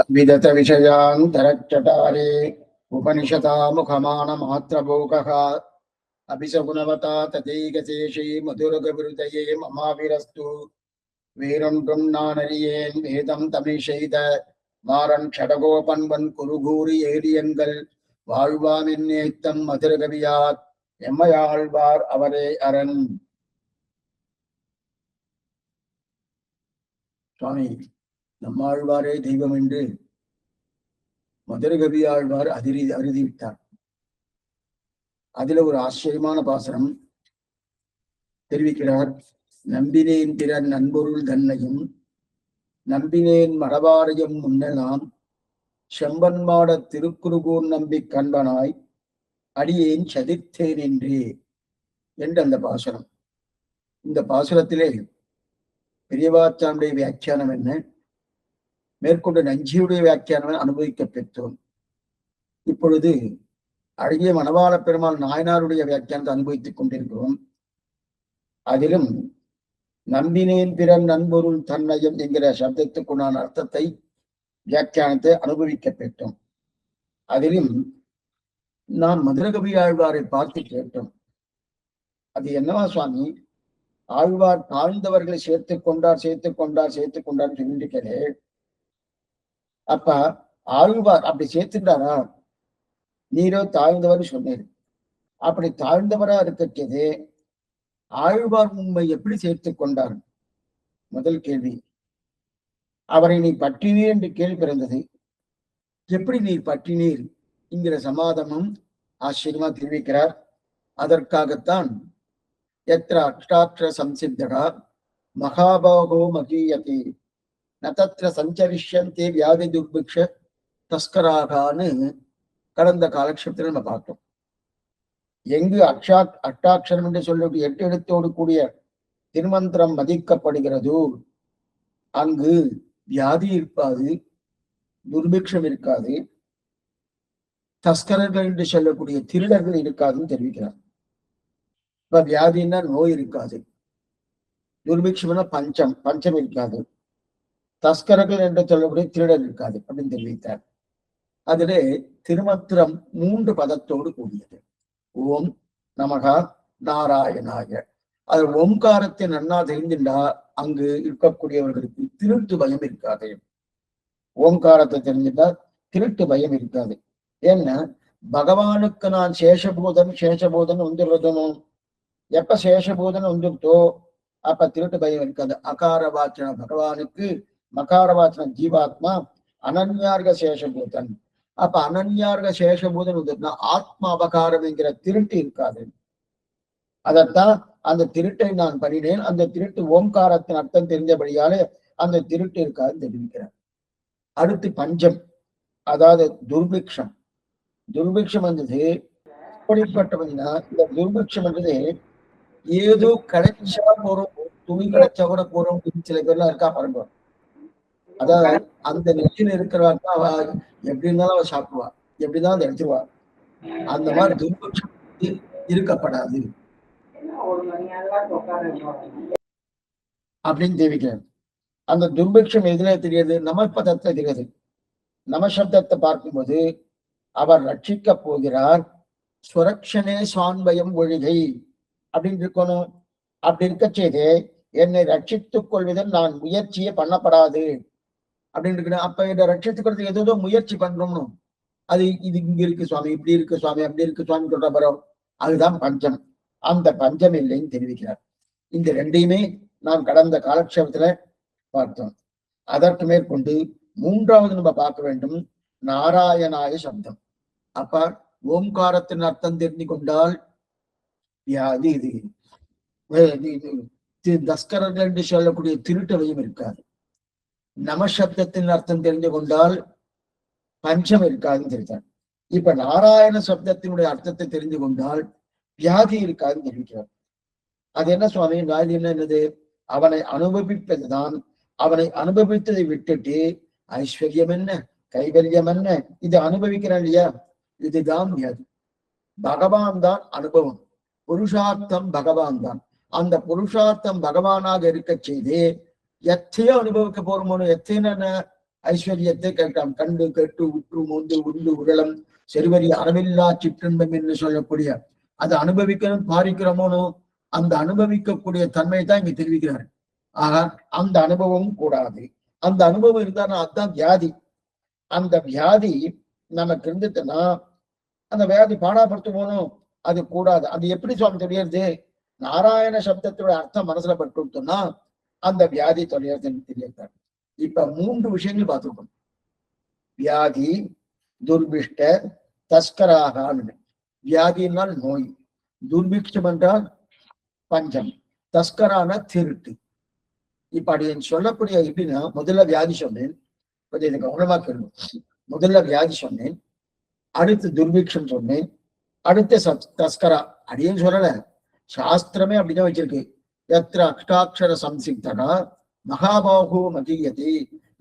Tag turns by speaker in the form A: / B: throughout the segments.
A: विदत विषयान्तरच्चटारे उपनिषदामुखमानमात्रभोगः अभिसगुणवता तथैकशेषे मधुरगविहृदये ममाविरस्तु வேறொன்றும் நான் அறியேன் வேதம் தமிழ் செய்த மாறன் ஷடகோபன்வன் குருகூறி ஏரியன்கள் வாழ்வான் என்னேத்தம் மதுரகவியார் எம்மையாழ்வார் அவரே அரண். சுவாமி நம்மாழ்வாரே தெய்வம் என்று மதுரகவி ஆழ்வார் அறுதிவிட்டார். அதுல ஒரு ஆச்சரியமான பாசனம் தெரிவிக்கிறார். நம்பினேன் பிறர் நண்பொருள் தன்னையும் நம்பினேன் மடவாரையும் முன்னலாம் செம்பன்மாட திருக்குறுகூர் நம்பி கண்பனாய் அடியேன் சதிர்த்தேன் என்றே என்று அந்த பாசுரம். இந்த பாசுரத்திலே பெரியவாச்சானுடைய வியாக்கியானம் என்ன, மேற்கொண்டு நஞ்சியுடைய வியாக்கியானம் அனுபவிக்க பெற்றோம். இப்பொழுது அழகிய மணவாள பெருமாள் நாயனாருடைய வியாக்கியானத்தை அனுபவித்துக் கொண்டிருக்கிறோம். அதிலும் நம்பினேன் பிறன் நண்பொருள் தன்னையும் என்கிற சப்தத்துக்குண்டான அர்த்தத்தை வியாக்கியானத்தை அனுபவிக்க பெற்றோம். அதிலும் நாம் மதுரகவி ஆழ்வாரை பார்த்து கேட்டோம். அது என்னவா சுவாமி, ஆழ்வார் தாழ்ந்தவர்களை சேர்த்துக் கொண்டார் சொல்லிட்டு, அப்ப ஆழ்வார் அப்படி சேர்த்துட்டாரா? நீரோ தாழ்ந்தவர் சொன்னீர். அப்படி தாழ்ந்தவரா இருக்கிறது ஆழ்வார் உண்மை எப்படி சேர்த்துக் கொண்டார்? முதல் கேள்வி. அவரை நீ பற்றினீர் என்று கேள்வி பிறந்தது. எப்படி நீர் பற்றினீர் என்கிற சமாதானம் ஆச்சரியமா தெரிவிக்கிறார். அதற்காகத்தான் எத்திர அஷ்டாட்சர சம்சித்தகா மகாபாகோ மகீயதி நதத்திர சஞ்சரிஷ்யந்தே வியாதி துர்பிக்ஷ தஸ்கராகான்னு கடந்த காலக்ஷேபத்தில் நம்ம பார்த்தோம். எங்கு அஷ்டாட்சரம் என்று சொல்லி 8 எழுத்தோடு கூடிய திருமந்திரம் மதிக்கப்படுகிறதோ அங்கு வியாதி இருக்காது, துர்பிக்ஷம் இருக்காது, தஸ்கரர்கள் என்று சொல்லக்கூடிய திருடர்கள் இருக்காதுன்னு தெரிவிக்கிறார். இப்ப வியாதின்னா நோய் இருக்காது, துர்பிக்ஷம்னா பஞ்சம் இருக்காது, தஸ்கரர்கள் என்று சொல்லக்கூடிய திருடர் இருக்காது அப்படின்னு தெரிவித்தார். அதிலே திருமந்திரம் 3 பதத்தோடு கூடியது. ஓம் நமகா நாராயணாய. அது ஓம்காரத்தை நன்னா தெரிஞ்சுண்டா அங்கு இருக்கக்கூடியவர்களுக்கு திருட்டு பயம் இருக்காது. ஓம்காரத்தை தெரிஞ்சுட்டா திருட்டு பயம் இருக்காது. ஏன்னா பகவானுக்கு நான் சேஷபூதன் வந்துடுறதும் எப்ப சேஷபூதன் வந்துட்டோ அப்ப திருட்டு பயம் இருக்காது. அகார வாச்சன பகவானுக்கு, மகார வாச்சன ஜீவாத்மா, அனன்யார்க சேஷபூதன். அப்ப அனன்யார்க சேஷபூதன் வந்துட்டுனா ஆத்மா அபகாரம் என்கிற திருட்டு இருக்காது. அதத்தான் அந்த திருட்டை நான் பண்ணினேன். அந்த திருட்டு ஓம்காரத்தின் அர்த்தம் தெரிஞ்சபடியாலே அந்த திருட்டு இருக்காதுன்னு தெரிவிக்கிறார். அடுத்து பஞ்சம், அதாவது துர்பிக்ஷம். துர்பிக்ஷம் வந்தது எப்படிப்பட்டவன்னா, இந்த துர்பிக்ஷம் வந்தது ஏதோ கிடைச்சா போறோம், துணி கிடைச்சா கூட போறோம் சில பேர்லாம் இருக்கா பாருங்க. அதாவது அந்த நிலையில இருக்கிறவா அவ எப்படி இருந்தாலும் அவ சாப்பிடுவா, எப்படிதான் அதை எடுத்துருவா. அந்த மாதிரி துர்பிக்ஷம் இருக்கப்படாது அப்படின்னு தெரிவிக்கிறார். அந்த துர்பிக்ஷம் எதுல தெரியுது? நமப்பதத்தை தெரியுது. நமசப்தத்தை பார்க்கும்போது அவர் ரட்சிக்க போகிறார். சுரக்ஷனே சுவான்பயம் ஒழிகை அப்படின்னு இருக்கணும். அப்படி இருக்க செய்து என்னை ரட்சித்துக் கொள்வதில் நான் முயற்சியே பண்ணப்படாது அப்படின்னு இருக்கணும். அப்ப இதை ரட்சித்துக்கிறதுக்கு ஏதோ முயற்சி பண்றோம்னு, அது இது இங்க இருக்கு சுவாமி, இப்படி இருக்கு சுவாமி, அப்படி இருக்கு சுவாமி சொல்ற பரம், அதுதான் பஞ்சம். அந்த பஞ்சம் இல்லைன்னு தெரிவிக்கிறார். இந்த ரெண்டையுமே நாம் கடந்த காலக்ஷேபத்துல பார்த்தோம். அதற்கு மேற்கொண்டு 3வது நம்ம பார்க்க வேண்டும் நாராயணாய சப்தம். அப்ப ஓம்காரத்தின் அர்த்தம் தெரிந்து கொண்டால் வியாதி இது தஸ்கரர்கள் என்று சொல்லக்கூடிய திருட்டவையும் இருக்காது. நமசப்தத்தின் அர்த்தம் தெரிந்து கொண்டால் பஞ்சம் இருக்காதுன்னு தெரிவித்தார். இப்ப நாராயண சப்தத்தினுடைய அர்த்தத்தை தெரிந்து கொண்டால் வியாதி இருக்காதுன்னு தெரிவிக்கிறார். அது என்ன சுவாமி வியாதி என்னது? அவனை அனுபவிப்பதுதான். அவனை அனுபவித்ததை விட்டுட்டு ஐஸ்வர்யம் என்ன, கைவல்யம் என்ன, இது அனுபவிக்கிறான் இல்லையா, இதுதான் வியாதி. பகவான் தான் அனுபவம், புருஷார்த்தம் பகவான் தான். அந்த புருஷார்த்தம் பகவானாக இருக்க செய்து எத்தையோ அனுபவிக்க போறோமோ, எத்தைன்னு ஐஸ்வர்யத்தை கேட்கலாம். கண்டு கெட்டு உற்று மூந்து உண்டு உடலம் செருவரி அளவில்லா சிற்றின்பம் என்று சொல்லக்கூடிய அதை அனுபவிக்கணும் பாரிக்கிறோமோனோ அந்த அனுபவிக்கக்கூடிய தன்மை தான் இங்க தெரிவிக்கிறாரு. ஆக அந்த அனுபவமும் கூடாது. அந்த அனுபவம் இருந்தானா அதுதான் வியாதி. அந்த வியாதி நமக்கு இருந்துட்டுன்னா அந்த வியாதி பாடாப்படுத்துவோனும் அது கூடாது. அது எப்படி சுவாமி தெரியறது? நாராயண சப்தத்தோட அர்த்தம் மனசுல பட்டுட்டோம்னா அந்த வியாதி தொலைறதுன்னு தெரியாது. இப்ப 3 விஷயங்கள் பார்த்துருக்கோம். வியாதி, துர்பிஷ்ட, தஸ்கராகான்னு. வியாதினால் நோய், துர்பிக்ஷம் என்றால் பஞ்சம், தஸ்கரான திருட்டு. இப்ப அப்படி சொல்லக்கூடிய எப்படின்னா முதல்ல வியாதி சொன்னேன், கொஞ்சம் எனக்கு கவனமா கேள்வி. முதல்ல வியாதி சொன்னேன், அடுத்து துர்பிக்ஷம் சொன்னேன், அடுத்து தஸ்கரா. அப்படின்னு சொல்லல, சாஸ்திரமே அப்படிதான் வச்சிருக்கு. எத்திர அஷ்டாட்சர சம்சிக்தனா மகாபாகோ மதீயதி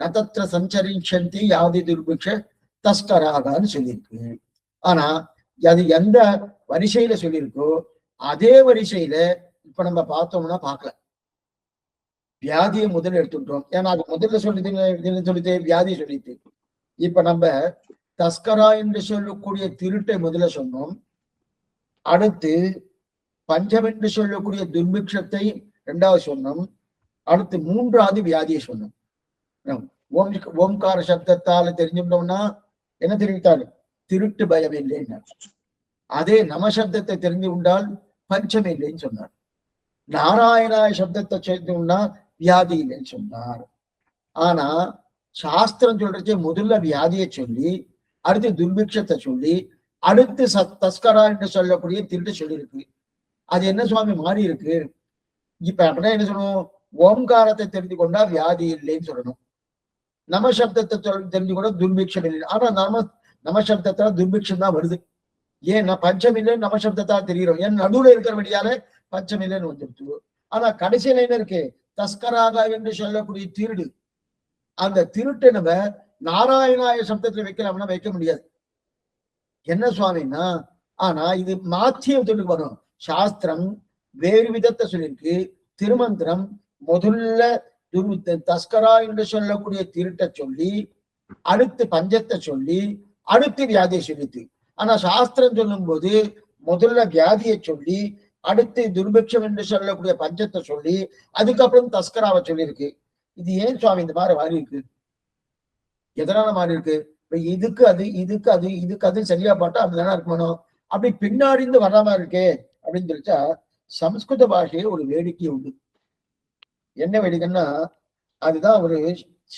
A: நதத்திர சஞ்சரிஷந்தி யாதி துர்பிக்ஷ தஸ்கராகான்னு சொல்லியிருக்கு. ஆனா அது எந்த வரிசையில சொல்லியிருக்கோ அதே வரிசையில இப்ப நம்ம பார்த்தோம்னா பார்க்கல. வியாதியை முதல்ல எடுத்துட்டோம். ஏன்னா அது முதல்ல சொல்லிட்டு வியாதி சொல்லிட்டு இப்ப நம்ம தஸ்கரா என்று சொல்லக்கூடிய திருட்டை முதல்ல சொன்னோம். அடுத்து பஞ்சம் என்று சொல்லக்கூடிய துர்பிக்ஷத்தை இரண்டாவது சொன்னோம். அடுத்து 3வது வியாதியை சொன்னோம். ஓம்கார சப்தத்தால தெரிஞ்சுட்டோம்னா என்ன தெரிவித்தாரு? திருட்டு பயம் இல்லைன்னு. அதே நமசப்தத்தை தெரிந்து கொண்டால் பஞ்சம் இல்லைன்னு சொன்னார். நாராயணாய சப்தத்தை சேர்த்துனா வியாதி இல்லைன்னு சொன்னார். ஆனா சாஸ்திரம் சொல்றச்சே முதல்ல வியாதியை சொல்லி அடுத்து துர்பிக்ஷத்தை சொல்லி அடுத்து தஸ்கரா என்று சொல்லக்கூடிய திருட்டு சொல்லியிருக்கு. அது என்ன சுவாமி மாறி இருக்கு? இப்ப அப்படின்னா என்ன சொல்லணும்? ஓம்காரத்தை தெரிந்து கொண்டா வியாதி இல்லைன்னு சொல்லணும். நமசப்தத்தை தெரிஞ்சு கூட துர்பிக்ஷம் இல்லை. ஆனா நமசப்தத்தால துர்பிக்ஷம் தான் வருது. ஏன்னா பஞ்சம் இல்லைன்னு நமசப்தத்தால் தெரிகிறோம். ஏன் நடுவுல இருக்கிற வழியால பஞ்சம் இல்லைன்னு வந்துருச்சு. ஆனா கடைசியில என்ன இருக்கு? தஸ்கராக என்று சொல்லக்கூடிய திருடு. அந்த திருட்டை நம்ம நாராயணாய சப்தத்துல வைக்கலாம்னா வைக்க முடியாது. என்ன சுவாமின்னா, ஆனா இது மாத்தியத்துக்கு வரும். சாஸ்திரம் வேறு விதத்தை சொல்லியிருக்கு. திருமந்திரம் முதல்ல தஸ்கரா என்று சொல்லக்கூடிய திருட்டை சொல்லி அடுத்து பஞ்சத்தை சொல்லி அடுத்து வியாதியை சொல்லித்து. ஆனா சாஸ்திரம் சொல்லும் போது முதல்ல வியாதியை சொல்லி அடுத்து துர்பிக்ஷம் என்று சொல்லக்கூடிய பஞ்சத்தை சொல்லி அதுக்கப்புறம் தஸ்கராவை சொல்லியிருக்கு. இது ஏன் சுவாமி இந்த மாதிரி மாறி இருக்கு? எதனால மாறி இருக்கு? இதுக்கு அது இதுக்கு அது இதுக்கு அது சரியா பாட்டா அப்படிதானே இருக்கணும். அப்படி பின்னாடி இருந்து வர்ற மாதிரி இருக்கே அப்படின்னு சொல்லிச்சா சமஸ்கிருத பாஷையில ஒரு வேடிக்கை உண்டு. என்ன வேடிக்கைன்னா அதுதான் ஒரு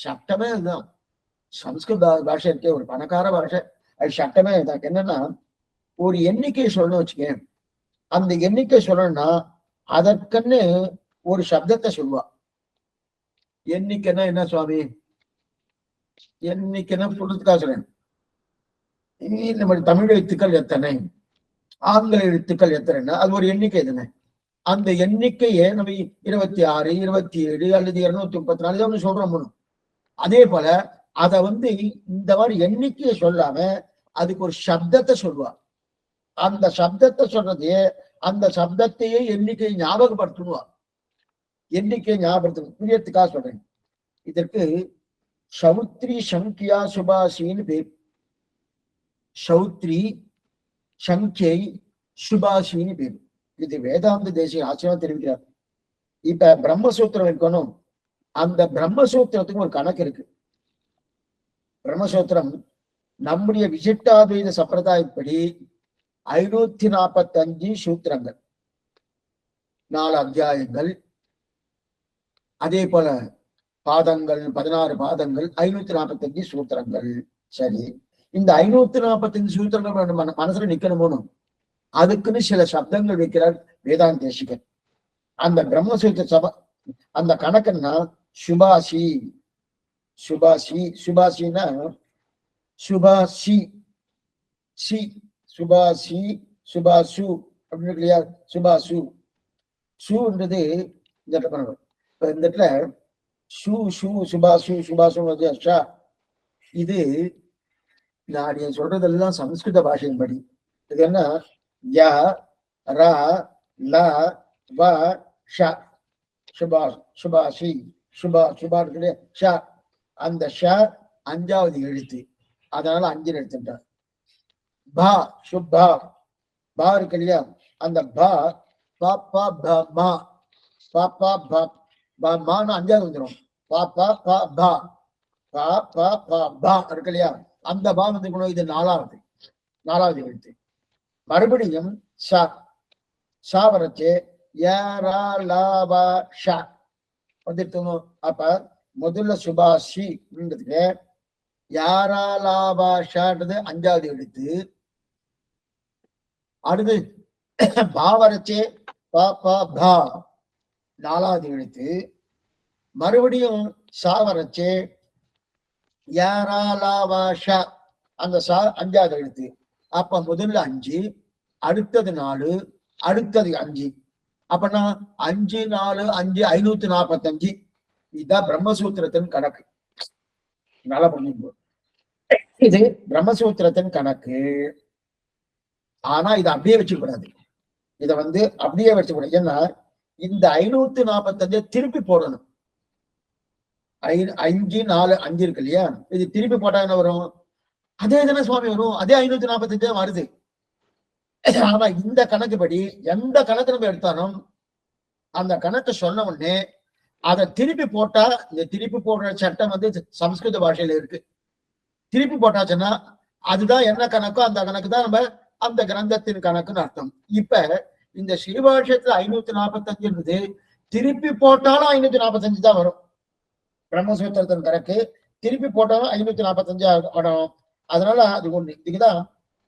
A: சட்டமே. அதுதான் சமஸ்கிருத பாஷை இருக்கே ஒரு பணக்கார பாஷை. அது சட்டமே அதுதான். என்னன்னா ஒரு எண்ணிக்கை சொல்லணும்னு வச்சுக்கேன். அந்த எண்ணிக்கை சொல்லணும்னா அதற்குன்னு ஒரு சப்தத்தை சொல்லுவா. எண்ணிக்கைன்னா என்ன சுவாமி? எண்ணிக்கைன்னா சொல்றதுக்காக சொல்றேன். நம்ம தமிழ் எழுத்துக்கள் எத்தனை, ஆங்கில எழுத்துக்கள் எத்தனைன்னா அது ஒரு எண்ணிக்கை தானே. அந்த எண்ணிக்கையை நம்ம 26, 27 அல்லது 234 சொல்றோம். அதே போல அத இந்த மாதிரி எண்ணிக்கையை சொல்லாம அதுக்கு ஒரு சப்தத்தை சொல்லுவா. அந்த சப்தத்தை சொல்றதே அந்த சப்தத்தையே எண்ணிக்கையை ஞாபகப்படுத்துவா. எண்ணிக்கையை ஞாபகப்படுத்தணும் புரியத்துக்காக சொல்றேன். இதற்கு சௌத்ரி சங்கியா சுபாஷின்னு பேர். சௌத்ரி சங்கியை சுபாஷின்னு பேர். இது வேதாந்த தேசிய ஆச்சரியம் தெரிவிக்கிறார். இப்ப பிரம்மசூத்திரம் இருக்கணும். அந்த பிரம்மசூத்திரத்துக்கு ஒரு கணக்கு இருக்கு. பிரம்மசூத்திரம் நம்முடைய விசிஷ்டாத்வைத சம்பிரதாயப்படி 545 சூத்திரங்கள், 4 அத்தியாயங்கள், அதே போல பாதங்கள் 16 பாதங்கள், 545 சூத்திரங்கள். சரி, இந்த 545 சூத்திரங்கள் மனசுல நிக்கணும். அதுக்குன்னு சில சப்தங்கள் வைக்கிறார் வேதாந்த தேசிகன். அந்த பிரம்மசூத்திர சபை அந்த கணக்குன்னா சுபாஷி. சுபாஷி சுபாஷின்னா சுபாஷி சி சுபாஷி சுபாசு அப்படின்னு இருக்கு இல்லையா? சுபாசு சுன்றது இந்த இடத்துல பண்ணணும். இப்ப இந்த இடத்துல சு சு சுபாசு சுபாசு ஷா. இது நான் சொல்றதெல்லாம் சமஸ்கிருத பாஷையின் படி. இது என்ன? ய ர ல வ ஷ. சுபா சுபாஷி சுபா சுபா ஷ. அந்த ஷ அஞ்சாவது எழுத்து, அதனால 5 எடுத்துட்டார். பா சுப்பா பா இருக்கு இல்லையா, அந்த பா பாப்பா பா பாப்பா பா மான்னு 5ஆவது வந்துடும். பாப்பா பா பா பா பா பா பா இருக்கு இல்லையா, அந்த பா வந்து இது 4வது எழுத்து. மறுபடியும் ஷா ஷா வரச்சு வந்துட்டு. அப்ப முதல்ல சுபாஷி யாராலாபாஷான்றது 5வது எழுத்து. அடுத்து பாவரச்சே பா பா பா 4வது எழுத்து. மறுபடியும் சா வரச்சே யாராலாபாஷா அந்த சா 5வது எழுத்து. அப்ப முதல்ல 5, அடுத்தது 4, அடுத்தது 5. அப்பனா 5 4 5 545. இதுதான் பிரம்மசூத்திரத்தின் கணக்கு. நல்லா புரிஞ்சுக்கோ, இது பிரம்மசூத்திரத்தின் கணக்கு. ஆனா இதை அப்படியே வச்சுக்கூடாது, இதை வந்து அப்படியே வச்சுக்கூடாது. ஏன்னா இந்த 545 திருப்பி போடணும். 5 4 5 இருக்கு இல்லையா, இது திருப்பி போட்டா என்ன வரும்? அதே தானே சுவாமி வரும், அதே 545 வருது. ஆனா இந்த கணக்குப்படி எந்த கணக்கு நம்ம எடுத்தாலும் அந்த கணக்கு சொன்ன உடனே அதை திருப்பி போட்டா, இந்த திருப்பி போடுற சட்டம் வந்து சம்ஸ்கிருத பாஷையில இருக்கு. திருப்பி போட்டாச்சுன்னா அதுதான் என்ன கணக்கோ அந்த கணக்கு தான் நம்ம அந்த கிரந்தத்தின் கணக்குன்னு அர்த்தம். இப்ப இந்த ஸ்ரீபாஷ்யத்துல 545 திருப்பி போட்டாலும் 545 தான் வரும். பிரம்மசூத்திரத்தின் கணக்கு திருப்பி போட்டாலும் 545 வரும். அதனால அது ஒண்ணு. இதுக்குதான்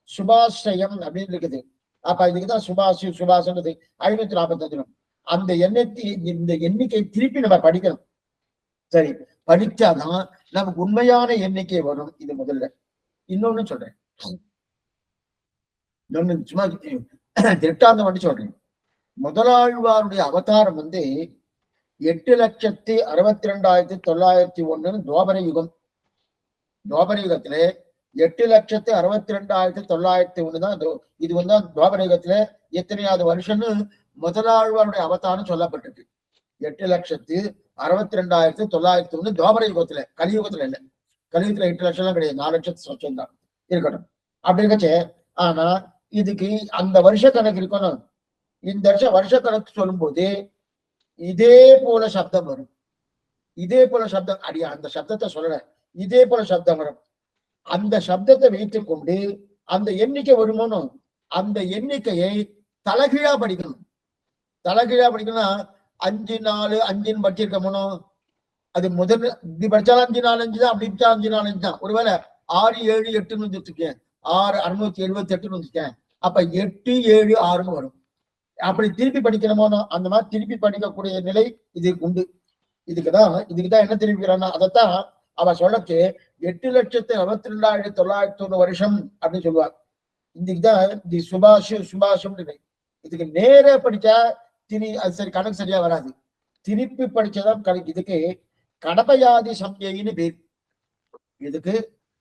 A: சுபாஷயம் அப்படின்னு இருக்குது. அப்ப இதுக்குதான் சுபாஷன்றது 545. அந்த இந்த எண்ணிக்கை திருப்பி நம்ம படிக்கணும். சரி, படிச்சாதான் நமக்கு உண்மையான எண்ணிக்கை வரும். இது முதல்ல. இன்னொன்னு சொல்றேன், இன்னொன்னு சும்மா திட்டாந்தம் மட்டும் சொல்றேன். முதலாழ்வாருடைய அவதாரம் வந்து 8,62,901 துவாபர யுகம். துவாபர யுகத்துல 8,62,901 தான் இது வந்து துவாபர யுகத்துல எத்தனையாவது வருஷம்னு முதலாழ்வாருடைய அவதாரம் சொல்லப்பட்டிருக்கு. 8,62,901 துவாபர யுகத்துல, கலியுகத்துல இல்ல. கலியுகத்துல 8 லட்சம் எல்லாம் கிடையாது, 4 லட்சத்து சொச்சம் தான் இருக்கட்டும். அப்படி இருக்கச்சே, ஆனா இதுக்கு அந்த வருஷ கணக்கு இருக்கணும். இந்த வருஷ கணக்கு சொல்லும் போது இதே போல சப்தம் வரும். இதே போல சப்தம் அடியா, அந்த சப்தத்தை சொல்லல, இதே போல சப்தம் வரும். அந்த சப்தத்தை வைத்துக் கொண்டு அந்த எண்ணிக்கை வருமானோ அந்த எண்ணிக்கையை தலைகீழா படிக்கணும். தலைகீழா படிக்கணும்னா 5 4 5 படிச்சிருக்கணும். அது முதல்ல இப்படி படிச்சாலும் 5 4 5 தான், அப்படி படிச்சா 5 4 5 தான். ஒருவேளை 6 7 8ன்னு வச்சுருக்கேன், 6 678ன்னு வச்சுருக்கேன். அப்ப 8 7 6ன்னு வரும். அப்படி திருப்பி படிக்கணுமோ அந்த மாதிரி திருப்பி படிக்கக்கூடிய நிலை இது உண்டு. இதுக்குதான் என்ன திருப்பிக்கிறான்னா, அதைத்தான் அவ சொல்லச்சு 8,62,901 வருஷம் அப்படின்னு சொல்லுவார். இதுக்குதான் இது சுபாஷம் நிலை. இதுக்கு நேர படிச்சா அது சரி கணக்கு சரியா வராது. திருப்பி படிச்சதான் கணக்கு. இதுக்கு கடப்பயாதி சம்ஞைன்னு பேரு. இதுக்கு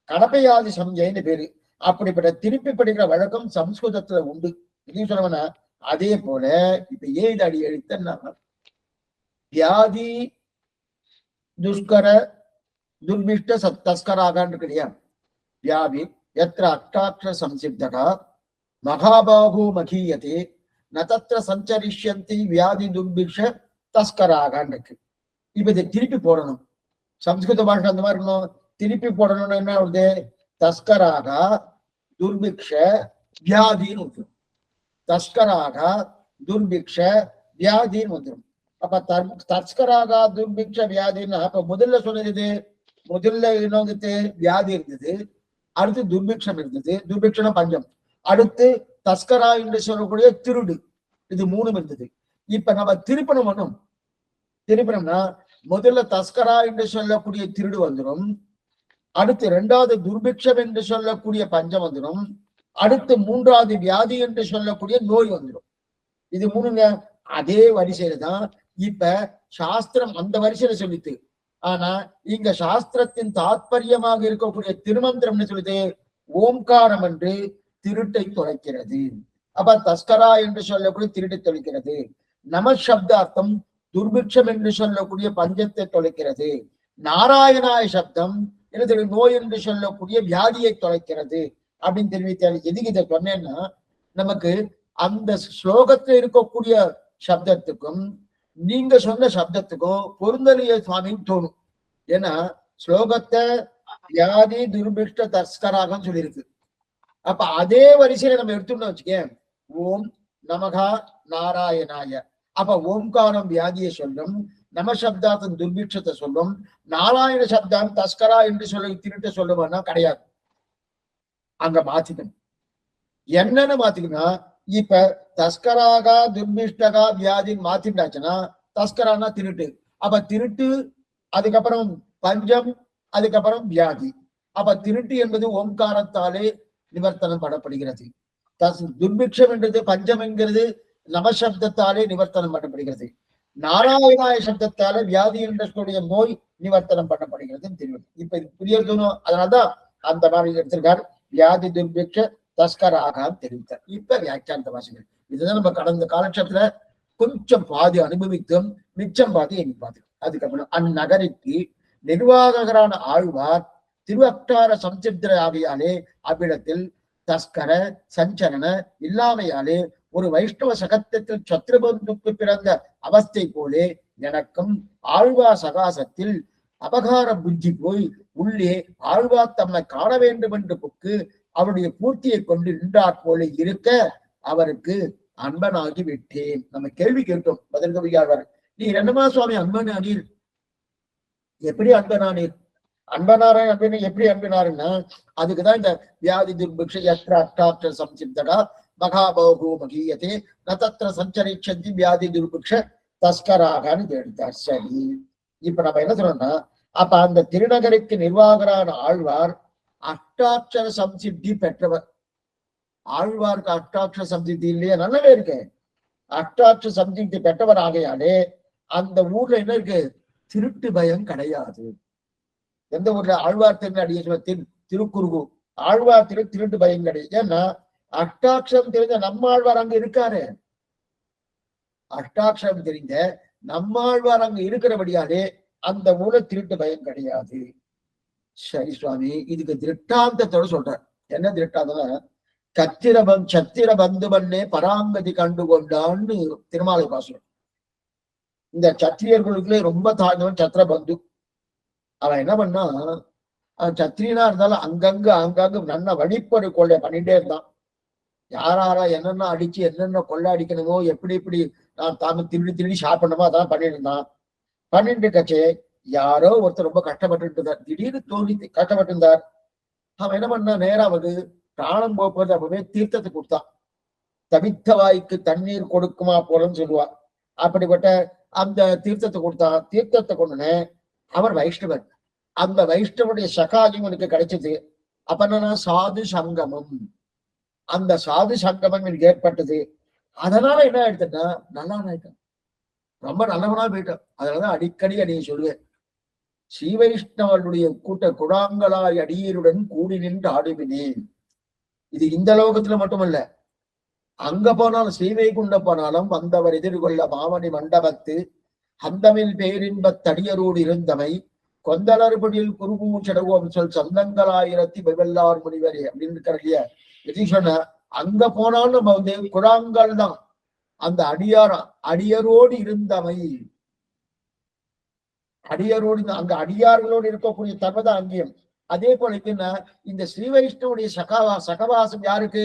A: கடப்பயாதி சம்ஞைன்னு பேரு. அப்படிப்பட்ட திருப்பி படிக்கிற வழக்கம் சம்ஸ்கிருதத்துல உண்டு. இதையும் சொல்லணும்னா அதே போல இப்ப ஏழு அடி எழுத்தன்னா வியாதி துஷ்கர துர்பிஷ்ட தஸ்கராகான்னு இருக்கு இல்லையா. வியாதி எத்திர அஷ்டாட்சர சம்சிப்தகா மகாபாகு மகீயதே நதத்திர சஞ்சரிஷ்யந்தி வியாதி துர்பிக்ஷ தஸ்கராகான்னு இருக்கு. இப்ப இதை திருப்பி போடணும். சம்ஸ்கிருத பாஷை அந்த மாதிரி இருக்கணும். திருப்பி போடணும்னு என்ன வருது? தஸ்கராகா துர்பிக்ஷ வியாதின்னு வந்துடும். தஸ்கராகா துர்பிக்ஷ வியாதின்னு வந்துடும். அப்ப தஸ்கராகா துர்பிக்ஷ வியாதின்னா அப்ப முதல்ல சொன்னது முதல்ல இன்னொரு வியாதி இருந்தது, அடுத்து துர்பிக்ஷம் இருந்தது. துர்பிக்ஷனா பஞ்சம். அடுத்து தஸ்கரா என்று சொல்லக்கூடிய திருடு, இது 3 இருந்தது. இப்ப நம்ம திருப்பணம் பண்ணும். திருப்பணம்னா முதல்ல தஸ்கரா என்று சொல்லக்கூடிய திருடு வந்துடும், அடுத்து 2வது துர்பிக்ஷம் என்று சொல்லக்கூடிய பஞ்சம் வந்துடும், அடுத்து 3வது வியாதி என்று சொல்லக்கூடிய நோய் வந்துடும். இது 3 அதே வரிசையில தான் இப்ப சாஸ்திரம் அந்த வரிசையில சொல்லித்து. ஆனா இங்க சாஸ்திரத்தின் தாத்பரியமாக இருக்கக்கூடிய திருமந்திரம்னு சொல்லிட்டு ஓம்காரம் என்று திருட்டை தொலைக்கிறது. அப்ப தஸ்கரா என்று சொல்லக்கூடிய திருட்டை தொலைக்கிறது. நம துர்பிக்ஷம் என்று சொல்லக்கூடிய பஞ்சத்தை தொலைக்கிறது. நாராயணாய சப்தம் என்ன தெரியும், நோய் என்று சொல்லக்கூடிய வியாதியை தொலைக்கிறது அப்படின்னு தெரிவித்தாரு. எதுக்கு இதை சொன்னேன்னா, நமக்கு அந்த ஸ்லோகத்துல இருக்கக்கூடிய சப்தத்துக்கும் நீங்க சொன்ன சப்தத்துக்கும் பொருந்தலையே சுவாமின்னு தோணும். ஏன்னா ஸ்லோகத்தை வியாதி துர்பிஷ்ட தஸ்கராகன்னு சொல்லியிருக்கு. அப்ப அதே வரிசையில நம்ம எடுத்துட்டோம் வச்சுக்கேன், ஓம் நமகா நாராயணாய. அப்ப ஓம்காரம் வியாதியை சொல்லும், நம சப்தாத்தன் துர்பிட்சத்தை சொல்லும், நாராயண சப்தான் தஸ்கரா என்று சொல்லி திருட்ட சொல்லுவான்னா கிடையாது. அங்க மாத்திக்கணும். என்னன்னு மாத்திக்கணும், இப்ப தஸ்கராகா துர்பிஷ்டகா வியாதின்னு மாத்திட்டாச்சுன்னா தஸ்கரானா திருட்டு. அப்ப திருட்டு, அதுக்கப்புறம் பஞ்சம், அதுக்கப்புறம் வியாதி. அப்ப திருட்டு என்பது ஓம்காரத்தாலே நிவர்த்தனம் பண்ணப்படுகிறது. துர்பிக்ஷம் என்றது பஞ்சம் என்கிறது நமசப்தத்தாலே நிவர்த்தனம் பண்ணப்படுகிறது. நாராயணாய சப்தத்தாலே வியாதி என்ற நோய் நிவர்த்தனம் பண்ணப்படுகிறது தெரியும். இப்ப இது புரியணும். அதனால்தான் அந்த மாதிரி எடுத்திருக்காரு. வியாதி துர்பிக்ஷ தஸ்கராகான்னு தெரிவித்தார். இப்ப வியாக்கியானத்தை வாசிகள். இதுதான் நம்ம கடந்த காலட்சத்துல கொஞ்சம் பாதி அனுபவித்தோம், மிச்சம் பாதி எண்ணி பார்த்தோம். அதுக்கப்புறம் அந்நகருக்கு நிர்வாகரான ஆழ்வார் திருவக்தார சம்சிப்தர ஆகியாலே அவ்விடத்தில் தஸ்கர சஞ்சலன இல்லாமையாலே ஒரு வைஷ்ணவ சகத்தத்தில் சத்ருபந்துக்கு பிறந்த அவஸ்தை போலே எனக்கும் ஆழ்வார் சகாசத்தில் அபகார புத்தி போய் உள்ளே ஆழ்வார் தம்மை காண வேண்டும் என்று புக்கு அவருடைய பூர்த்தியை கொண்டு நின்றாற் போல இருக்க அவருக்கு அன்பனாகி விட்டேன். நம்ம கேள்வி கேட்டோம் பதில்கவியாழ்வார், நீ என்னமா சுவாமி அன்பனானீர், எப்படி அன்பனானீர்? அன்பனாரன் அப்படின்னு எப்படி அன்பினாருன்னா, அதுக்குதான் இந்த வியாதி துர்பிக்ஷ யத்ர அஷ்டாட்ச சம்சிப்தகா மகாபோகோ மகீயதே நதத்திர சஞ்சரிச்சந்தி வியாதி துர்பிக்ஷ தஸ்கராகான்னு எடுத்தார். சரி, இப்ப நம்ம என்ன சொல்றோம்னா, அப்ப அந்த திருநகருக்கு நிர்வாகரான ஆழ்வார் அஷ்டாட்சர சம்சித்தி பெற்றவர். ஆழ்வாருக்கு அஷ்டாட்சர சம்சித்தி இல்லையா? நல்லாவே இருக்கு. அஷ்டாட்சர சம்சித்தி பெற்றவர் ஆகையாலே அந்த ஊர்ல என்ன இருக்கு, திருட்டு பயம் கிடையாது. எந்த ஊர்ல? ஆழ்வார் திருநடிகை திருக்குறுகு ஆழ்வார் திருட்டு பயம் கிடையாது. ஏன்னா அஷ்டாட்சரம் தெரிஞ்ச நம்மாழ்வார் அங்க இருக்காரு. அஷ்டாட்சரம் தெரிஞ்ச நம்மாழ்வார் அங்க இருக்கிறபடியாலே அந்த ஊர்ல திருட்டு பயம் கிடையாது. சரி சுவாமி, இதுக்கு திருட்டாந்தத்தோட சொல்றார். என்ன திருட்டாந்தம்னா, சத்திர பந்துவன்னே பராங்கதி கண்டு கொண்டான்னு திருமாலை பாசுரம். இந்த சத்திரியர்களுக்குள்ளே ரொம்ப தாழ்ந்தவன் சத்திரபந்து. அவன் என்ன பண்ணா, சத்திரியனா இருந்தாலும் அங்கங்க நல்ல வழிப்பறி கொள்ளை பண்ணிட்டே இருந்தான். யாராரா என்னென்ன அடிச்சு என்னென்ன கொள்ளை அடிக்கணுமோ, எப்படி நான் தாம திருடி சாப்பிடணுமோ அதான் பண்ணிட்டு இருந்தான். பண்ணிட்டு இருக்கச்சே யாரோ ஒருத்தர் ரொம்ப கஷ்டப்பட்டு இருந்தார். திடீர்னு தோணி கஷ்டப்பட்டு இருந்தார். அவன் என்ன பண்ணா, நேரா வந்து பிராணம் போக்குவது அப்பவே தீர்த்தத்தை கொடுத்தான். தவித்த வாய்க்கு தண்ணீர் கொடுக்குமா போலன்னு சொல்லுவான். அப்படிப்பட்ட அந்த தீர்த்தத்தை கொடுத்தான். தீர்த்தத்தை கொண்டுனே அவர் வைஷ்ணவர். அந்த வைஷ்ணவனுடைய சகாயம் எனக்கு கிடைச்சது. அப்ப என்னன்னா சாது சங்கமம், அந்த சாது சங்கமம் எனக்கு ஏற்பட்டது. அதனால என்ன ஆயிடுச்சுன்னா நல்லா ஆயிட்டான், ரொம்ப நல்லவனா போயிட்டான். அதனாலதான் அடிக்கடி நீ சொல்லுவேன், ஸ்ரீ வைஷ்ணவனுடைய கூட்ட குடாங்களாய் அடியருடன் கூடி நின்று ஆடுவினேன். இது இந்த லோகத்துல மட்டுமல்ல, அங்க போனாலும் ஸ்ரீவைகுண்ட போனாலும் வந்தவர் எதிர்கொள்ள மாமணி மண்டபத்து அந்தமில் பேரின்பத் தடியரோடு இருந்தமை கொந்தலர்படியில் குருபூச்சடவோம் சொல் சொந்தங்களாயிரத்தி வெவெல்லார் முனிவரே அப்படின்னு இருக்கிற எது சொன்ன, அங்க போனாலும் நம்ம வந்து குழாங்கள் தான். அந்த அடியரோடு இருந்தமை, அடியரோடு அங்க அடியார்களோடு இருக்கக்கூடிய தர்மதான் அங்கேயும். அதே போல என்ன, இந்த ஸ்ரீ வைஷ்ணவுடைய சகவாசம் யாருக்கு?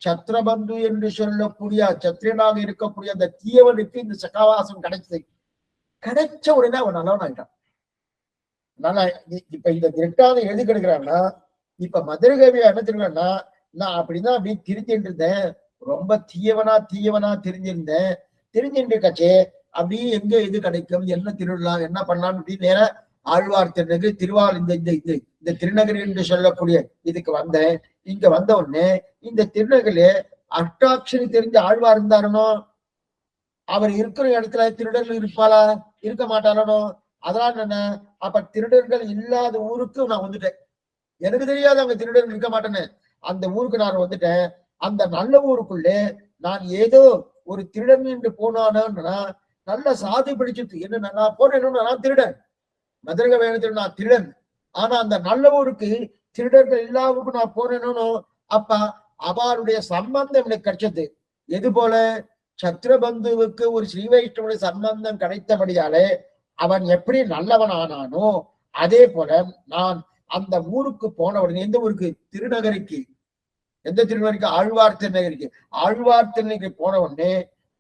A: சத்ரபந்து என்று சொல்லக்கூடிய சத்திரனாக இருக்கக்கூடிய அந்த தீயவனுக்கு இந்த சகவாசம் கிடைச்சது. கிடைச்ச உடனே அவன் நல்லவன் ஆயிட்டான். நல்லா இப்ப இந்த திட்டாத எழுதி கெடுக்கிறான்னா, இப்ப மதுரகவியா என்ன தெரியுங்கன்னா, நான் அப்படிதான் அப்படி திருத்திட்டு இருந்தேன், ரொம்ப தீயவனா தெரிஞ்சிருந்தேன். தெரிஞ்சுட்டு கச்சே அப்படி எங்க இது கிடைக்கும், என்ன திருடலாம், என்ன பண்ணலாம் அப்படின்னு நேர ஆழ்வார் திருநகர் திருவாள் இந்த திருநகர் என்று சொல்லக்கூடிய இதுக்கு வந்தேன். இங்க வந்த உடனே இந்த திருநகரிலே அஷ்டாட்சரி தெரிஞ்ச ஆழ்வார் இருந்தாரனோ, அவர் இருக்கிற இடத்துல திருடர்கள் இருப்பாளா, இருக்க மாட்டாளனோ? அதனால என்ன, அப்ப திருடர்கள் இல்லாத ஊருக்கு நான் வந்துட்டேன். எனக்கு தெரியாது அங்க திருடர்கள் இருக்க மாட்டேன்னு. அந்த ஊருக்கு நான் வந்துட்டேன். அந்த நல்ல ஊருக்குள்ளே நான் ஏதோ ஒரு திருடன் என்று போனானா நல்ல சாதி பிடிச்சிட்டு என்ன நான் போனேன், நான் திருடன், மதுரக வேணத்தில் நான் திருடன். ஆனா அந்த நல்ல ஊருக்கு திருடர்கள் எல்லாருக்கும் நான் போனேன்னு அப்ப அவருடைய சம்பந்தம் எனக்கு கிடைச்சது. எது போல சத்ரபந்துவுக்கு ஒரு ஸ்ரீ வைஷ்ணவனுடைய சம்பந்தம் கிடைத்தபடியாலே அவன் எப்படி நல்லவன் ஆனானோ அதே போல நான் அந்த ஊருக்கு போன உடனே, எந்த ஊருக்கு? திருநகரிக்கு. எந்த திருநகரிக்கு? ஆழ்வார் திருநகரிக்கு. ஆழ்வார் திருநகருக்கு போன உடனே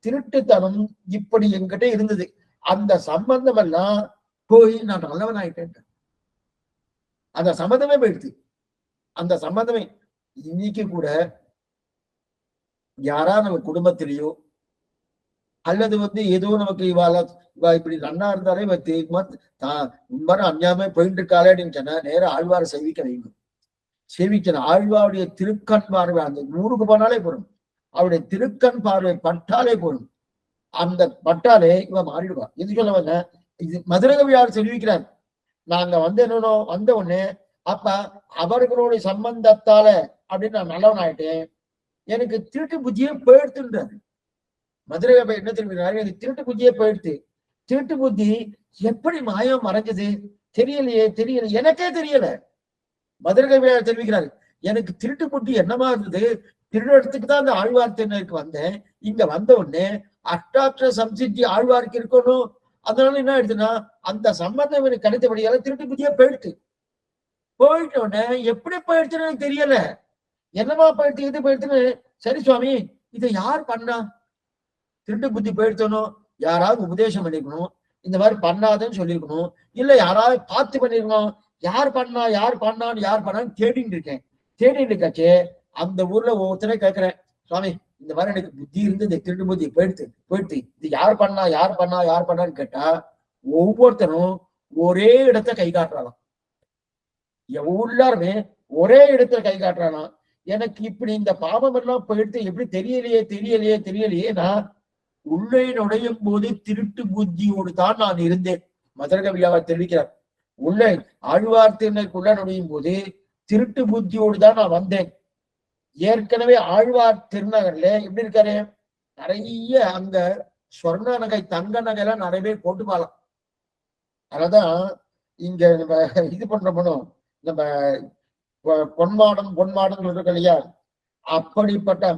A: திருட்டுத்தனம் இப்படி என்கிட்ட இருந்தது. அந்த சம்பந்தம் எல்லாம் போய் நான் நல்லவன் ஆயிட்டேன். அந்த சம்பந்தமே போயிடுது. அந்த சம்பந்தமே இன்னைக்கு கூட யாரா நம்ம குடும்பத்திலேயோ அல்லது ஏதோ நமக்கு இவ இப்படி நன்னா இருந்தாலே அஞ்ஞாமே போயிட்டு இருக்காளே அப்படின்னு சொன்னா நேரம் ஆழ்வாரை சேவிக்க வைங்க. சேவிக்கணும். ஆழ்வாருடைய திருக்கண் பார்வை அந்த ஊருக்கு போனாலே போடும். அவருடைய திருக்கண் பார்வை பட்டாலே போடும். அந்த பட்டாலே இவன் மாறிடுவா. எது சொல்ல வந்த? இது மதுரகவியார் தெரிவிக்கிறார். நாங்க என்னன்னோ வந்த உடனே அப்ப அவர்களுடைய சம்பந்தத்தால அப்படின்னு நான் நல்லவன் ஆயிட்டேன். எனக்கு திருட்டு புத்தியே போயிடுத்துன்றாரு. மதுரகவி என்ன தெரிவிக்கிறாரு? எனக்கு திருட்டு புத்தியே போயிடுத்து. திருட்டு புத்தி எப்படி மாயம் மறைஞ்சது தெரியலையே, தெரியல, எனக்கே தெரியல. மதுரகவியார் தெரிவிக்கிறாரு, எனக்கு திருட்டு புத்தி என்னமா இருந்தது, திருடத்துக்கு தான் அந்த ஆழ்வார் திருநருக்கு வந்தேன். இங்க வந்த உடனே அஷ்டாட்சர சம்சித்தி ஆழ்வாருக்கு இருக்கணும். அதனால என்ன ஆயிடுச்சுன்னா அந்த சம்பந்தம் எனக்கு கிடைத்தபடியால திருட்டு புத்தியா போயிடுச்சு. போயிட்ட உடனே எப்படி போயிடுச்சுன்னு எனக்கு தெரியல. என்னமா போயிடுச்சு, எது போயிடுச்சுன்னு. சரி சுவாமி, இதை யார் பண்ணா? திருட்டு புத்தி போயிடுச்சணும், யாராவது உபதேசம் பண்ணிருக்கணும், இந்த மாதிரி பண்ணாதன்னு சொல்லியிருக்கணும், இல்ல யாராவது பார்த்து பண்ணிருக்கணும். யார் பண்ணான்னு தேடிட்டு இருக்கேன். தேடிட்டு இருக்காச்சு அந்த ஊர்ல ஒவ்வொருத்தரே கேட்கிறேன், சுவாமி இந்த மாதிரி எனக்கு புத்தி இருந்து இந்த திருட்டு புத்தி போயிடுத்து இது யார் பண்ணான்னு கேட்டா ஒவ்வொருத்தரும் ஒரே இடத்த கை காட்டுறாளாம். எல்லாருமே ஒரே இடத்துல கை காட்டுறாளாம். எனக்கு இப்படி இந்த பாவம் எல்லாம் போயிடுத்து எப்படி தெரியலையே நான் உள்ளே நுழையும் போது திருட்டு புத்தியோடு தான் நான் இருந்தேன். மதுரகவியார் தெரிவிக்கிறார். உள்ளே ஆழ்வார் திருநருக்குள்ள நுழையும் போது திருட்டு புத்தியோடு தான் நான் வந்தேன். ஏற்கனவே ஆழ்வார் திருநகர்ல எப்படி இருக்காரு? நிறைய அங்க சொர்ண நகை, தங்க நகை எல்லாம் நிறைய பேர் போட்டு பாலாம். அதனாலதான் இங்க நம்ம இது பண்றோம், நம்ம பொன்மாடம் சொல்றோம் இல்லையா, அப்படிப்பட்ட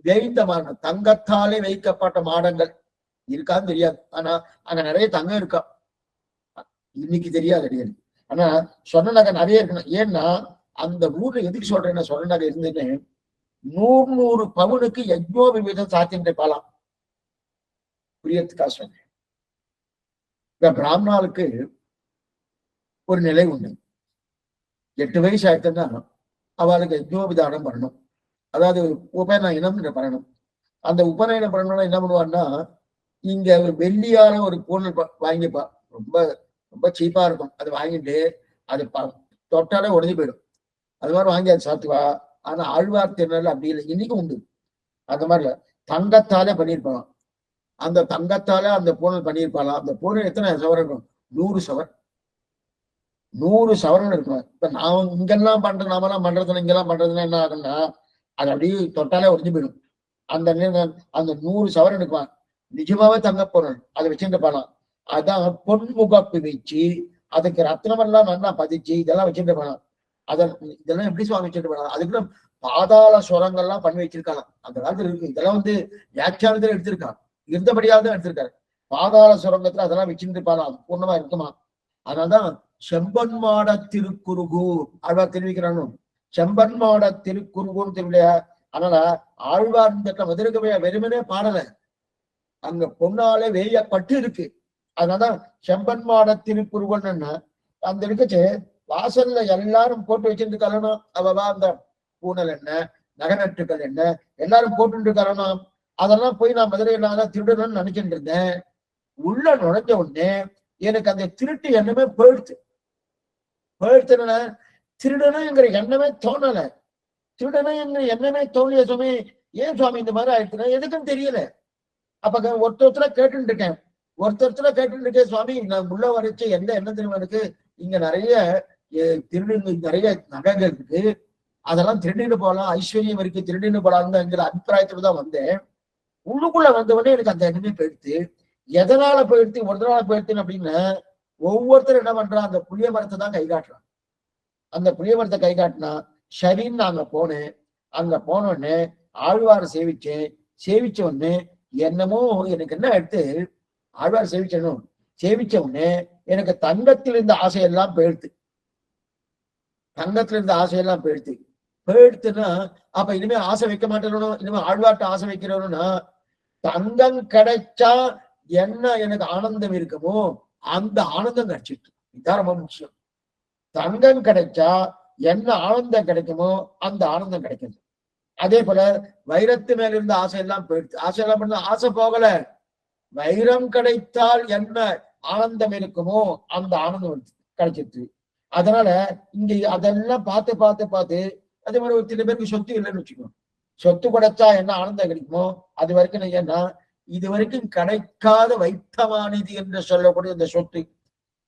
A: வேய்ந்த மாடம், தங்கத்தாலே வைக்கப்பட்ட மாடங்கள் இருக்கான்னு தெரியாது. ஆனா அங்க நிறைய தங்கம் இருக்கா, இன்னைக்கு தெரியாது அடிக்கடி. ஆனா சொன்ன நகை நிறைய இருக்கணும். ஏன்னா அந்த ஊர்ல எதுக்கு சொல்றேன், சொன்ன நகை இருந்துன்னு 100 பவுனுக்கு யஜ்ஞோபவீதம் சாத்தின்ற பாலாம். புரியத்துக்கா சொன்னேன். இந்த பிராமணாளுக்கு ஒரு நிலை உண்டு. 8 வயசு ஆயிடுச்சுன்னா அவளுக்கு யஜ்ஞோபிதானம் பண்ணணும். அதாவது உபநயனம் பண்ணணும். அந்த உபநயனம் பண்ணணும்னா என்ன பண்ணுவான்னா, இங்க ஒரு வெள்ளியான ஒரு பொருள் வாங்கிப்பா, ரொம்ப ரொம்ப சீப்பா இருக்கும். அது வாங்கிட்டு அது தொட்டாலே உடஞ்சி போயிடும். அது மாதிரி வாங்கி அது சாத்துவா. ஆனா ஆழ்வார் திருநெல் அப்படி இல்லை, இன்னைக்கும் உண்டு. அந்த மாதிரில தங்கத்தாலே பண்ணியிருப்பாளாம். அந்த தங்கத்தால அந்த பொருள் பண்ணியிருப்பாளாம். அந்த பொருள் எத்தனை சவரம் இருக்கும்? 100 சவர். 100 சவரன் இருக்கும். இப்ப நான் இங்கெல்லாம் நாமெல்லாம் பண்றதுன்னா இங்கெல்லாம் பண்றதுன்னா என்ன ஆகுன்னா, அது அப்படியே தொட்டாலே உடஞ்சு போயிடும். அந்த 100 சவரன் இருக்குவான். நிஜமாவே தங்க பொருள் அதை வச்சுட்டு போலாம். அதான் பொன்முகப்பு வச்சு அதுக்கு ரத்னமெல்லாம் நல்லா பதிச்சு இதெல்லாம் வச்சுட்டு போலாம். இதெல்லாம் எப்படி சுவாமி வச்சுட்டு போலாம்? அதுக்கு பாதாள சுரங்கள்லாம் பண்ணி வச்சிருக்காங்க. அந்த காலத்துல இருக்கு. இதெல்லாம் வியாக்கியானத்துல எடுத்திருக்காங்க, இருந்தபடியாவது எடுத்திருக்காரு. பாதாள சுரங்கத்துல அதெல்லாம் வச்சுட்டு போலாம், பூர்ணமா இருக்குமா. அதனால்தான் செம்பன்மாட திருக்குறுகூர் ஆழ்வார் தெரிவிக்கிறானு. செம்பன்மாட திருக்குறுகூர் தெரியலையா? அதனால ஆழ்வார் மதுரகவியா வெறுமனே பாடல, அங்க பொன்னாலே வேயப்பட்டு இருக்கு. அதனாலதான் செம்பன்மாட திருக்குறுகூர்னா அந்த இருக்கச்சு வாசல்ல எல்லாரும் போட்டு வச்சிருந்து கலணும். அவவா அந்த பூனல் என்ன, நகநட்டுகள் என்ன எல்லாரும் போட்டு கலணும். அதெல்லாம் போய் நான் மதுரையில திருடணும்னு நினைச்சிட்டு இருந்தேன். உள்ள நுழைஞ்ச உடனே எனக்கு அந்த திருட்டு எண்ணமே போயிடுச்சுன்னா திருடணுங்கிற எண்ணமே தோணல. திருடணுங்கிற எண்ணமே தோணிய சுவாமி, ஏன் சுவாமி இந்த மாதிரி ஆயிடுச்சுன்னா எதுக்குன்னு தெரியல. அப்ப ஒருத்தர கேட்டுட்டு இருக்கேன், சுவாமி நான் உள்ள வரைச்சு எந்த எண்ணம் தெரியுமா இருக்கு, இங்க நிறைய நிறைய நகைகள் இருக்கு, அதெல்லாம் திருடிட்டு போகலாம், ஐஸ்வர்யம் இருக்கு, திருடிட்டு போலாம்ங்கிற அபிப்பிராயத்துல தான் வந்தேன். உள்ளுக்குள்ள வந்த உடனே எனக்கு அந்த எண்ணமே போயிடுத்து. எதனால போயிடுத்து, ஒரு நாள் போயிடுத்துன்னு அப்படின்னா ஒவ்வொருத்தரும் என்ன பண்றான், அந்த புளிய மரத்தை தான் கை காட்டுறான். அந்த புளிய மரத்தை கை காட்டினா சரின்னு நான் அங்க போனேன். அங்க போனோடனே ஆழ்வாரை சேவிச்சேன். சேவிச்ச உடனே என்னமோ எனக்கு என்ன எடுத்து ஆழ்வார் சேவிச்சனும் சேவிச்ச உடனே எனக்கு தங்கத்தில் இருந்த ஆசையெல்லாம் போயிடுத்து. தங்கத்துல இருந்த ஆசையெல்லாம் போயிடுத்துன்னா அப்ப இனிமே ஆசை வைக்க மாட்டேனோ, இனிமே ஆழ்வார்ட்ட ஆசை வைக்கிறோம்னா தங்கம் கிடைச்சா என்ன எனக்கு ஆனந்தம் இருக்குமோ அந்த ஆனந்தம் கிடைச்சிட்டு. இதுதான் ரொம்ப முக்கியம். தங்கம் கிடைச்சா என்ன ஆனந்தம் கிடைக்குமோ அந்த ஆனந்தம் கிடைக்குது. அதே போல வைரத்து மேல இருந்த ஆசையெல்லாம் போயிடுச்சு. ஆசையெல்லாம் பண்ண ஆசை போகல. வைரம் கிடைத்தால் என்ன ஆனந்தம் இருக்குமோ அந்த ஆனந்தம் கிடைச்சிட்டு. அதனால இங்க அதெல்லாம் பார்த்து பார்த்து பார்த்து அதே மாதிரி ஒரு சில பேருக்கு சொத்து இல்லைன்னு வச்சுக்கணும். சொத்து கிடைச்சா என்ன ஆனந்தம் கிடைக்குமோ அது வரைக்கும் ஏன்னா இது வரைக்கும் கிடைக்காத வைத்தமானிதி என்று சொல்லக்கூடிய இந்த சொத்து,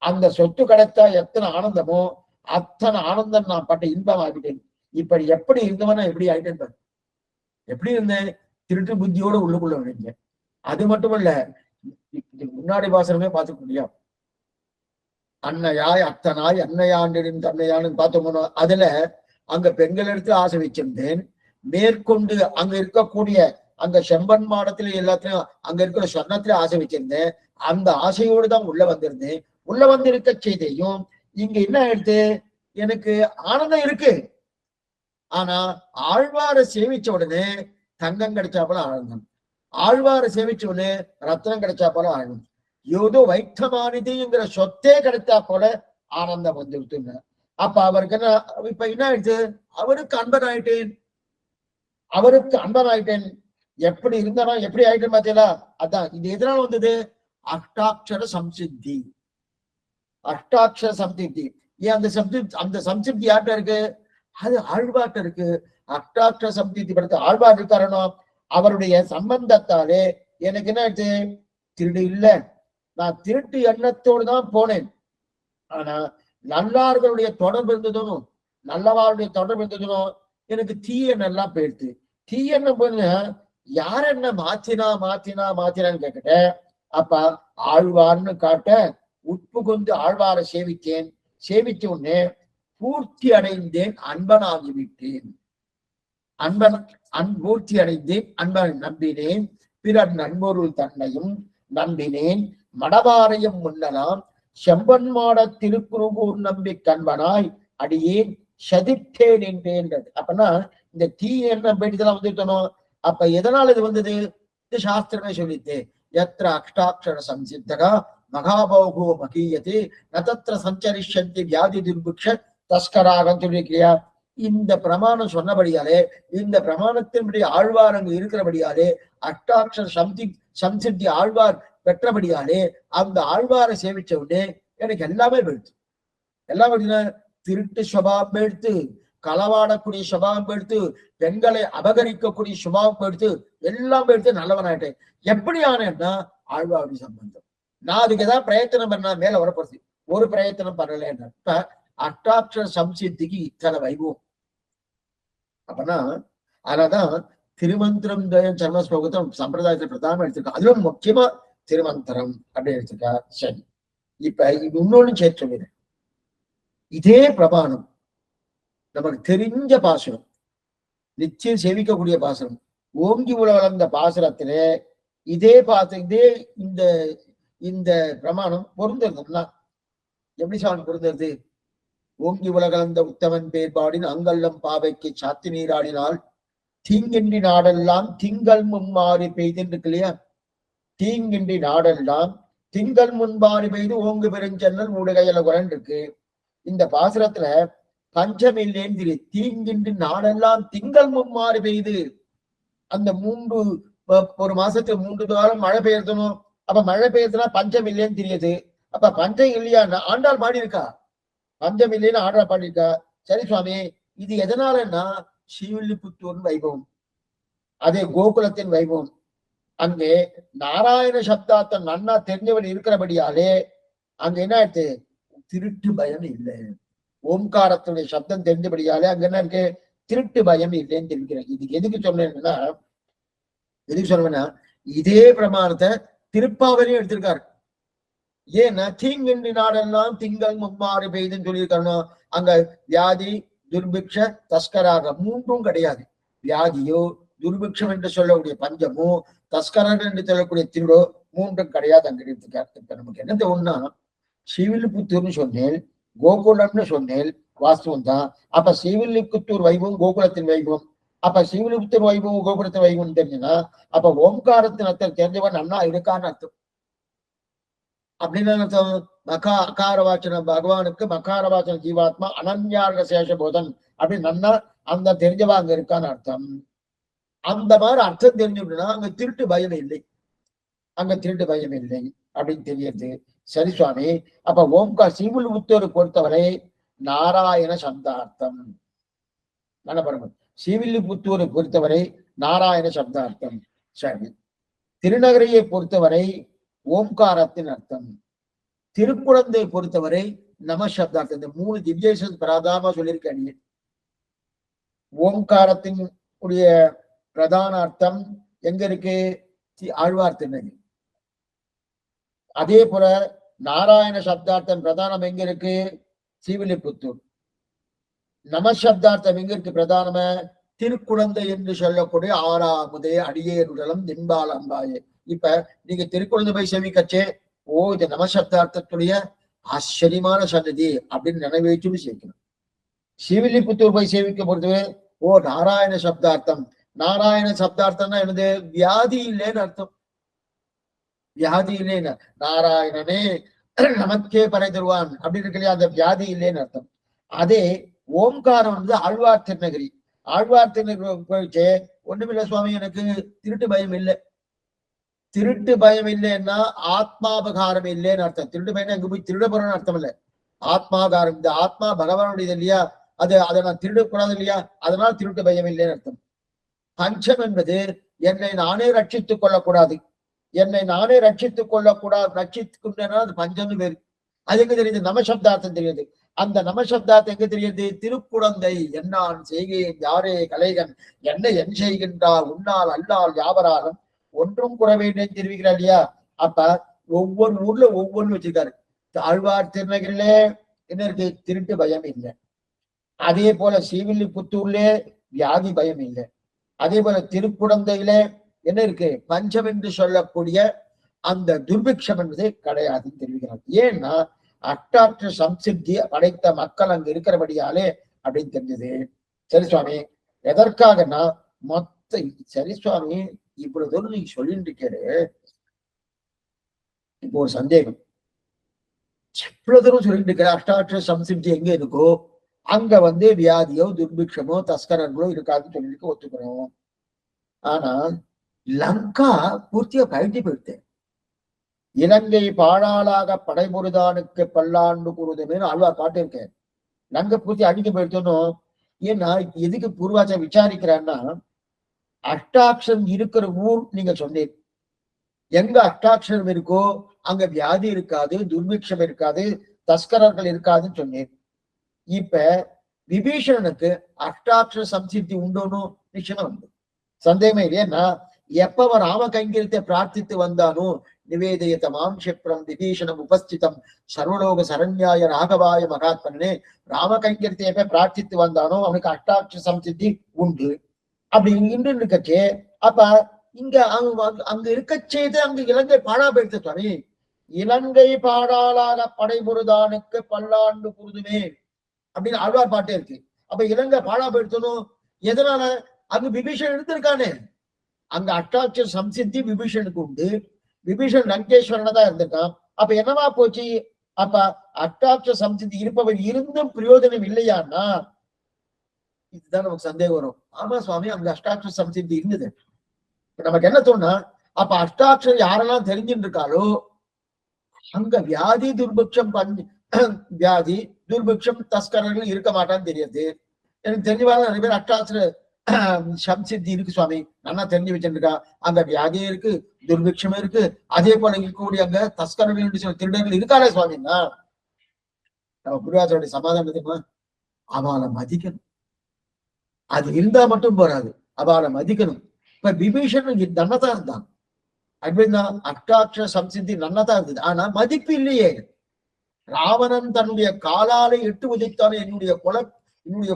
A: அந்த சொத்து கிடைத்தா எத்தனை ஆனந்தமோ அத்தனை ஆனந்தம் நான் பட்ட இன்பம் ஆகிட்டேன். இப்படி எப்படி இருந்தவனா எப்படி ஆயிட்டேன், எப்படி இருந்தேன், திருட்டு புத்தியோட உள்ளுக்குள்ள விழுந்தேன். அது மட்டுமல்ல, முன்னாடி பாசனமே பார்த்துக்க முடியும். அன்னையாய் அத்தனாய் அன்னையாண்டின் தன்னையான்னு பார்த்தோம்னா அதுல அங்க பெண்கள் எடுத்து ஆசை வச்சிருந்தேன். மேற்கொண்டு அங்க இருக்கக்கூடிய அந்த செம்பன் மாடத்துல எல்லாத்திலையும் அங்க இருக்கிற சொர்ணத்துல ஆசை வச்சிருந்தேன். அந்த ஆசையோடு தான் உள்ள வந்திருந்தேன். உள்ள வந்திருக்க செய்தியும் இங்க என்ன எடுத்து எனக்கு ஆனந்தம் இருக்கு. ஆனா ஆழ்வாரை சேவிச்ச உடனே தங்கம் கிடைச்சா போல ஆனந்தம், ஆழ்வாரை சேவிச்ச உடனே ரத்னம் கிடைச்சா போல ஆனந்தம், ஏதோ வைத்தமானிதிங்கிற சொத்தே கிடைத்தா போல ஆனந்தம் வந்துருத்துங்க. அப்ப அவருக்கு என்ன, இப்ப என்ன ஆயிடுச்சு, அவருக்கு அன்பன் ஆயிட்டேன். அவருக்கு அன்பன் ஆயிட்டேன். எப்படி இருந்தாரோ எப்படி ஆயிட்டேன் பார்த்தீங்களா? அதான் இது எதனால வந்தது, அஷ்டாட்சர சம்சித்தி. அஷ்டாட்சர சம்சித்தி. ஏன் அந்த சம்சித்தி யார்கிட்ட இருக்கு, அது ஆழ்வார்ட்ட இருக்கு. அஷ்டாட்சர சம்சித்தி படுத்த ஆழ்வார் இருக்காரனோ அவருடைய சம்பந்தத்தாலே எனக்கு என்ன ஆயிடுச்சு, திருடு இல்லை, நான் திருட்டு எண்ணத்தோடு தான் போனேன். ஆனா நல்லார்களுடைய தொடர்பு இருந்ததும் நல்லவாருடைய தொடர்பு இருந்ததும் எனக்கு தீயெண்ணம் எல்லாம் போயிடுது. தீயெண்ணம் போன யார் என்ன மாத்தினான்னு கேட்கிட்டேன். அப்ப ஆழ்வார்னு காட்ட உட்பு கொண்டு ஆழ்வாரை சேவித்தேன். சேவிச்ச உடனே பூர்த்தி அடைந்தேன், அன்பனாகிவிட்டேன். பூர்த்தி அடைந்தேன், அன்பன் நம்பினேன். பிறர் நண்பொருள் தன்னையும் நம்பினேன். மடவாரையும் முன்னலாம் செம்பன் மாட திருக்குறுகூர் நம்பி கண்பனாய் அடியேன் சதித்தேன் என்றேன்றது. அப்பனா இந்த தீ என்ன பேட்டிதான் வந்துட்டணும். அப்ப எதனால் இது வந்தது, இது சாஸ்திரமே சொல்லித்தே. எத்திர அஷ்டாட்சர சம்சித்தகா மகாபௌகோ மகீயதே நதத்திர சஞ்சரிஷந்தி வியாதி துர்பிக்ஷ தஸ்கராகன்னு சொல்லியிருக்கியா. இந்த பிரமாணம் சொன்னபடியாலே, இந்த பிரமாணத்தினுடைய ஆழ்வார் அங்கு இருக்கிறபடியாலே, அஷ்டாட்சர சம்சித்தி ஆழ்வார் பெற்றபடியாலே அந்த ஆழ்வாரை சேவிச்ச உடனே எனக்கு எல்லாமே போயிடுச்சு. எல்லாமே திருட்டு சுபாவம் எடுத்து, களவாடக்கூடிய சுபாவம் எடுத்து, பெண்களை அபகரிக்கக்கூடிய சுபாவம் எடுத்து, எல்லாம் எடுத்து நல்லவன் ஆயிட்டேன். எப்படி ஆனேன்னா ஆழ்வாருடைய சம்பந்தம். நான் அதுக்கு ஏதாவது பிரயத்தனம் பண்ணா மேல வரப்படுது, ஒரு பிரயத்தனம் பண்ணலன்னா. இப்ப அஷ்டாட்சர சம்சித்திக்கு இத்தனை வைபவம். அப்பனா அதனாதான் திருமந்திரம் சர்ம ஸ்லோகத்தை சம்பிரதாயத்தை பிரதானம் எடுத்திருக்கா. அதுல முக்கியமா திருமந்திரம் அப்படின்னு எடுத்துக்கா. சரி, இப்ப இது இன்னொன்னு சேர்த்து, இதே பிரமாணம் நமக்கு தெரிஞ்ச பாசுரம், நிச்சயம் சேவிக்கக்கூடிய பாசுரம், ஓங்கி வளர்ந்த பாசுரத்திலே இதே இந்த இந்த பிரமாணம் பொருந்ததுன்னா எப்படி சாமி பொருந்தது? ஓங்கி உலகளந்த உத்தமன் பேர்பாடின் அங்கல்லம் பாவைக்கு சாத்தி நீராடினால் தீங்கின்றி நாடெல்லாம் திங்கள் முன்மாறி பெய்துன்னு இருக்கு இல்லையா. தீங்கின்றி நாடெல்லாம் திங்கள் முன்பாரி பெய்து ஓங்கு பெருஞ்சென்னல் மூடுகையில குரன் இருக்கு. இந்த பாசுரத்துல பஞ்சம் இல்லைன்னு தெரியுது. தீங்கின்றி நாடெல்லாம் திங்கள் முன்மாறி பெய்து, அந்த ஒரு மாசத்துக்கு 3 காலம் மழை பெய்யறதும். அப்ப மழை பெய்யறதுனா பஞ்சம் இல்லைன்னு தெரியுது. அப்ப பஞ்சம் இல்லையான்னா ஆண்டாள் பாடி இருக்கா, பஞ்சம் இல்லைன்னு ஆண்டாள் பாடி இருக்கா. சரி சுவாமி, இது எதனாலன்னா ஸ்ரீவில்லிபுத்தூர் வைபவம், அதே கோகுலத்தின் வைபவம். அங்கே நாராயண சப்தார்த்தம் நன்னா தெரிஞ்சவன் இருக்கிறபடியாலே அங்க என்ன ஆயிடுச்சு, திருட்டு பயம் இல்லை. ஓம்காரத்துடைய சப்தம் தெரிஞ்சபடியாலே அங்க என்ன இருக்கு, திருட்டு பயம் இல்லைன்னு தெரிவிக்கிறேன். இதுக்கு எதுக்கு சொன்னேன்னா, எதுக்கு சொல்லுவேன்னா, இதே பிரமாணத்தை திருப்பாவலையும் எடுத்திருக்காரு. ஏன்னா தீங்கின்றி நாடெல்லாம் திங்கள் மும்மாறு பெய்துன்னு சொல்லியிருக்கணும். அங்க வியாதி, துர்பிக்ஷ, தஸ்கராக மூன்றும் கிடையாது. வியாதியோ, துர்பிக்ஷம் என்று சொல்லக்கூடிய பஞ்சமோ, தஸ்கரர்கள் என்று சொல்லக்கூடிய திருடோ மூன்றும் கிடையாது. அங்க இருக்கு. நமக்கு என்னது ஒண்ணா, ஸ்ரீவில்லிபுத்தூர்னு சொன்னேன், கோகுலம்னு சொன்னேன், வாஸ்தவம் தான். அப்ப ஸ்ரீவில்லிபுத்தூர் வைபவம் கோகுலத்தின் வைபவம். அப்ப ஸ்ரீவில்லிபுத்தூர் வைபவம் கோகுலத்தின் வைபவம் தெரிஞ்சுன்னா அப்ப ஓம்காரத்தின் அர்த்தம் தெரிஞ்சவன் அண்ணா இருக்கான்னு அர்த்தம். அப்படின்னு அர்த்தம். அகார வாச்சனம் பகவானுக்கு மகார வாச்சன ஜீவாத்மா அனன்யார்க சேஷபோதன் அப்படின்னு நன்னா அந்த தெரிஞ்சவா அங்க இருக்கான்னு அர்த்தம். அந்த மாதிரி அர்த்தம் தெரிஞ்சுட்டா அங்க திருட்டு பயம் இல்லை, அங்க திருட்டு பயம் இல்லை அப்படின்னு தெரியுது. சரி சுவாமி, அப்ப ஓம்கார் ஸ்ரீவில்லிபுத்தூரை பொறுத்தவரை நாராயண சப்தார்த்தம். நல்ல பாருங்க, ஸ்ரீவில்லிபுத்தூரை பொறுத்தவரை நாராயண சப்தார்த்தம். சரி, திருநகரையை பொறுத்தவரை ஓம்காரத்தின் அர்த்தம். திருக்குழந்தை பொறுத்தவரை நம சப்தார்த்தம். இந்த மூணு திவ்யேஷன் பிரதானமா சொல்லியிருக்காங்க. ஓம்காரத்தின் உடைய பிரதான அர்த்தம் எங்க இருக்கு? ஆழ்வார் திருநகை. அதே போல நாராயண சப்தார்த்தம் பிரதானம் எங்க இருக்கு? ஸ்ரீவில்லிபுத்தூர். நம சப்தார்த்தம் எங்க இருக்கு பிரதானம? திருக்குழந்தை என்று சொல்லக்கூடிய ஆறாமுதே அடியேருடலம் தின்பால் அம்பாயே. இப்ப நீங்க திருக்குழந்தை போய் சேவிக்கச்சே, ஓ இது நமசப்தார்த்தத்துடைய ஆச்சரியமான சன்னதி அப்படின்னு நினைவேச்சுன்னு சேர்க்கணும். ஸ்ரீவில்லிபுத்தூர் போய் சேவிக்க பொறுத்தவே ஓ நாராயண சப்தார்த்தம். நாராயண சப்தார்த்தம்னா என்னது? வியாதி இல்லைன்னு அர்த்தம். வியாதி இல்லைன்னு, நாராயணனே நமக்கே பறை தருவான் அப்படின்னு இருக்கு இல்லையா, அந்த வியாதி இல்லைன்னு அர்த்தம். அதே ஓம்காரம் வந்து ஆழ்வார் திருநகரி. ஆழ்வார் திருநகரி போயிட்டு ஒண்ணுமில்ல சுவாமி, எனக்கு திருட்டு பயம் இல்லை. திருட்டு பயம் இல்லைன்னா ஆத்மாபகாரம் இல்லைன்னு அர்த்தம். திருட்டு பயம் அங்க போய் திருட போறோம்னு அர்த்தம் இல்லை. ஆத்மாகாரம், இந்த ஆத்மா பகவானுடையது இல்லையா, அதை நான் திருடக்கூடாது இல்லையா, அதனால திருட்டு பயம் இல்லைன்னு அர்த்தம். பஞ்சம் என்பது என்னை நானே ரட்சித்துக் கொள்ளக்கூடாது, என்னை நானே ரட்சித்துக் கொள்ளக்கூடாது, ரட்சித்துக்கொண்டேன்னா அது பஞ்சம்னு பேரு. அது எங்க தெரியுது? நமசப்தார்த்தம் தெரியுது. அந்த நமசப்தார்த்தம் எங்க தெரியுது? திருக்குழந்தை என்னான் செய்கேன் யாரே கலைகன் என்ன என் செய்கின்றார் உன்னால் அல்லால் யாவராலும் ஒன்றும் குறவேண்டேன்னு தெரிவிக்கிறார் இல்லையா. அப்ப ஒவ்வொரு ஊர்ல ஒவ்வொன்று வச்சிருக்காரு. ஆழ்வார் திருநகரில என்ன இருக்கு? திருட்டு பயம் இல்லை. அதே போல ஸ்ரீவில்லிபுத்தூர்ல வியாதி பயம் இல்லை. அதே போல திருக்குழந்தையில என்ன இருக்கு? பஞ்சம் என்று சொல்லக்கூடிய அந்த துர்பிக்ஷம் என்பது கிடையாதுன்னு தெரிவிக்கிறார். ஏன்னா அட்டாற்று சம்சித்தி படைத்த மக்கள் அங்க இருக்கிறபடியாலே அப்படின்னு தெரிஞ்சது. சரி சுவாமி, எதற்காகனா மொத்த சரி சுவாமி இவ்வளவு தூரம் நீங்க சொல்லிட்டு இருக்கிற, இப்போ ஒரு சந்தேகம். இவ்வளவு தூரம் சொல்லிட்டு இருக்கிற அஷ்டாட்சர சம்சித்தி எங்க இருக்கோ அங்க வந்து வியாதியோ துர்பிக்ஷமோ தஸ்கரர்களோ இருக்காதுன்னு சொல்லிட்டு ஒத்துக்கிறோம். ஆனா லங்கா பூர்த்தியா பயிற்சி போயிடுது. இலங்கை பாழாளாக படைபொருதானுக்கு பல்லாண்டு கூறுதுன்னு ஆழ்வார் பாட்டு இருக்கேன். லங்கை பூர்த்தி அடிக்க போயிடுத்தோம். ஏன்னா எதுக்கு பூர்வாச்சா விசாரிக்கிறான்னா, அஷ்டாட்சரம் இருக்கிற ஊர் நீங்க சொன்னீங்க. எங்க அஷ்டாட்சரம் இருக்கோ அங்க வியாதி இருக்காது, துர்பிக்ஷம் இருக்காது, தஸ்கரர்கள் இருக்காதுன்னு சொன்னேன். இப்ப விபீஷணனுக்கு அஷ்டாட்சர சம்சித்தி உண்டோன்னு நிச்சயமா உண்டு, சந்தேகமே இல்லையா. எப்ப அவன் ராம கைங்கரியத்தை பிரார்த்தித்து வந்தானோ, நிவேதயத மாம் க்ஷிப்ரம் விபீஷணம் உபஸ்திதம் சர்வலோக சரண்யாய ராகவாய மகாத்மனே, ராம கைங்கரியத்தை எப்ப பிரார்த்தித்து வந்தானோ அவனுக்கு அஷ்டாட்சர சம்சித்தி உண்டு. அப்படி இன்று இருக்கச்சே, அப்ப இங்க அங்க இருக்கச்சேது அங்க இலங்கை பாழா போயிடுச்சு சுவாமி. இலங்கை பாடாளாக படைபொருதானுக்கு பல்லாண்டு கூறுதுமே அப்படின்னு ஆழ்வார் பாட்டே இருக்கு. அப்ப இலங்கை பாழா போயிடுத்தணும். எதனால? அங்க விபீஷன் இருந்திருக்கானே, அங்க அஷ்டாட்சர சம்சித்தி விபீஷனுக்கு உண்டு. விபீஷன் லங்கேஸ்வரன தான் இருந்திருக்கான். அப்ப என்னவா போச்சு? அப்ப அஷ்டாட்சர சம்சித்தி இருப்பவர் இருந்தும் பிரயோஜனம் இல்லையான்னா இதுதான் நமக்கு சந்தேகம் வரும். ஆமா சுவாமி, அங்க அஷ்டாட்சர சம்சித்தி இருந்தது. நமக்கு என்ன தோணுனா, அப்ப அஷ்டாட்சரம் யாரெல்லாம் தெரிஞ்சுட்டு இருக்காளோ அங்க வியாதி துர்பிக்ஷம் வியாதி துர்பிக்ஷம் தஸ்கரர்கள் இருக்க மாட்டான்னு தெரியுது. எனக்கு தெரிஞ்சவாறு நிறைய பேர் அஷ்டாட்சர சம்சித்தி இருக்கு சுவாமி, நல்லா தெரிஞ்சு வச்சிருக்கா. அங்க வியாதியும் இருக்கு, துர்பிக்ஷமும் இருக்கு, அதே போல இருக்கக்கூடிய அங்க தஸ்கரர்கள் திருடர்கள் இருக்காளே சுவாமின்னா, நம்ம குருவாசருடைய சமாதானம் தெரியுமா? அவளை மதிக்கணும். அது இருந்தா மட்டும் போறாது, அவளை மதிக்கணும். இப்ப விபீஷன் தன்னதான் இருந்தான். அப்படின்னா அஷ்டாட்சர சம்சித்தி நன்னதான் இருந்தது. ஆனா மதிப்பு இல்லையே. ராவணன் தன்னுடைய காலாலை எட்டு உதைத்தான என்னுடைய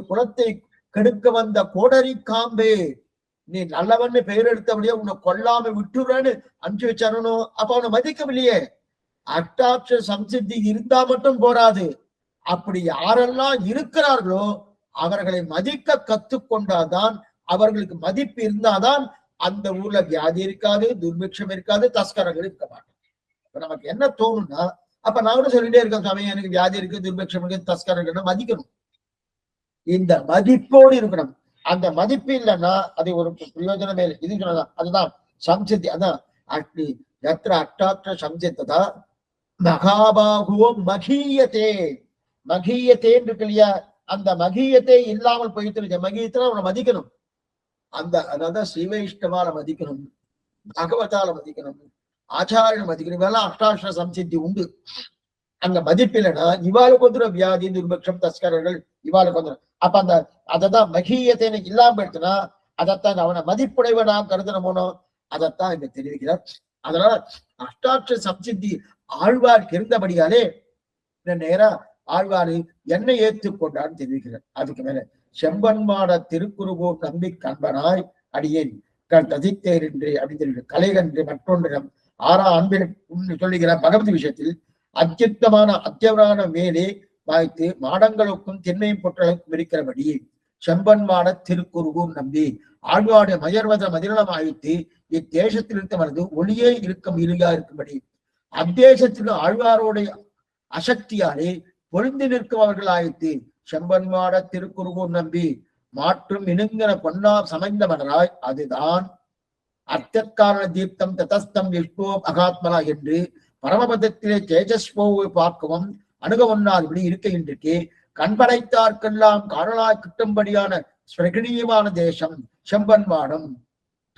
A: குலத்தை கெடுக்க வந்த கோடரி காம்பே, நீ நல்லவன்னு பெயர் எடுத்தபடியே உன்னை கொல்லாம விட்டுறன்னு அனுப்பிச்சு வச்சானோ, அப்ப அவனை மதிக்கவில்லையே. அஷ்டாட்சர சம்சித்தி இருந்தா மட்டும் போராது, அப்படி யாரெல்லாம் இருக்கிறார்களோ அவர்களை மதிக்க கத்துக்கொண்டாதான், அவர்களுக்கு மதிப்பு இருந்தாதான் அந்த ஊர்ல வியாதி இருக்காது, துர்பிக்ஷம் இருக்காது, தஸ்கரங்கள் இருக்க மாட்டாங்க. இப்ப நமக்கு என்ன தோணும்னா, அப்ப நான் கூட சொல்லிட்டே இருக்கேன், சமயம் எனக்கு வியாதி இருக்கு, துர்பிக்ஷம் இருக்கு, தஸ்கரங்கள் மதிக்கணும். இந்த மதிப்போடு இருக்கணும். அந்த மதிப்பு இல்லைன்னா அது ஒரு பிரயோஜனமே இல்லை. இது சொன்னதான் அதுதான் சம்சித்தி. அதான் அக்னி எத்திர அஷ்டாட்சர சம்சித்ததா மகாபாகுவோ மகீயத்தே. மகீயத்தேன்னு இருக்கு இல்லையா, அந்த மகீயத்தை இல்லாமல் போயிட்டு மகீயத்தை அவனை மதிக்கணும். அந்த அதாவது ஸ்ரீவைஷ்ணவால மதிக்கணும், பகவதால மதிக்கணும், ஆச்சாரியனை மதிக்கணும். இவெல்லாம் அஷ்டாட்சர சம்சித்தி உண்டு. அங்க மதிப்பு இல்லைன்னா இவாளுக்கு வந்துடும் வியாதி, துர்பக்ஷம், தஸ்கரர்கள் இவாளுக்கு வந்துடும். அப்ப அந்த அததான் மகீயத்தை இல்லாம போயிடுச்சுன்னா அதைத்தான் அவனை மதிப்புடைவனா கருதணுமோனோ, அதைத்தான் இங்க தெரிவிக்கிறார். அதனால அஷ்டாட்சர சம்சித்தி ஆழ்வார்க்கு இருந்தபடியாலே நேரா ஆழ்வாரு என்னை ஏற்றுக்கொண்டான்னு தெரிவிக்கிறார். அதுக்கு மேல செம்பன்மாட திருக்குறுகூர் நம்பி கண்பனாய் அடியேன் ததித்தேர் என்று அப்படின்னு தெரிவிக்க கலைகன்று மற்றொன்றிடம் ஆறா அன்பின் சொல்லுகிறார். பகவதி விஷயத்தில் அத்தியுத்தமான அத்தியவரான மேலே வாய்த்து மாடங்களுக்கும் தென்னையும் பொற்றலுக்கும் இருக்கிறபடி செம்பன் மாட திருக்குறுகூர் நம்பி ஆழ்வாடைய மயர்வத மதிலம் ஆய்த்து இத்தேசத்தில் இருக்கவனது ஒளியே இருக்கும் இருகா இருக்கும்படி அத்தேசத்தில் ஆழ்வாரோடைய அசக்தியாலே பொருந்தி நிற்கும் அவர்கள் ஆய்த்து செம்பன்மாட திருக்குறுகூர் நம்பி மாற்றும் இணுங்கன பொன்னா சமைந்த மலராய் அதுதான் அர்த்தக்காரண தீர்த்தம் ததஸ்தம் விஷ்ணோ அகாத்மலா என்று பரமபதத்திலே தேஜஸ்போவை பார்க்கவும் அணுக ஒண்ணாதபடி இருக்கின்றே கண்படைத்தார்க்கெல்லாம் காரணாய் கிட்டும்படியான ஸ்பிரகணீயமான தேசம் செம்பன் மாடம்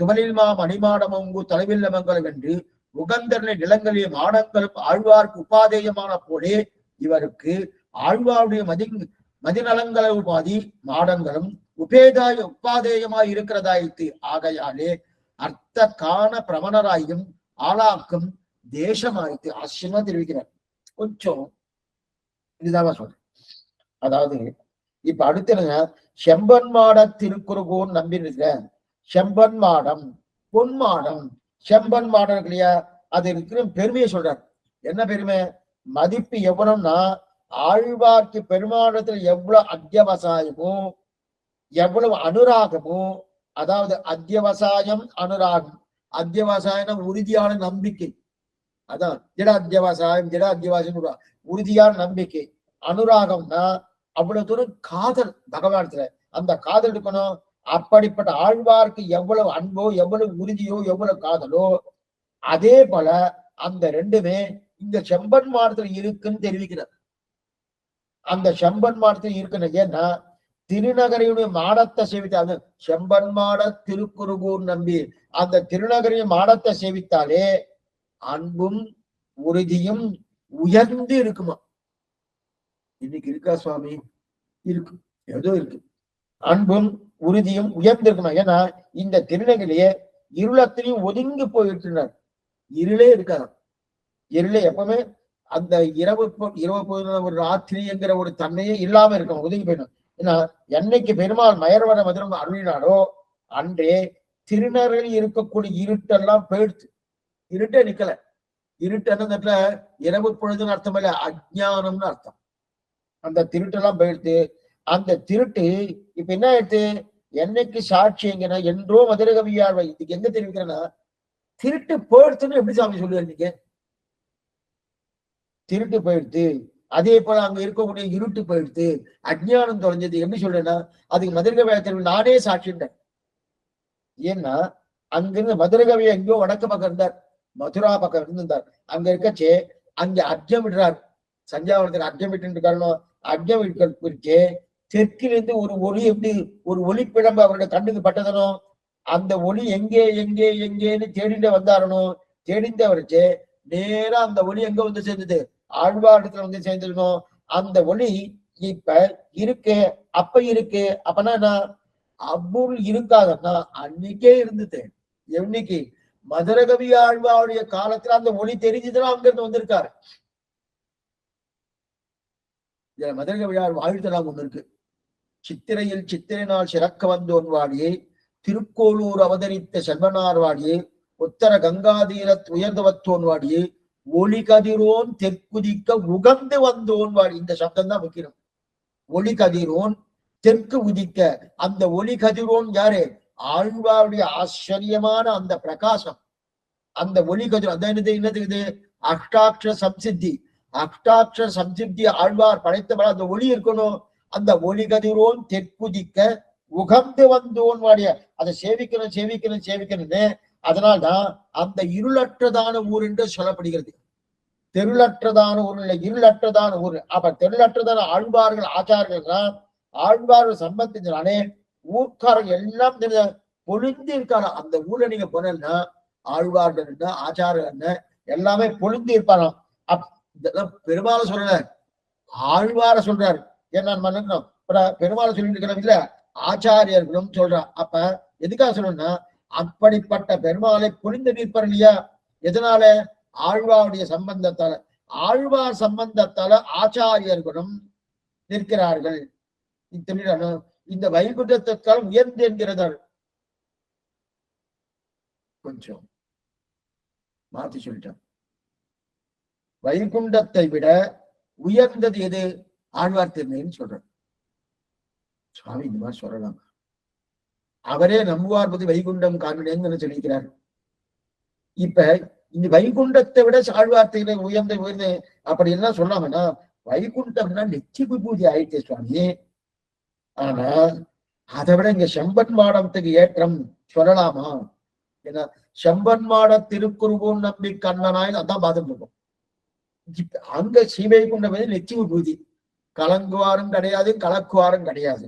A: துவலில் மணிமாடமங்கு தலைவில்ல மங்கலம் என்று உகந்தர்களை நிலங்களிலே மாடங்களும் ஆழ்வார்க்கு உபாதேயமான போலே இவருக்கு ஆழ்வாருடைய மதிநலங்களவு பாதி மாடங்களும் உபாதேயமாய் இருக்கிறதாயிற்று. ஆகையாலே அர்த்த காண பிரமணராயும் ஆளாக்கும் தேசமாயிற்று. ஆச்சரியமா தெரிவிக்கிறார். கொஞ்சம் இதுதான் சொல்றேன். அதாவது இப்ப அடுத்த செம்பன் மாட திருக்குறுகூர் நம்பி இருக்கிற செம்பன் மாடம் பொன்மாடம். செம்பன் மாடம் இருக்கு இல்லையா, அது இருக்கிற பெருமையை சொல்றார். என்ன பெருமை? மதிப்பு எவ்வளவுன்னா ஆழ்வார்க்கு பெருமாடத்தில் எவ்வளவு அத்தியவசாயமோ எவ்வளவு அனுராகமோ, அதாவது அத்தியவசாயம் அனுராகம். அத்தியவசாயம் உறுதியான நம்பிக்கை, அதான் திட அத்தியவசாயம், திட அத்தியவாசம் உறுதியான நம்பிக்கை. அனுராகம்னா அவ்வளவு தூரம் காதல் பகவானத்துல, அந்த காதல் இருக்கணும். அப்படிப்பட்ட ஆழ்வார்க்கு எவ்வளவு அன்போ எவ்வளவு உறுதியோ எவ்வளவு காதலோ அதே போல அந்த ரெண்டுமே இந்த செம்பன் மாடத்துல இருக்குன்னு தெரிவிக்கிறார். அந்த செம்பன் மாடத்தில் இருக்கணும். ஏன்னா திருநகரியுடைய மாடத்தை சேவித்தால் செம்பன் மாட திருக்குறுகூர் நம்பி அந்த திருநகரின் மாடத்தை சேவித்தாலே அன்பும் உறுதியும் உயர்ந்து இருக்குமா. இன்னைக்கு இருக்கா சுவாமி? இருக்கு, ஏதோ இருக்கு. அன்பும் உறுதியும் உயர்ந்து இருக்குமா. ஏன்னா இந்த திருநகரிலேயே இருளத்திலையும் ஒதுங்கி போயிட்டு இருளே இருக்காது. இருளே எப்பவுமே அந்த இரவு ஒரு ராத்திரிங்கிற ஒரு தன்மையே இல்லாம இருக்கும், ஒதுங்கி போயிடும். ஏன்னா என்னைக்கு பெருமாள் மயர்வர மதுரம் அருளினாரோ அன்றே திருநகரில் இருக்கக்கூடிய இருட்டெல்லாம் போயிடுச்சு. இருட்டே நிக்கல. இருட்டு என்ன இரவு பொழுதுன்னு அர்த்தம் இல்ல, அஜ்ஞானம்னு அர்த்தம். அந்த திருட்டெல்லாம் போயிடுத்து. அந்த திருட்டு இப்ப என்ன ஆயிடுத்து? என்னைக்கு சாட்சி எங்கன்னா என்றோ மதுரகவியார் இதுக்கு எங்க தெரிவிக்கிறேன்னா திருட்டு போயிடுத்துன்னு எப்படி சாமி சொல்லுவாரு நீங்க? திருட்டு போயிடுத்து. அதே போல அங்க இருக்கக்கூடிய இருட்டு போயிடுத்து, அஜ்ஞானம் தொலைஞ்சது. எப்படி சொல்றேன்னா அதுக்கு மதுரகவியார் நானே சாட்சின்றேன். ஏன்னா அங்கிருந்து மதுரகவியா எங்கேயோ வடக்கு பக்கம் இருந்தார், மதுரா பக்கம் இருந்திருந்தார். அங்க இருக்கச்சே அங்க அர்ஜம் விடுறார். சஞ்சாவனத்துக்கு அர்ஜம் விட்டு காரணம் அர்ஜம் இருக்கே தெற்கிலிருந்து ஒரு ஒளி, எப்படி ஒரு ஒளிப்பிழம்பு அவருடைய கண்ணுக்கு பட்டதனோ அந்த ஒளி எங்கே எங்கே எங்கேன்னு தேடிண்டே வந்தாரனோ. தேடிந்தே வரைச்சு நேரா அந்த ஒளி எங்க வந்து சேர்ந்தது? ஆழ்வாரத்துல வந்து சேர்ந்துடணும். அந்த ஒளி இப்ப இருக்கு, அப்ப இருக்கு. அப்பனா என்ன? அவ்வளவு இருக்காதுன்னா அன்னைக்கே இருந்தது. என்னைக்கு மதுரகவி ஆழ்வாருடைய காலத்துல அந்த ஒளி தெரிஞ்சுதான் அங்கிருந்து வந்திருக்காரு. இதுல மதுரகவி ஆழ்வார் வாழ்த்தலாம் ஒண்ணு இருக்கு. சித்திரையில் சித்திரை நாள் சிறக்க வந்தோன் வாடியே, திருக்கோளூர் அவதரித்த செல்வனார் வாடியே, உத்தர கங்காதீர உயர்ந்தவத்தோன் வாடியே, ஒளி கதிரோன் தெற்குதிக்க உகந்து வந்தோன் வாடி. இந்த சப்தம் தான் முக்கியம். ஒளி கதிரோன் தெற்கு உதிக்க. அந்த ஒளி கதிரோன் யாரு? ஆழ்வாருடைய ஆச்சரியமான அந்த பிரகாசம். அந்த ஒளி கதிர் அந்த என்னது அஷ்டாட்சர சம்சித்தி. அஷ்டாட்சர சம்சித்தி ஆழ்வார் படைத்த அந்த ஒளி இருக்கணும். அந்த ஒளி கதிரோன் தெற்குதிக்க உகந்து வந்தோன் வாடிய. அதை சேவிக்கணும் சேவிக்கணும் சேவிக்கணும்னு. அதனால்தான் அந்த இருளற்றதான ஊர் என்று சொல்லப்படுகிறது. தெருளற்றதான ஊர் இல்லை, இருளற்றதான ஊர். அப்ப தெருளற்றதான ஆழ்வார்கள் ஆச்சாரர்கள் ஆழ்வார்கள் சம்பந்தினாலே ஊர்க்காரர்கள் எல்லாம் பொழுந்து இருக்காங்க. அந்த ஊர்ல நீங்க போனா ஆழ்வார்கள் என்ன ஆச்சாரர்கள் என்ன எல்லாமே பொழுந்து இருப்பாராம். இதெல்லாம் பெருமாளை சொல்லல, ஆழ்வார சொல்றாரு. ஏன்னா பெருமாளை சொல்லிட்டு இருக்கிற ஆச்சாரியர்களும் சொல்றான். அப்ப எதுக்காக சொல்லணும்னா அப்படிப்பட்ட பெருமாளை பொழிந்து நிற்பார் இல்லையா? எதனால? ஆழ்வாருடைய சம்பந்தத்தால. ஆழ்வார் சம்பந்தத்தால ஆச்சாரியர்களும் நிற்கிறார்கள். இந்த வைகுண்டத்திற்காலம் உயர்ந்து என்கிறார். கொஞ்சம் மாத்தி சொல்லிட்டான். வைகுண்டத்தை விட உயர்ந்தது எது? ஆழ்வார் திருநெறின்னு சொல்றார். சுவாமி இந்த மாதிரி சொல்லலாம். அவரே நம்புவார் பத்தி வைகுண்டம் காண்பினேன்னு சொல்லிக்கிறார். இப்ப இந்த வைகுண்டத்தை விட ஆழ்வார் திருநெறி உயர்ந்த உயர்ந்து அப்படி எல்லாம் சொல்லாமன்னா வைகுண்டம்னா நெச்சி விபூதி ஆயிட்டே சுவாமி. ஆனா அதை விட இங்க செம்பன் மாடத்துக்கு ஏற்றம் சொல்லலாமா? ஏன்னா செம்பன் மாட திருக்குறுவோம் நம்பி கண்ணனாய் அதான் பாதம் இருக்கும். அங்க ஸ்ரீவைகுண்டம் நெச்சி விபூதி, கலங்குவாரும் கிடையாது கலக்குவாரும் கிடையாது.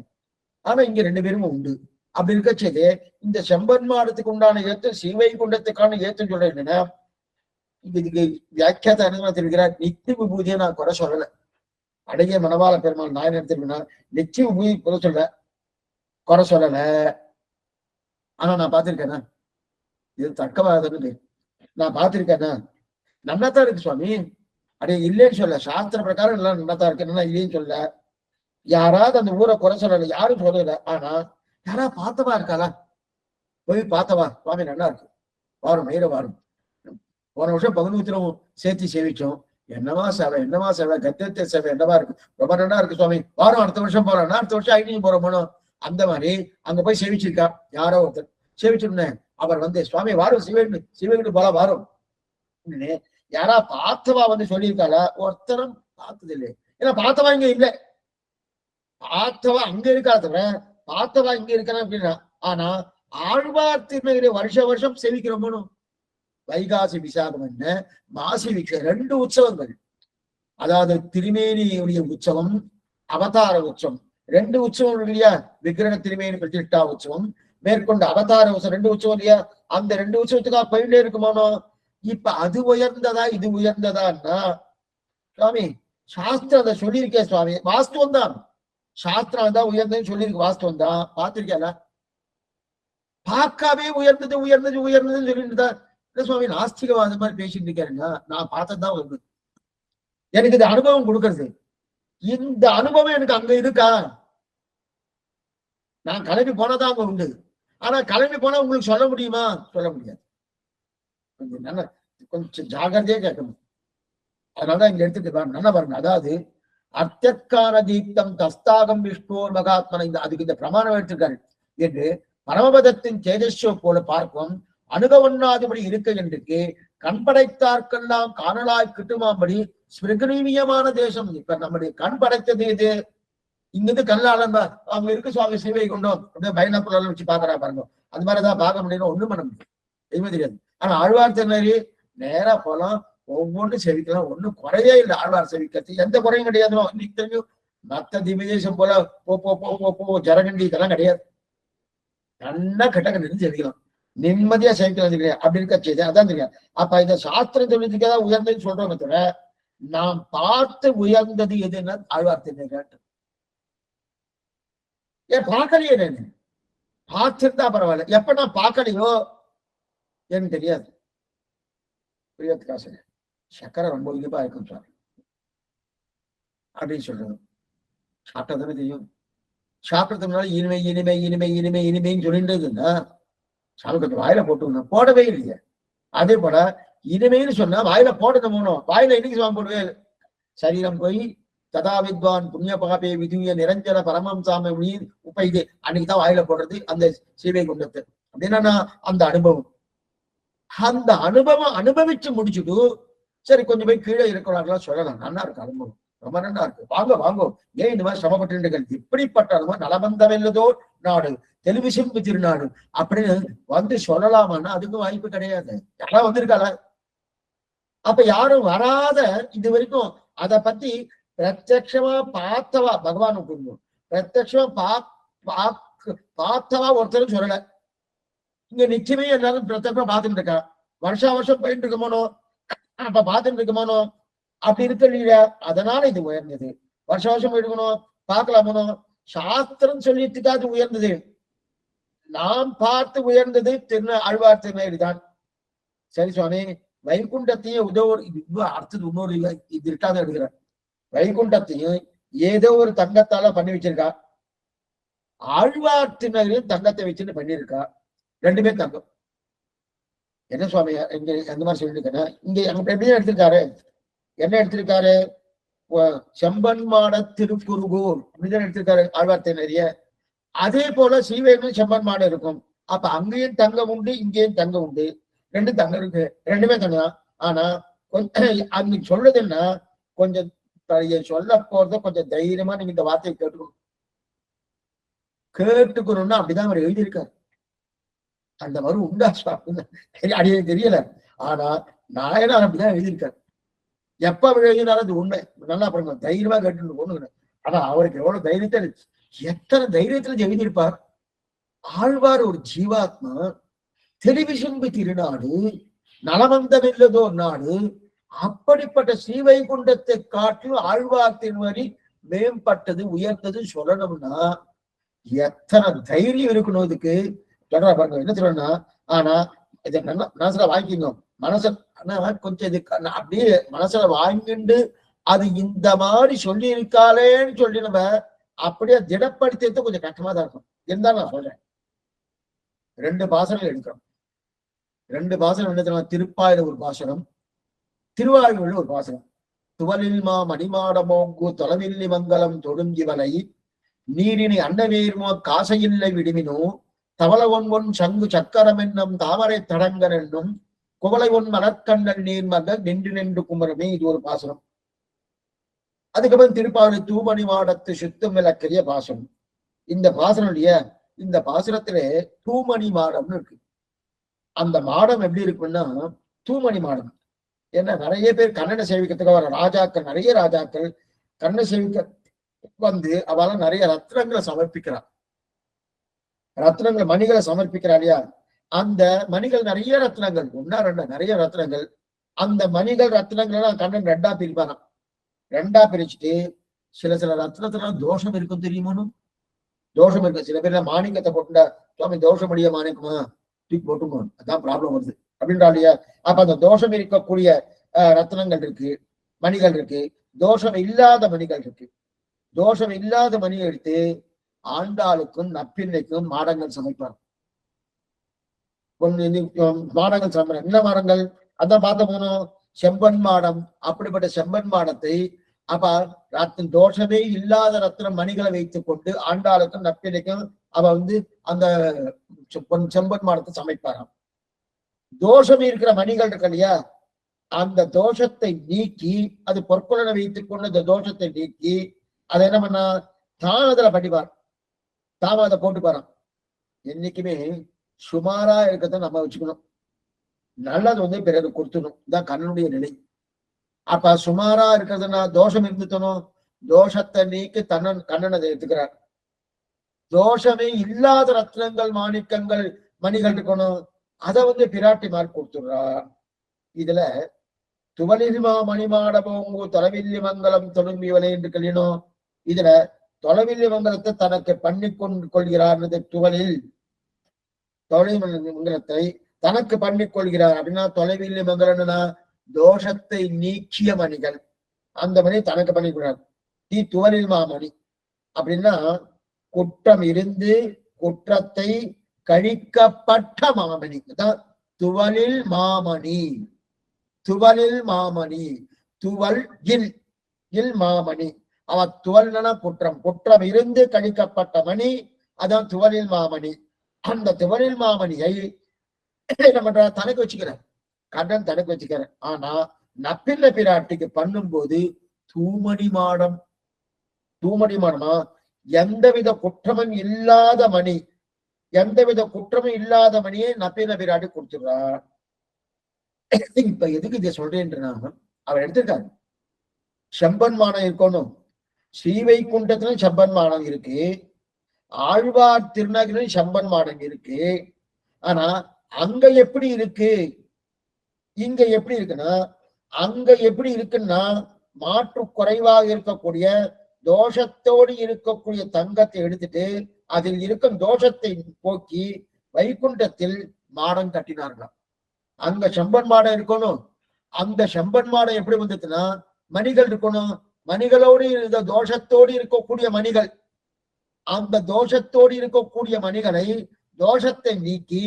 A: ஆனா இங்க ரெண்டு பேரும் உண்டு. அப்படி இருக்கச்சது இந்த செம்பன் மாடத்துக்கு உண்டான ஏற்றம் ஸ்ரீவைகுண்டத்துக்கான ஏற்றம் சொல்ற என்னன்னா, இதுக்கு வியாக்கியாத்த தெரிவிக்கிறார். நித்திய விபூதியை நான் குறை சொல்லல. அடைய மணவாள பெருமாள் நாயன் எடுத்துருக்கா நிச்சய விபூதி குறை சொல்ல குறை சொல்லல. ஆனா நான் பார்த்திருக்கேன்னா இது தர்க்கவாதன்னு நான் பார்த்திருக்கேன்னா நன்னாத்தான் இருக்கு சுவாமி. அப்படியே இல்லைன்னு சொல்ல, சாஸ்திர பிரகாரம் எல்லாம் நன்னாத்தான் இருக்கு, என்ன இல்லைன்னு சொல்ல. யாராவது அந்த ஊரை குறை சொல்லல, யாரும் சொல்லல. ஆனா யாராவது பார்த்தவா இருக்காளா? போய் பார்த்தவா சுவாமி நல்லா இருக்கு வாரும் மயிர வாரும். போன வருஷம் 11 சேர்த்து சேவிச்சோம். என்னவா சேவை கத்தியத்தை சேவை என்னவா இருக்கு, ரொம்ப நல்லா இருக்கு சுவாமி வாரம் அடுத்த வருஷம் போறோம்னா அடுத்த வருஷம் ஐநூறு போறோம். அந்த மாதிரி அங்க போய் சேவிச்சிருக்கா யாரோ ஒருத்தர். சேவிச்சிருந்தேன். அவர் சுவாமி வாரும் சிவகிட்டு போல வாரும். யாரா பார்த்தவா சொல்லியிருக்காளா? ஒருத்தரும் பார்த்தது இல்லை. ஏன்னா பார்த்தவா இங்க இல்லை, பார்த்தவா அங்க இருக்கா தவிர பார்த்தவா இங்க இருக்கிறான் அப்படின்னா. ஆனா ஆழ்வார் திருநகரை வருஷம் சேவிக்கிறோமோ. வைகாசி விசாகம் என்ன மாசி விக்க 2 உற்சவங்கள். அதாவது திருமேனியுடைய உற்சவம், அவதார உற்சவம் 2 உற்சவம் இல்லையா? விக்கிரக திருமேனி பிரதிஷ்டா உற்சவம், மேற்கொண்டு அவதார உற்சவம் 2 உற்சவம் இல்லையா? அந்த 2 உற்சவத்துக்காக போயிட்டே இருக்குமானோ. இப்ப அது உயர்ந்ததா இது உயர்ந்ததான்னா சுவாமி சாஸ்திரம் அதை சொல்லியிருக்கேன் சுவாமி. வாஸ்தவம் தான், சாஸ்திரம் தான் உயர்ந்ததுன்னு சொல்லியிருக்கு, வாஸ்தவம் தான். பார்த்திருக்கேன். பார்க்காவே உயர்ந்ததுன்னு சொல்லிட்டு தான் சுவாமி நாஸ்திகவாத மாதிரி பேசிட்டு இருக்காருங்க. நான் பார்த்ததுதான் ஒண்ணு. எனக்கு இது அனுபவம் கொடுக்கறது. இந்த அனுபவம் எனக்கு அங்க இருக்கா? நான் கிளம்பி போனதான் அங்க உண்டு. ஆனா கிளம்பி போனா உங்களுக்கு சொல்ல முடியுமா? சொல்ல முடியாது. கொஞ்சம் ஜாகிரதையா கேட்கணும். அதனாலதான் இங்க எடுத்துட்டு நல்லா பாருங்க. அதாவது அர்த்தக்கான தீப்தம் தஸ்தாகம் விஷ்ணோர் மகாத்மன, அதுக்கு இந்த பிரமாணம் எடுத்திருக்காரு என்று பரமபதத்தின் தேஜஸ்வ போல பார்க்கும் அணுகவண்ணாதபடி இருக்க என்றுக்கு கண் படைத்தார்க்கெல்லாம் காணலாய் கிட்டுமாம்படி ஸ்மிருகணீயமான தேசம். இப்ப நம்முடைய கண் படைத்தது இது. இங்கிருந்து கல்லாளன் அவங்க இருக்கு சுவாமி சிவை கொண்டோம் அப்படியே பைனாக்குள்ள வச்சு பாக்குறா பாருங்க. அது மாதிரிதான் பார்க்க முடியும், ஒண்ணும் பண்ண முடியும், எதுவுமே தெரியாது. ஆனா ஆழ்வார் திருநெறி நேரா போலாம், ஒவ்வொன்றும் செவிக்கலாம், ஒண்ணும் குறையே இல்லை. ஆழ்வார் செவிக்கிறது எந்த குறையும் கிடையாது. இன்னைக்கு தெரியும் மத்த திவ்யதேசம் போல போ ஜரகண்டி இதெல்லாம் கிடையாது. நல்லா கெட்ட நின்று செவிக்கலாம், நிம்மதியா சேர்க்கிறது கிடையாது. அப்படி இருக்க செய்தி அதான் தெரியும். அப்ப இந்த சாஸ்திரம் சொல்லிதான் உயர்ந்ததுன்னு சொல்றோமே தவிர நாம் பார்த்து உயர்ந்தது எதுன்னா ஆழ்வார் திருநெறி. ஏன் பார்க்கலையே? நான் பார்த்திருந்தா பரவாயில்ல. எப்ப நான் பார்க்கலையோ எனக்கு தெரியாது. பிரியத்துக்காசு சக்கரை ரொம்ப இனிப்பா இருக்கும் சார் அப்படின்னு சொல்றது. சாப்பிட்டா தானே தெரியும். சாப்பிடறதுக்கு முன்னாடி இனிமை இனிமை இனிமை இனிமை இனிமைன்னு சொல்லிட்டு இருந்தா சாமி கொஞ்சம் வாயில போட்டு போடவே இல்லையே. அதே போல இனிமைன்னு சொன்னா வாயில போடணும். வாயில இன்னைக்கு சுவாமி போடுவே சரீரம் போய் ததா வித்வான் புண்ணிய பாபே விதுய நிரஞ்சன பரமம் சாமி உப்பைது அன்னைக்குதான் வாயில போடுறது அந்த சீவை குண்டத்தை. அப்படின்னா அந்த அனுபவம் அனுபவிச்சு முடிச்சுட்டு சரி கொஞ்சம் போய் கீழே இருக்கிறார்களா சொல்லலாம். நல்லா இருக்கு அனுபவம், ரொம்ப நல்லா இருக்கு, வாங்க வாங்க, ஏன் இந்த மாதிரி சிரமப்பட்டு இப்படிப்பட்ட அனுபவம் நலபந்தமில்லதோ நாடு டெலிவிஷன் திருநாடு அப்படின்னு வந்து சொல்லலாமான்னா அதுக்கும் வாய்ப்பு கிடையாது. யாரா வந்திருக்காள? அப்ப யாரும் வராத இது வரைக்கும் அதை பத்தி பிரத்யட்சமா பார்த்தவா பகவான் புரியும், பிரத்யட்சமா பார்த்தவா ஒருத்தரும் சொல்லல. இங்க நிச்சயமே எல்லாரும் பிரத்யட்சமா பார்த்துட்டு இருக்கா. வருஷா வருஷம் போயிட்டு இருக்கமோனோ, அப்ப பார்த்துட்டு இருக்கமோனோ அப்படி இருக்க இல்லையா? அதனால இது உயர்ந்தது. வருஷ வருஷம் போயிருக்கணும், பார்க்கலாமோ, சாஸ்திரம் சொல்லிட்டு அது உயர்ந்தது. நாம் பார்த்து உயர்ந்தது ஆழ்வார் திருநெறிதான். சரி சுவாமி, வைகுண்டத்தையும் அடுத்தது இன்னொரு இது இருக்காத எடுக்கிறார். வைகுண்டத்தையும் ஏதோ ஒரு தங்கத்தால பண்ணி வச்சிருக்கா, ஆழ்வார் திருநெறியும் தங்கத்தை வச்சுன்னு பண்ணிருக்கா. ரெண்டுமே தங்கம். என்ன சுவாமி இங்க அந்த மாதிரி சொல்லியிருக்கேன்னா, இங்க எப்படிதான் எடுத்திருக்காரு, என்ன எடுத்திருக்காரு, செம்பன்மாட திருக்குறுகூர் அப்படிதான் எடுத்திருக்காரு ஆழ்வார் திருநெறிய. அதே போல ஸ்ரீவைகுண்டம் செம்பன்மாட இருக்கும். அப்ப அங்கேயும் தங்கம் உண்டு, இங்கேயும் தங்கம் உண்டு, ரெண்டு தங்கம் இருக்கு, ரெண்டுமே தங்கம். ஆனா கொஞ்சம் அன்னைக்கு சொல்றது என்ன, கொஞ்சம் சொல்ல போறத கொஞ்சம் தைரியமா நீங்க இந்த வார்த்தையை கேட்டுக்கணும்னா அப்படிதான் அவர் எழுதியிருக்காரு. அந்த மாதிரி உண்டா அடியே தெரியல. ஆனா நாயனார் அப்படிதான் எழுதியிருக்காரு. எப்ப அவர் எழுதினாலும் அது உண்மை. நல்லா பாருங்க, தைரியமா கேட்டு ஒண்ணு. ஆனா அவருக்கு எவ்வளவு தைரியத்தை, எத்தனை தைரியத்துல எழுதியிருப்பார். ஆழ்வார் ஒரு ஜீவாத்மா, டெலிவிஷன் திருநாடு, நலவந்தமில்லதோ நாடு, அப்படிப்பட்ட ஸ்ரீவைகுண்டத்தை காட்டிலும் ஆழ்வார் திருவடி மேம்பட்டது உயர்ந்தது சொல்லணும்னா எத்தனை தைரியம் இருக்கணும் இதுக்கு. சொல்றா பாருங்க என்ன சொல்லணும்னா, ஆனா இதை மனசுல வாங்கிக்கோங்க. கொஞ்சம் இது அப்படியே மனசுல வாங்கிண்டு அது இந்த மாதிரி சொல்லி இருக்காளேன்னு சொல்லி நம்ம அப்படியே திடப்படுத்துறது கொஞ்சம் கஷ்டமா தான் இருக்கும். இருந்தாலும் நான் சொல்றேன், ரெண்டு பாசனம் எடுக்கிறோம். ரெண்டு பாசனம் என்ன தெரியுமா? திருப்பாயில ஒரு பாசனம், திருவாயூர்ல ஒரு பாசனம். துவலில்மா மணிமாடமோங்கு தொலைவில்லி மங்கலம் தொடுஞ்சிவலை நீரினி அன்னவேர்மோ காசையில்லை விடுமினோ தவள ஒன் சங்கு சக்கரம் என்னும் தாமரை தடங்கன் என்னும் குவளை ஒன் மலர்கண்ணல் நீர் மக நின்று நின்று குமரமே. இது ஒரு பாசனம். அதுக்கப்புறம் திருப்பாவளி தூமணி மாடத்து சுத்தம் விளக்கிய பாசனம். இந்த பாசனம் இல்லையா, இந்த பாசனத்திலே தூமணி மாடம்னு இருக்கு. அந்த மாடம் எப்படி இருக்குன்னா தூமணி மாடம். ஏன்னா நிறைய பேர் கண்ணனை சேவிக்கிறதுக்கு வர ராஜாக்கள், நிறைய ராஜாக்கள் கண்ணனை சேவிக்க வந்து அவெல்லாம் நிறைய ரத்னங்களை சமர்ப்பிக்கிறார். ரத்னங்களை மணிகளை சமர்ப்பிக்கிறா இல்லையா, அந்த மணிகள் நிறைய ரத்னங்கள், ஒன்னா ரெண்டா நிறைய ரத்னங்கள். அந்த மணிகள் ரத்னங்கள் எல்லாம் கண்ணன் ரெண்டா பிரிப்பாராம். ரெண்டா பிரிச்சுட்டு சில ரத்னத்துல தோஷம் இருக்கும் தெரியுமோ, தோஷம் இருக்கு. சில பேர்ல மாணிக்கத்தை போட்டுட்டா சுவாமி தோஷமடிய மாணிக்கமா தூக்கி போட்டுமோ, அதான் ப்ராப்ளம் வருது அப்படின்றா இல்லையா. அப்ப அந்த தோஷம் இருக்கக்கூடிய ரத்னங்கள் இருக்கு, மணிகள் இருக்கு. தோஷம் இல்லாத மணிகள் இருக்கு. தோஷம் இல்லாத மணி எடுத்து ஆண்டாளுக்கும் நப்பின்னைக்கும் மாடங்கள் சமைப்பார். மாடங்கள் சமைப்பார். என்ன மாடங்கள் அதான் பார்த்த போனோம், செம்பன் மாடம். அப்படிப்பட்ட செம்பன் மாடத்தை அப்ப தோஷமே இல்லாத ரத்ன மணிகளை வைத்துக் கொண்டு ஆண்டாளுக்கும் நப்பின்னைக்கும் அவ அந்த செம்பன் மாடத்தை சமைப்பாராம். தோஷம் இருக்கிற மணிகள் இருக்கு இல்லையா, அந்த தோஷத்தை நீக்கி, அது பொற்கொலனை வைத்துக் கொண்டு அந்த தோஷத்தை நீக்கி அதை என்ன பண்ணா தாமதத்துல படிப்பார். தாமதத்தை போட்டுப்பாராம். என்னைக்குமே சுமாரா இருக்கிறத நம்ம வச்சுக்கணும், நல்லது பிறகு கொடுத்துடணும். இதான் கண்ணனுடைய நிலை. அப்ப சுமாரா இருக்கிறதுனா தோஷம் இருந்துட்டணும், தோஷத்தை நீக்கி கண்ணனை எடுத்துக்கிறார். தோஷமே இல்லாத ரத்னங்கள் மாணிக்கங்கள் மணிகள் இருக்கணும், அதை பிராட்டி மார்க் கொடுத்துடுறா. இதுல துவலிமா மணிமாட போங்கு தொலைவில்லி மங்கலம் தொழும்பி வலை என்று கல்லினோம். இதுல தொலைவில்லி மங்கலத்தை தனக்கு பண்ணி கொள்கிறார். துவலில் தொலை மங்கலத்தை தனக்கு பண்ணிக் கொள்கிறார் அப்படின்னா தொலைவில் மங்களன்னா தோஷத்தை நீக்கிய மணிகள், அந்த மணி தனக்கு பண்ணிக்கிறார். துவலில் மாமணி அப்படின்னா குற்றம் இருந்து குற்றத்தை கழிக்கப்பட்ட மாமணி தான் துவலில் மாமணி. துவலில் மாமணி, துவல் இல் மாமணி. அவ துவல்னா குற்றம், குற்றம் இருந்து கழிக்கப்பட்ட மணி, அதான் துவலில் மாமணி. அந்த துவலில் மாமணியை என்ன பண்ற, தனக்கு வச்சுக்கிறார், கண்ணன் தனக்கு வச்சுக்கிறார். ஆனா நப்பில்ல பிராட்டிக்கு பண்ணும் போது தூமணி மாடம். தூமணி மாடமா எந்தவித குற்றமும் இல்லாத மணி, எந்தவித குற்றமும் இல்லாத மணியை நப்பில்ல பிராட்டி கொடுத்துடுறார். இப்ப எதுக்கு இதை சொல்றேன்னா, அவர் எடுத்திருக்காரு செம்பன் மாடம் இருக்கணும், ஸ்ரீவைகுண்டத்திலும் செம்பன் மாடம் இருக்கு, ஆழ்வார் திருநகரிலும் செம்பன் மாடம் இருக்கு. ஆனா அங்க எப்படி இருக்கு, இங்க எப்படி இருக்குன்னா, அங்க எப்படி இருக்குன்னா மாற்று குறைவாக இருக்கக்கூடிய தோஷத்தோடு இருக்கக்கூடிய தங்கத்தை எடுத்துட்டு அதில் இருக்கும் தோஷத்தை போக்கி வைகுண்டத்தில் மாடம் கட்டினார்களாம். அங்க செம்பன் மாடம் இருக்கணும், அந்த செம்பன் மாடம் எப்படி வந்துச்சுன்னா மணிகள் இருக்கணும், மணிகளோடு இருந்த தோஷத்தோடு இருக்கக்கூடிய மணிகள், அந்த தோஷத்தோடு இருக்கக்கூடிய மணிகளை தோஷத்தை நீக்கி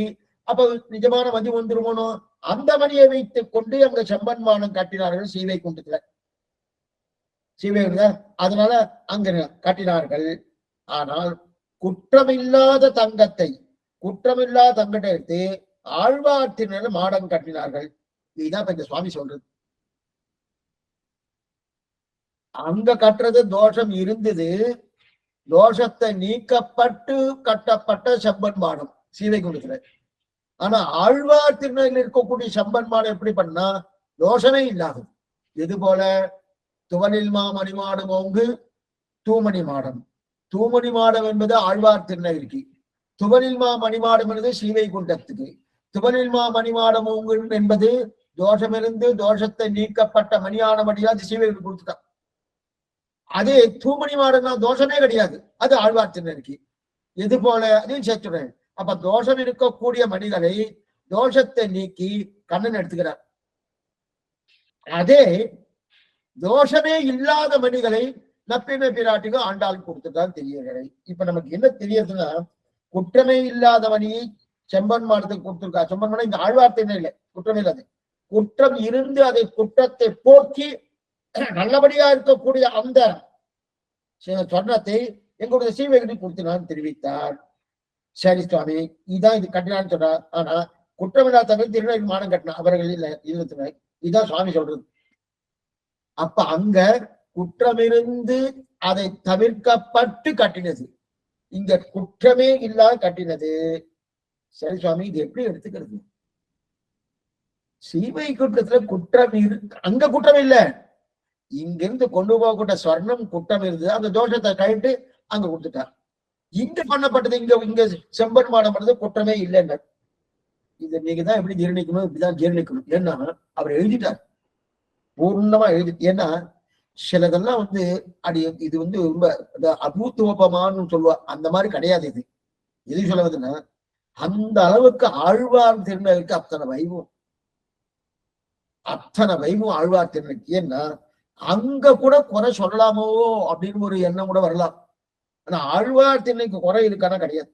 A: அப்ப நிஜமான மதி வந்துருமோனோ, அந்த மணியை வைத்துக் கொண்டு அங்க செம்பன் மாடம் கட்டினார்கள் ஸ்ரீவைகுண்டத்துல. ஸ்ரீவைகுண்ட அதனால அங்க கட்டினார்கள். ஆனால் குற்றமில்லாத தங்கத்தை, குற்றமில்லாத தங்கத்தை எடுத்து ஆழ்வார்த்தினர் மாடம் கட்டினார்கள். இதுதான் இந்த சுவாமி சொல்றது. அங்க கட்டுறது தோஷம் இருந்தது, தோஷத்தை நீக்கப்பட்டு கட்டப்பட்ட செம்பன் மாடம் ஸ்ரீவைகுண்டத்துல. ஆனா ஆழ்வார் திருநெல்வேலியில் இருக்கக்கூடிய செம்பன் மாடம் எப்படி பண்ணா தோஷமே இல்லாது. இது போல துவலில் மாமணி மாடம் ஓங்கு தூமணி மாடம். தூமணி மாடம் என்பது ஆழ்வார் திருநெல்வேலிக்கு, துவலில் மணிமாடம் என்பது ஸ்ரீவைகுண்டத்துக்கு. துவலில் மணிமாடம் ஓங்கு என்பது தோஷமிருந்து தோஷத்தை நீக்கப்பட்ட மணியான மணியா ஸ்ரீவைகுண்டம் கொடுத்துட்டான். அதே தூமணி மாடம்னா தோஷமே கிடையாது, அது ஆழ்வார் திருநெல்வேலிக்கு. இது போல அதையும் சேர்த்துறேன். அப்ப தோஷம் இருக்கக்கூடிய மணிகளை தோஷத்தை நீக்கி கண்ணன் எடுத்துக்கிறார். அதே தோஷமே இல்லாத மணிகளை நப்பின பிராட்டிக்கு ஆண்டாள் கொடுத்துதான் தெரியவில்லை. இப்ப நமக்கு என்ன தெரியுதுன்னா, குற்றமே இல்லாத மணியை செம்பன் மாடத்துக்கு கொடுத்திருக்கா. செம்பன் மாடம் இந்த ஆழ்வார்த்தை இல்லை, குற்றம் இல்லாது. குற்றம் இருந்து அதை குற்றத்தை போக்கி நல்லபடியா இருக்கக்கூடிய அந்த சொர்ணத்தை எங்களுடைய ஸ்ரீவைகுண்டி கொடுத்தினான்னு தெரிவித்தார். சரி சுவாமி, இதான் இது கட்டினான்னு சொல்றார். ஆனா குற்றமில்லாதவர்கள் திருநெல்வேலி மாடம் கட்டினா அவர்கள் இல்ல இல்லத்தினர். இதுதான் சுவாமி சொல்றது. அப்ப அங்க குற்றமிருந்து அதை தவிர்க்கப்பட்டு கட்டினது, இங்க குற்றமே இல்லாத கட்டினது. சரி சுவாமி, இது எப்படி எடுத்துக்கிறது? ஸ்ரீவைகுண்டத்துல குற்றம் இருக்கு, அங்க குற்றம் இல்லை. இங்கிருந்து கொண்டு போகக்கூடிய ஸ்வர்ணம் குற்றம் இருந்தது, அந்த தோஷத்தை கழிட்டு அங்க கொடுத்துட்டார். இங்க பண்ணப்பட்டது, இங்க செம்பன் மாடம் பண்ணது குற்றமே இல்லைன்னு. இது நீங்கதான் எப்படி ஜீரணிக்கணும், இப்படிதான் ஜீரணிக்கணும். ஏன்னா அவர் எழுதிட்டார், பூர்ணமா எழுதி. ஏன்னா சிலதெல்லாம் அடி இது ரொம்ப அபூத்துவமானு சொல்லுவா, அந்த மாதிரி கிடையாது. இது எது சொல்லுவதுன்னா, அந்த அளவுக்கு ஆழ்வார் திருநெல்வேலிக்கு அத்தனை வைபவம், அத்தனை வைபவம் ஆழ்வார் திருநெல்வேலிக்கு. ஏன்னா அங்க கூட குறை சொல்லலாமோ அப்படின்னு ஒரு எண்ணம் கூட வரலாம். ஆனா ஆழ்வார் திருநெல்வேலிக்கு குறை இருக்கானா கிடையாது.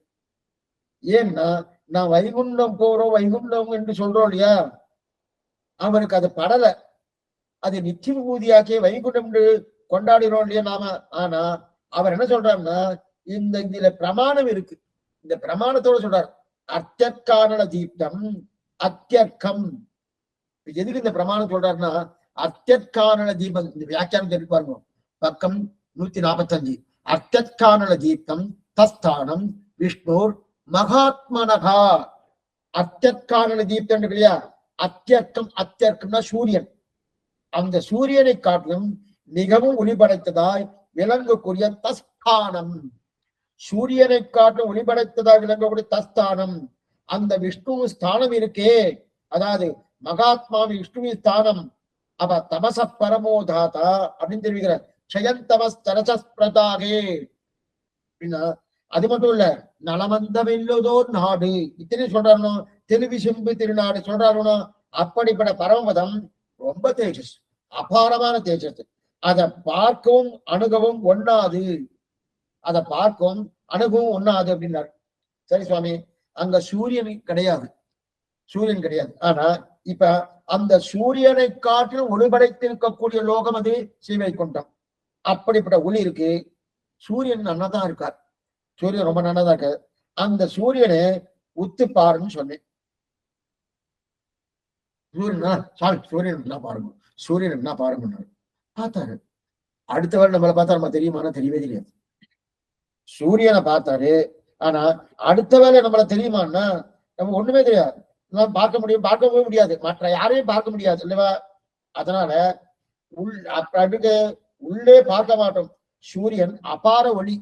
A: ஏன்னா நான் வைகுண்டம் போறோம் வைகுண்டம் என்று சொல்றோம் இல்லையா, அவனுக்கு அது படல, அது நித்திய விபூதியாக்கே வைகுண்டம் என்று கொண்டாடுறோம் இல்லையா நாம. ஆனா அவர் என்ன சொல்றாருன்னா, இதுல பிரமாணம் இருக்கு, இந்த பிரமாணத்தோட சொல்றார், அர்த்தக்காரண தீப்தம் அத்தியர்க்கம். எதுக்கு இந்த பிரமாணம் சொல்றாருன்னா, அர்த்தக்காரண தீபம், இந்த வியாக்கியானம் தெரிவிப்பாருங்க, பக்கம் 145. அர்த்தக்காரண தீப்தம் தஸ்தானம் விஷ்ணூர் மகாத்மனகா. அர்த்தக்காரண தீப்தம் இல்லையா, அத்தியர்க்கம், அத்தியர்க்கம்னா சூரியன், அந்த சூரியனை காட்டிலும் மிகவும் ஒளிபடைத்ததாய் விளங்கக்கூடிய தஸ்தானம், சூரியனை காட்டிலும் ஒளிபடைத்ததாய் விளங்கக்கூடிய தஸ்தானம், அந்த விஷ்ணு ஸ்தானம் இருக்கே, அதாவது மகாத்மா விஷ்ணு ஸ்தானம். அப்ப தமச பரமோதாதா அப்படின்னு தெரிவிக்கிறார். க்ஷயந்தமஸ்தரசஸ்பிரதாகே அப்படின்னா அது மட்டும் இல்ல, நலமந்தமில்லதோர் நாடு, இத்தனை சொல்றாரு. திருவிசும்பு திருநாடு சொல்றாருன்னா அப்படிப்பட்ட பரமபதம் ரொம்ப தேஜஸ், அபாரமான தேஜஸ். அதை பார்க்கவும் அணுகவும் ஒண்ணாது, அதை பார்க்கவும் அணுகவும் ஒண்ணாது அப்படின்னாரு. சரி சுவாமி, அங்க சூரியன் கிடையாது, சூரியன் கிடையாது. ஆனா இப்ப அந்த சூரியனை காட்டிலும் ஒளிபடைத்திருக்கக்கூடிய லோகம் அது ஸ்ரீவைகுண்டம். அப்படிப்பட்ட ஒளி இருக்கு. சூரியன் நன்னதான் இருக்கார், சூரியன் ரொம்ப நன்னதான் இருக்காரு. அந்த சூரியனை உத்து பாருன்னு சொன்னேன். சூரியன் என்ன பாருங்க, சூரியன் என்ன பாருங்க பார்த்தாரு. அடுத்த வேலை நம்மளை பார்த்தா நம்ம தெரியுமானா தெரியவே தெரியாது. சூரியனை பார்த்தாரு, ஆனா அடுத்த வேலை நம்மள தெரியுமான்னா நம்ம ஒண்ணுமே தெரியாது. பார்க்க முடியும், பார்க்கவே முடியாது, மற்ற யாரையும் பார்க்க முடியாது இல்லவா? அதனால அதுக்கு உள்ளே பார்க்க மாட்டோம். சூரியன் அபார ஒளி,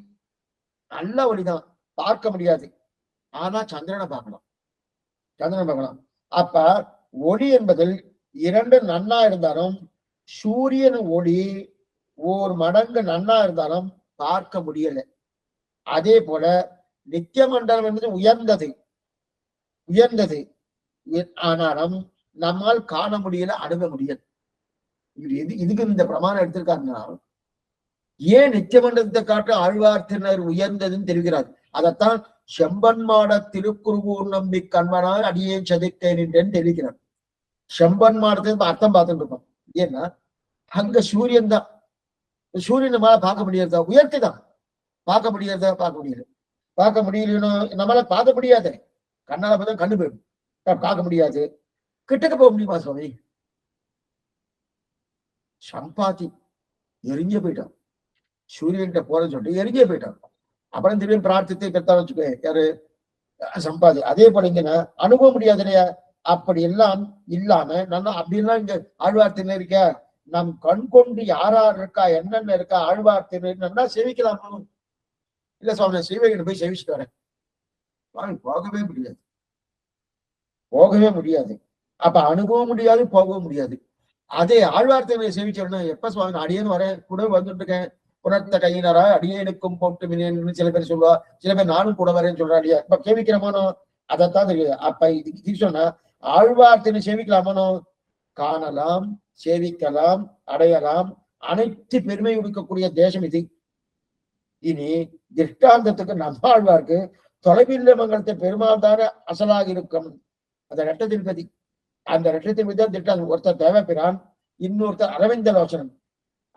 A: நல்ல ஒளிதான், பார்க்க முடியாது. ஆனா சந்திரனை பார்க்கலாம், சந்திரனை பார்க்கலாம். அப்ப ஒளி என்பதில் இரண்டு நன்னா இருந்தாலும் சூரியன் ஒளி ஒரு மடங்கு நன்னா இருந்தாலும் பார்க்க முடியல. அதே போல நித்திய மண்டலம் என்பது உயர்ந்தது, உயர்ந்தது, ஆனாலும் நம்மால் காண முடியல, அணுக முடியல. இதுக்கு இந்த பிரமாணம் எடுத்திருக்காங்கன்னா ஏன் நித்திய மண்டலத்தை காட்ட ஆழ்வார் திருநர் உயர்ந்ததுன்னு தெரிகிறார். அதைத்தான் செம்பன்மாட திருக்குறுகூர் நம்பி கண்மனார் அடியே சதித்தேன் என்றேன்னு தெரிவிக்கிறார். செம்பன் மாடத்துக்கு அர்த்தம் பார்த்துட்டு இருக்கோம். ஏன்னா அங்க சூரியன் தான், சூரியன் நம்மளால பார்க்க முடியாதா? உயர்த்தி தான் பார்க்க முடியாதா? பார்க்க முடியல, பார்க்க முடியலன்னு நம்மளால பார்க்க முடியாது. கண்ணால பார்த்தா கண்ணு போயிடும், பார்க்க முடியாது. கிட்டக்க போக முடியுமா சுவாமி? சம்பாதி எரிஞ்சே போயிட்டான், சூரியன்கிட்ட போறேன்னு சொல்லிட்டு எரிஞ்சே போயிட்டான். அப்புறம் திடீர்னு பிரார்த்தித்தை பெற்றா வச்சுக்கோ யாரு? சம்பாதி. அதே போல இங்க அணுக முடியாது இல்லையா? அப்படி எல்லாம் இல்லாம நல்லா அப்படிலாம் இங்க ஆழ்வார் திருநீர் இருக்க, நம் கண் கொண்டு யார் யார் இருக்கா, என்னென்ன இருக்கா ஆழ்வார் திருநீர் நல்லா சேவிக்கலாமா? இல்ல சுவாமி ஸ்ரீவைகுண்டம் போய் சேவிச்சுட்டு வரேன், போகவே முடியாது, போகவே முடியாது. அப்ப அணுகவும் முடியாது, போகவும் முடியாது. அதே ஆழ்வார் திருநீர் சேவிச்சோம்னா எப்ப சுவாமி அடியேன்னு வரேன், கூட வந்துட்டு இருக்கேன், புனர்த்த கையினரா அடியேனுக்கும் போட்டு மின்னு சில பேர் சொல்லுவா, சில பேர் நானும் கூட வரேன்னு சொல்றா இல்லையா? இப்ப சேவிக்கிறோமானோ அதைத்தான் தெரியுது. அப்ப இது சொன்னா ஆழ்வார் திருநீர் சேவிக்கலாமானோ? காணலாம், சேவிக்கலாம், அடையலாம். அனைத்து பெருமை கொடுக்கக்கூடிய தேசம் இது. இனி திருஷ்டாந்தத்துக்கு நம்மாழ்வார்க்கு தொலைவில்லை மங்கலத்தை பெருமாள் தானே அசலாக இருக்கும். அந்த ரெட்ட திருப்பதி, அந்த ரெட்ட திருப்பதி தான் திருஷ்டாந்தம். ஒருத்தர் தேவபிரான், இன்னொருத்தர் அரவிந்த லோசனம்.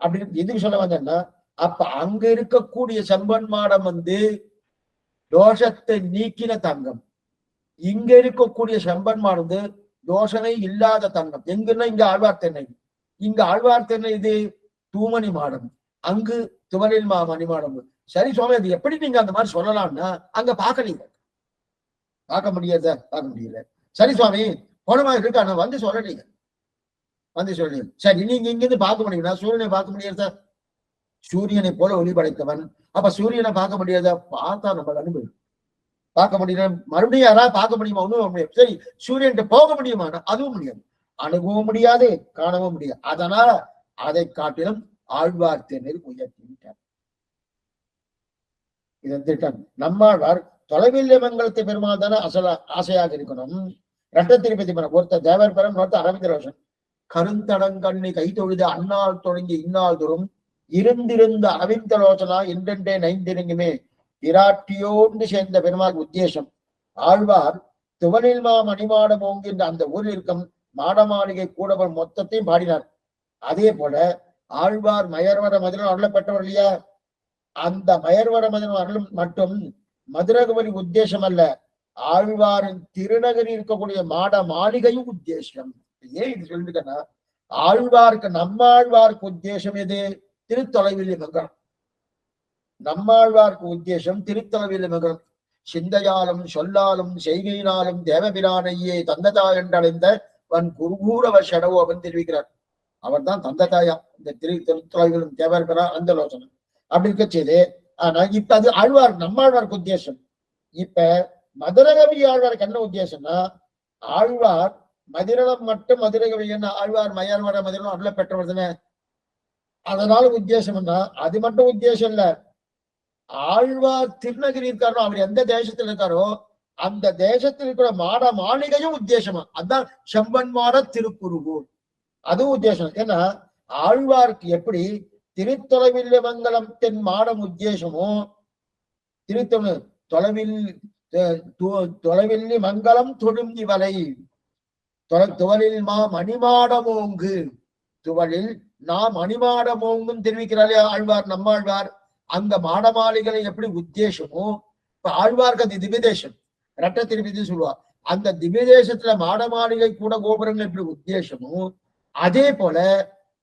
A: அப்படின்னு எதுக்கு சொல்ல வந்தேன்னா, அப்ப அங்க இருக்கக்கூடிய செம்பன் மாடம் தோஷத்தை நீக்கின தங்கம், இங்க இருக்கக்கூடிய செம்பன் மாடம் தோஷனை இல்லாத தங்கம். எங்கன்னா இங்க ஆழ்வார் தென்னை, இங்க ஆழ்வார் தென்னை இது தூமணி மாடம், அங்கு துவனில் மணி மாடம். சரி சுவாமி, அது எப்படி நீங்க அந்த மாதிரி சொல்லலாம்னா அங்க பாக்கலீங்க, பார்க்க முடியாத, பார்க்க முடியல. சரி சுவாமி போன மாதிரி இருக்கு, ஆனா வந்து சொல்லலீங்க, வந்து சொல்றீங்க. சரி நீங்க இங்கிருந்து பார்க்க முடியும்னா சூரியனை பார்க்க முடியாதா? சூரியனை போல ஒளி படைத்தவன், அப்ப சூரியனை பார்க்க முடியாதா? பார்த்தா நம்ம அனுபவம் பார்க்க முடியல. மறுபடியும் யாராவது பார்க்க முடியுமா? ஒண்ணும் முடியாது. சரி சூரியன் போக முடியுமா? அதுவும் முடியாது, அணுகவும் முடியாது, காணவும் முடியாது. அதனால அதை காட்டிலும் ஆழ்வார் திருநீர் உயர்த்திவிட்டார். இதன் திட்டம் நம்மாழ்வார் தொலைவில்லை மங்கலத்தை பெருமாள் தானே ஆசையாக இருக்கணும். ரெட்ட திருப்பதி மனம் ஒருத்த தேவர் பெறம், ஒருத்த அரவிந்த ரோஷன். கருந்தடங்கண்ணி கை தொழுது அந்நாள் தொடங்கி இந்நாள் தோறும் இருந்திருந்த அரவிந்தலோசனா என்றென்றே நைந்திருங்குமே விராட்டியோடு சேர்ந்த பெருமாள் உத்தேசம். ஆழ்வார் துவனில் மணிமாடம் ஓங்கின்ற அந்த ஊரில் இருக்கும் மாடமாளிகை கூடவர் மொத்தத்தையும் பாடினார். அதே போல ஆழ்வார் மயர்வர மதுரம் அருள பெற்றவர் இல்லையா? அந்த மயர்வர மதுரம் அருளும் மட்டும் மதுரகவரி உத்தேசம் அல்ல, ஆழ்வாரின் திருநகரில் இருக்கக்கூடிய மாட மாளிகையும் உத்தேசம். ஏன் இது சொல்லிருக்கேன்னா, ஆழ்வாருக்கு நம்மாழ்வாருக்கு உத்தேசம் எது? திருத்தொலைவில்லை மங்கலம். நம்மாழ்வார்க்கு உத்தேசம் திருத்தொலைவில்லை மங்கலம். சிந்தையாலும் சொல்லாலும் செய்கையினாலும் தேவபிரானையே தந்ததா என்றடைந்த வன் குருகூரவ ஷடவோ அவன் தெரிவிக்கிறார். அவர் தான் தந்ததாயா இந்த திருத்தொலைவிலும் தேவபிரா அந்த லோசனம் அப்படி இருக்க செய்து. ஆனா இப்ப அது ஆழ்வார் நம்மாழ்வார்க்கு உத்தேசம். இப்ப மதுரகவி ஆழ்வாருக்கு என்ன உத்தேசம்னா, ஆழ்வார் மதுரம் மட்டும் மதுரகவி என்ன ஆழ்வார் மயர்வர மதுரம் அருள பெற்றவர் தானே. அதனால உத்தேசம்னா அது மட்டும் உத்தேசம் இல்ல, ஆழ்வார் திருநகரி இருக்காரோ, அவர் எந்த தேசத்துல இருக்காரோ அந்த தேசத்தில் இருக்கிற மாட மாளிகையும் உத்தேசமா. அதான் செம்பன் மாட திருக்குறுகூர், அதுவும் உத்தேசம். ஏன்னா ஆழ்வாருக்கு எப்படி திருத்தொலைவில்லை மங்கலம் தென் மாடம் உத்தேசமோ, திருத்தொழு தொலைவில் தொலைவில்லி மங்கலம் தொழும் இவலை துவலில் மணிமாடமோங்கு, துவலில் மணிமாடமோங்கும் தெரிவிக்கிறாரே ஆழ்வார், நம்மாழ்வார். அங்க மாட மாளிகளை எப்படி உத்தேசமோ, இப்ப ஆழ்வாருக்கு அது திவ்யதேசம், ரட்ட திருப்பதி சொல்லுவார். அந்த திவ்யதேசத்துல மாட மாளிகை கூட கோபுரங்கள் எப்படி உத்தேசமோ, அதே போல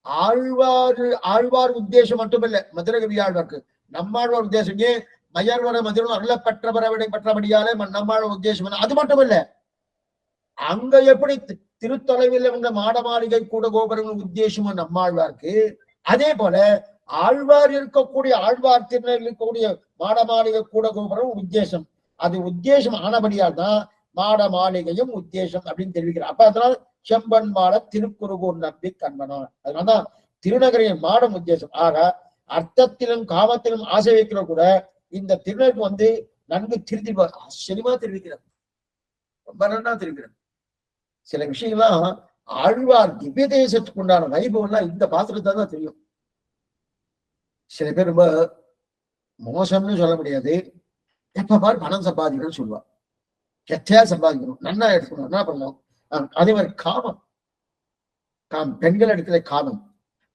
A: ஆழ்வார் உத்தேசம் மட்டுமில்லை மதுரகவி ஆழ்வார்க்கு. நம்மாழ்வார் உத்தேசம் ஏன் மயர்வர மதுரம் அருள பெற்றவரவிடை பெற்றபடியாலே நம்மாழ்வார் உத்தேசம் அது மட்டும் இல்ல, அங்க எப்படி திருத்தொலைவில் உள்ள மாட மாளிகை கூட கோபுரங்கள் உத்தேசம் நம்மாழ்வார்க்கு, அதே போல ஆழ்வார் இருக்கக்கூடிய ஆழ்வார் திருநெல் இருக்கக்கூடிய மாட மாளிகை கூட கோபுரம் உத்தேசம். அது உத்தேசம் ஆனபடியால் தான் மாட மாளிகையும் உத்தேசம் அப்படின்னு தெரிவிக்கிறார். அப்ப அதனால செம்பன் மாட திருக்குறுகூர் நம்பி கண்பனான், அதனாலதான் திருநகரின் மாடம் உத்தேசம். ஆக அர்த்தத்திலும் காமத்திலும் ஆசை வைக்கிற கூட இந்த திருநருக்கு நன்கு திருத்திப்பார், ஆச்சரியமா தெரிவிக்கிறார், ரொம்ப நன்னா தெரிவிக்கிறார். சில விஷயங்கள்லாம் ஆழ்வார் திவ்ய தேசத்துக்கு உண்டான வைபவம்லாம் இந்த பாத்திரத்தை தான் தெரியும். சில பேர் ரொம்ப மோசம்னு சொல்ல முடியாது, எப்ப பாரு பணம் சம்பாதிக்கணும்னு சொல்லுவார், கெட்டையா சம்பாதிக்கணும், நன்னா எடுக்கணும், என்ன பண்ணணும். அதே மாதிரி காமம், பெண்கள் இடத்துல காமம்,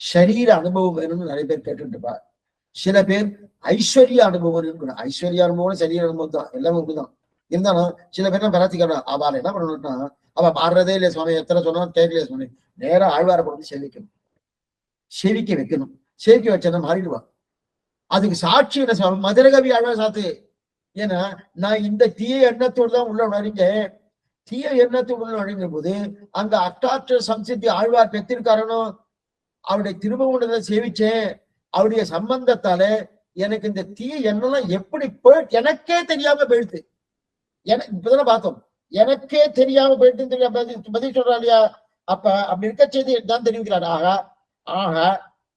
A: சரீர அனுபவம் வேணும்னு நிறைய பேர் கேட்டுட்டு இருப்பார். சில பேர் ஐஸ்வர்ய அனுபவம், ஐஸ்வர்ய அனுபவம் சரீர அனுபவம் தான், எல்லாமே ஒண்ணுதான். இருந்தாலும் சில பேர் பராத்திக்கிறா, அவள் என்ன பண்ணணும்னா அவ மாறுறதே இல்லை சுவாமி, எத்தனை சொன்னாலும் கேட்கலையே சுவாமி, நேரம் ஆழ்வார கொண்டு சேவிக்கணும், சேவிக்க வைக்கணும். சேவிக்க வச்சா மாறிடுவா. அதுக்கு சாட்சி என்ன சுவாமி, மதுரகவி ஆழ்வார் சாத்து. ஏன்னா நான் இந்த தீய எண்ணத்தோடு தான் உள்ள நுழைஞ்சேன். தீய எண்ணத்தோடு உள்ள நுழைஞ்ச போது அங்க அட்டாற்ற சம்சித்தி ஆழ்வார் பெற்றிருக்காரனோ, அவருடைய திருமணத்தை சேவிச்சேன், அவருடைய சம்பந்தத்தால எனக்கு இந்த தீய எண்ணெல்லாம் எப்படி எனக்கே தெரியாம போயிடுது. எனக்கு இப்பதான் பார்த்தோம், எனக்கே தெரியாம போயிட்டு தெரியாம பதில் சொல்றா இல்லையா. அப்ப அப்படி இருக்க செய்தி தான் தெரிவிக்கிறார். ஆக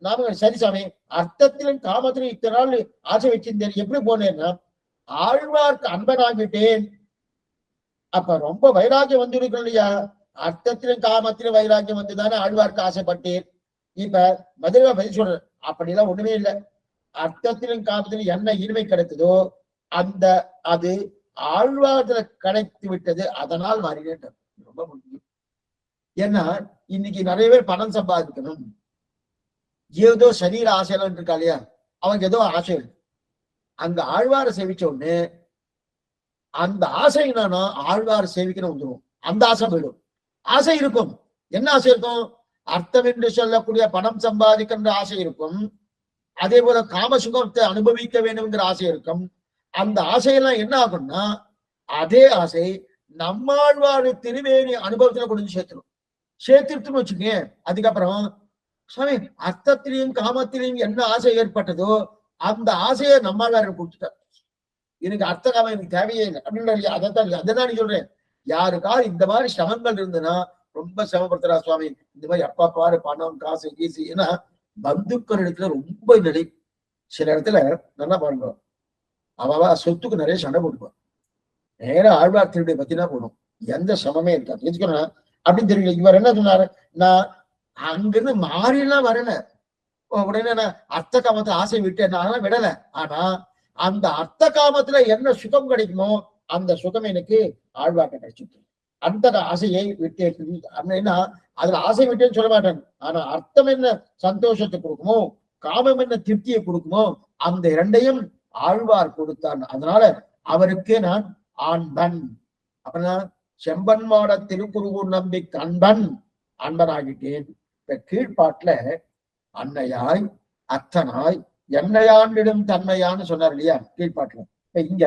A: நாம சரி சாமி, அர்த்தத்திலும் காமத்திலும் இத்தனை நாள் ஆசை வச்சிருந்தேன், எப்படி போனேன்னா ஆழ்வார்க்கு அன்பனாகிட்டேன். அப்ப ரொம்ப வைராக்கியம் வந்திருக்கணும் இல்லையா, அர்த்தத்திலும் காமத்திலும் வைராக்கியம் வந்துதானே ஆழ்வார்க்கு ஆசைப்பட்டேன். இப்ப மதுரை பதில் சொல்ற, அப்படிலாம் ஒண்ணுமே இல்லை. அர்த்தத்திலும் காமத்திலும் என்ன இனிமை கிடைத்ததோ அந்த அது ஆழ்வார்ல கிடைத்து விட்டது, அதனால் மாறினேன். ரொம்ப முக்கியம். ஏன்னா இன்னைக்கு நிறைய பேர் பணம் சம்பாதிக்கணும், ஏதோ சரீர ஆசையெல்லாம் இருக்கா இல்லையா, அவங்க ஏதோ ஆசை. அங்க ஆழ்வார சேவிச்ச உடனே அந்த ஆசை என்னன்னா ஆழ்வார சேவிக்கணும் வந்துடும், அந்த ஆசை போயிடும். ஆசை இருக்கும், என்ன ஆசை இருக்கும், அர்த்தம் என்று சொல்லக்கூடிய பணம் சம்பாதிக்கின்ற ஆசை இருக்கும். அதே போல காமசுகத்தை அனுபவிக்க வேண்டும்ங்கிற ஆசை இருக்கும். அந்த ஆசையெல்லாம் என்ன ஆகும்னா அதே ஆசை நம்மாழ்வாரு திருவேணி அனுபவத்துல கொண்டு சேர்த்துருன்னு வச்சுக்கோங்க. அதுக்கப்புறம் சுவாமி அர்த்தத்திலையும் காமத்திலையும் என்ன ஆசை ஏற்பட்டதோ அந்த ஆசையை நம்மாழ்வாரு கொடுத்துட்டார். எனக்கு அர்த்த காமம் எனக்கு தேவையே இல்லை அப்படின்னு அதைத்தான் நீ சொல்றேன். யாருக்காவது இந்த மாதிரி சிரமங்கள் இருந்ததுன்னா ரொம்ப சிரமப்படுத்துறா சுவாமி, இந்த மாதிரி அப்பா பாரு பணம் காசு கீசு. ஏன்னா பந்துக்கள் இடத்துல ரொம்ப நிலை. சில இடத்துல நல்லா பாருங்க, அவ சொத்துக்கு நிறைய சண்டை போட்டுப்பான், நேரம் ஆழ்வார் திருடைய பத்தினா போடும், எந்த சமமே இருக்காது வச்சுக்கணும் அப்படின்னு தெரியல. இவர் என்ன சொன்னாரு, நான் அங்கிருந்து மாறிலாம் வரல, உடனே நான் அர்த்த காமத்துல ஆசை விட்டேன், நான் விடல. ஆனா அந்த அர்த்த காமத்துல என்ன சுகம் கிடைக்குமோ அந்த சுகம் எனக்கு ஆழ்வார்ட்ட கிடைச்சிட்டு, அந்த ஆசையை விட்டேன். அப்படின்னா அதுல ஆசை விட்டேன்னு சொல்ல மாட்டேன், ஆனா அர்த்தம் என்ன சந்தோஷத்தை கொடுக்குமோ காமம் என்ன திருப்தியை கொடுக்குமோ அந்த இரண்டையும் ஆழ்வார் கொடுத்தான். அதனால அவருக்கே நான் ஆண்பன், அப்படின்னா செம்பன் மாட திருக்குறுகூர் நம்பி கண்பன் அன்பனாகிட்டேன். இப்ப கீழ்பாட்டுல அன்னையாய் அத்தனாய் என்னையாண்டிடும் தன்மையான்னு சொன்னார் இல்லையா கீழ்பாட்டுல. இப்ப இங்க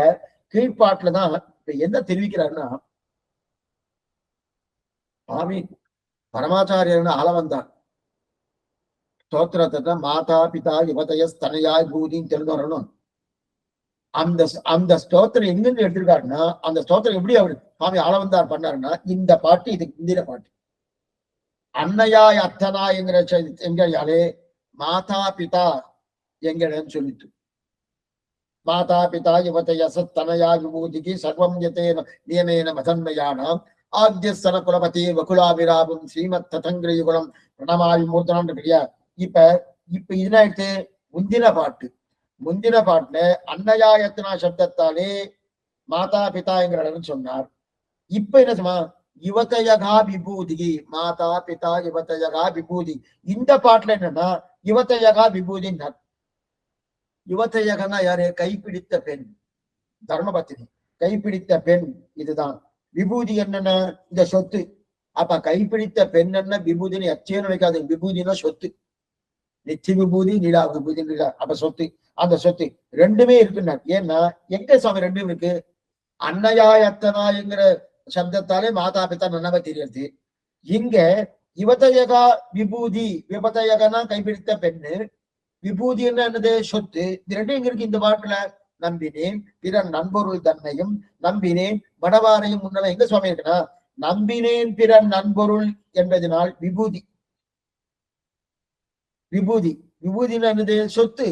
A: கீழ்பாட்டுலதான் இப்ப என்ன தெரிவிக்கிறாருன்னா, சுவாமி பரமாச்சாரியர்னு ஆள வந்தார், ஸ்தோத்திரத்தை மாதா பிதா யுவதய ஸ்தனையாய் பூதின்னு தெரிந்து வரணும். அந்த அந்த ஸ்தோத்திரம் எங்கிருந்து எடுத்திருக்காருன்னா, அந்த ஸ்தோத்திரம் எப்படி அவர் சுவாமி ஆள வந்தார் பண்ணாருன்னா, இந்த பாட்டு இதுக்கு இந்திர பாட்டு. அன்னையாய் அத்தனாய்ங்கிற எங்கையாலே மாதா பிதா எங்கன்னு சொல்லிட்டு மாதா பிதா யுவதய சத்தனயா விபூதிகி சர்வம் யதேன நியமேன மதன்மயானாம் ஆத்யஸ்தன குலபதி வகுலாபிராபம் ஸ்ரீமத் ததங்கிரியுகுலம் பிரணமாயி மூர்த்தனம் இல்லையா. இப்ப இப்ப இதுனாயிடுத்து முந்தின பாட்டுல அன்னயாயத்தனா சப்தத்தாலே மாதா பிதாங்கிறன்னு சொன்னார். இப்ப என்ன சொன்னா யுவதயகா விபூதி, மாதா பிதா யுவதயகா விபூதி. இந்த பாட்டுல என்னன்னா யுவதயகா விபூதின்னார். யுவதயகனா யாரு? கைப்பிடித்த பெண், தர்மபத்தினி கைப்பிடித்த பெண். இதுதான் விபூதி. என்னன்னா இந்த சொத்து. அப்ப கைப்பிடித்த பெண் என்ன விபூதினு எச்சேன்னு வைக்காது. விபூதினா சொத்து. நித்திய விபூதி நிலா விபூதி நிலா. அப்ப சொத்து, அந்த சொத்து ரெண்டுமே இருக்குன்னார். ஏன்னா எங்க சுவாமி ரெண்டும் இருக்கு? அன்னயாயத்தனாய்ங்கிற சப்தத்தாலே மாதா பிதா நன்னவ தெரியுது. இங்க யுவதயகா விபூதி, விபதயகனா கைப்பிடித்த பெண்ணு, விபூதி என்னது? சொத்து. இது ரெண்டும் எங்க இருக்கு இந்த பாட்டுல? நம்பினேன் பிற நண்பொருள் தன்னையும் நம்பினேன் மடவாரையும் முன்னல எங்க சுவாமி இருக்குன்னா நம்பினேன் பிற நண்பொருள் என்பதனால் விபூதி. விபூதி விபூதினா என்னது? சொத்து.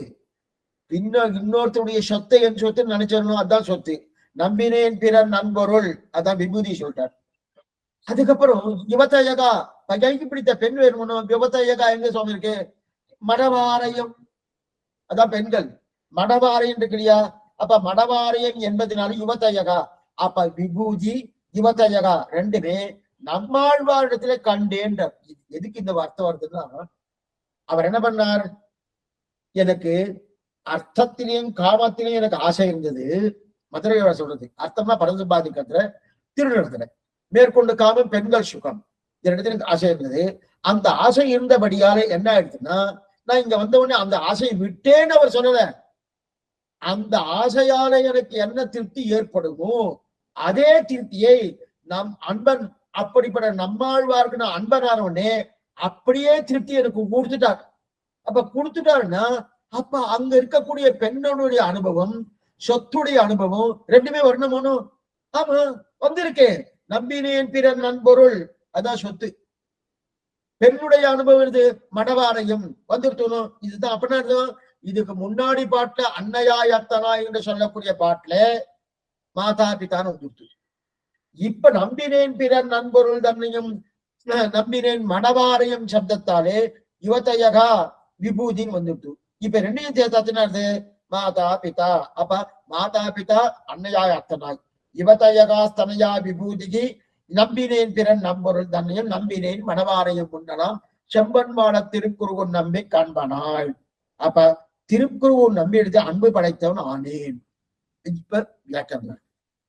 A: இன்னொருத்தருடைய சொத்தை என் சொத்து நினைச்சிடணும், அதான் சொத்து. நம்பினேன் பிற நண்பொருள், அதான் விபூதி சொல்றார். அதுக்கப்புறம் யுவதயகா கைக்கு பிடித்த பெண் வேணும்னு யுவதயகா எங்க சுவாமி இருக்கு? மடவாரையும், அதான் பெண்கள். மடவாரையும் இருக்கிறியா? அப்ப மடவாரையம் என்பதனால யுவதயகா. அப்ப விபூதி யுவதயகா ரெண்டுமே நம்மாழ்வாரிடத்துல கண்டேன். எதுக்கு இந்த வார்த்தை வருதுன்னா, அவர் என்ன பண்ணார்? எனக்கு அர்த்தத்திலையும் காமத்திலையும் எனக்கு ஆசை இருந்தது. மதுரை சொல்றது அர்த்தம்னா பரசுபாதிக்கத்துல திருநடத்துல மேற்கொண்டு காமம் பெண்கள் சுகம் இடத்துல எனக்கு ஆசை இருந்தது. அந்த ஆசை இருந்தபடியால என்ன ஆயிடுச்சுன்னா, நான் இங்க வந்த உடனே அந்த ஆசையை விட்டேன்னு அவர் சொல்லல. அந்த ஆசையால எனக்கு என்ன திருப்தி ஏற்படுமோ அதே திருப்தியை நம் அன்பன், அப்படிப்பட்ட நம்மாழ்வாருக்கு நான் அன்பனான உடனே அப்படியே திருப்தி எனக்கு கொடுத்துட்டார். அப்ப கொடுத்துட்டாருன்னா அப்ப அங்க இருக்கக்கூடிய பெண்ணுடைய அனுபவம், சொத்துடைய அனுபவம் ரெண்டுமே வரணுமோ? ஆமா, வந்திருக்கேன். நம்பினேன் பிற நண்பொருள், அதான் சொத்து. பெண்ணுடைய அனுபவம் இது மடவாரையும் வந்துருத்தணும். இதுதான் அப்படின்னா இதுக்கு முன்னாடி பாட்டுல அன்னையாய் அத்தனாய் என்று சொல்லக்கூடிய பாட்டுல மாதா பிதான்னு வந்துருத்து. இப்ப நம்பினேன் பிற நண்பொருள் தன்னையும் நம்பினேன் மடவாரையும் சப்தத்தாலே யுவதயகா விபூதின்னு வந்துருத்து. இப்ப ரெண்டையும் சேர்த்தாச்சுன்னா மாதா பிதா. அப்ப மாதா பிதா அன்னையாய் அத்தனாய், யுவதயகா ஸ்தனையா விபூதிகி நம்பினேன் பிறன் நம்பொருள் தன்னையும் நம்பினேன் மணவாரையும் முன்னலாம் செம்பன்மாட திருக்குறுவன் நம்பி காண்பனாய். அப்ப திருக்குறுவன் நம்பி எடுத்து அன்பு படைத்தவன் ஆனேன். இப்ப விளக்கம்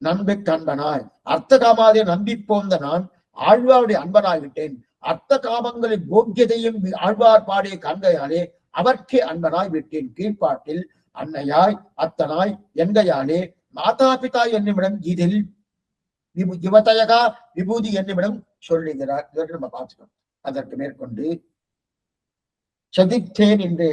A: நம்பி காண்பனாய். அர்த்த காமாதியை நம்பி போந்த நான் ஆழ்வாருடைய அன்பனாய் விட்டேன். அர்த்த காமங்களின் போக்கியதையும் ஆழ்வார் பாடிய கண்கையாலே அவர்க்கே அன்பனாய் விட்டேன். கீழ்பாட்டில் அன்னையாய் அத்தனாய் என்கையாலே மாதா பிதா என்னுமிடம் இதில் யுவதயகா விபூதி என்னுமிடம் சொல்லுகிறார். இதற்கு நம்ம பார்த்துக்கணும். அதற்கு மேற்கொண்டு சதித்தேன் என்று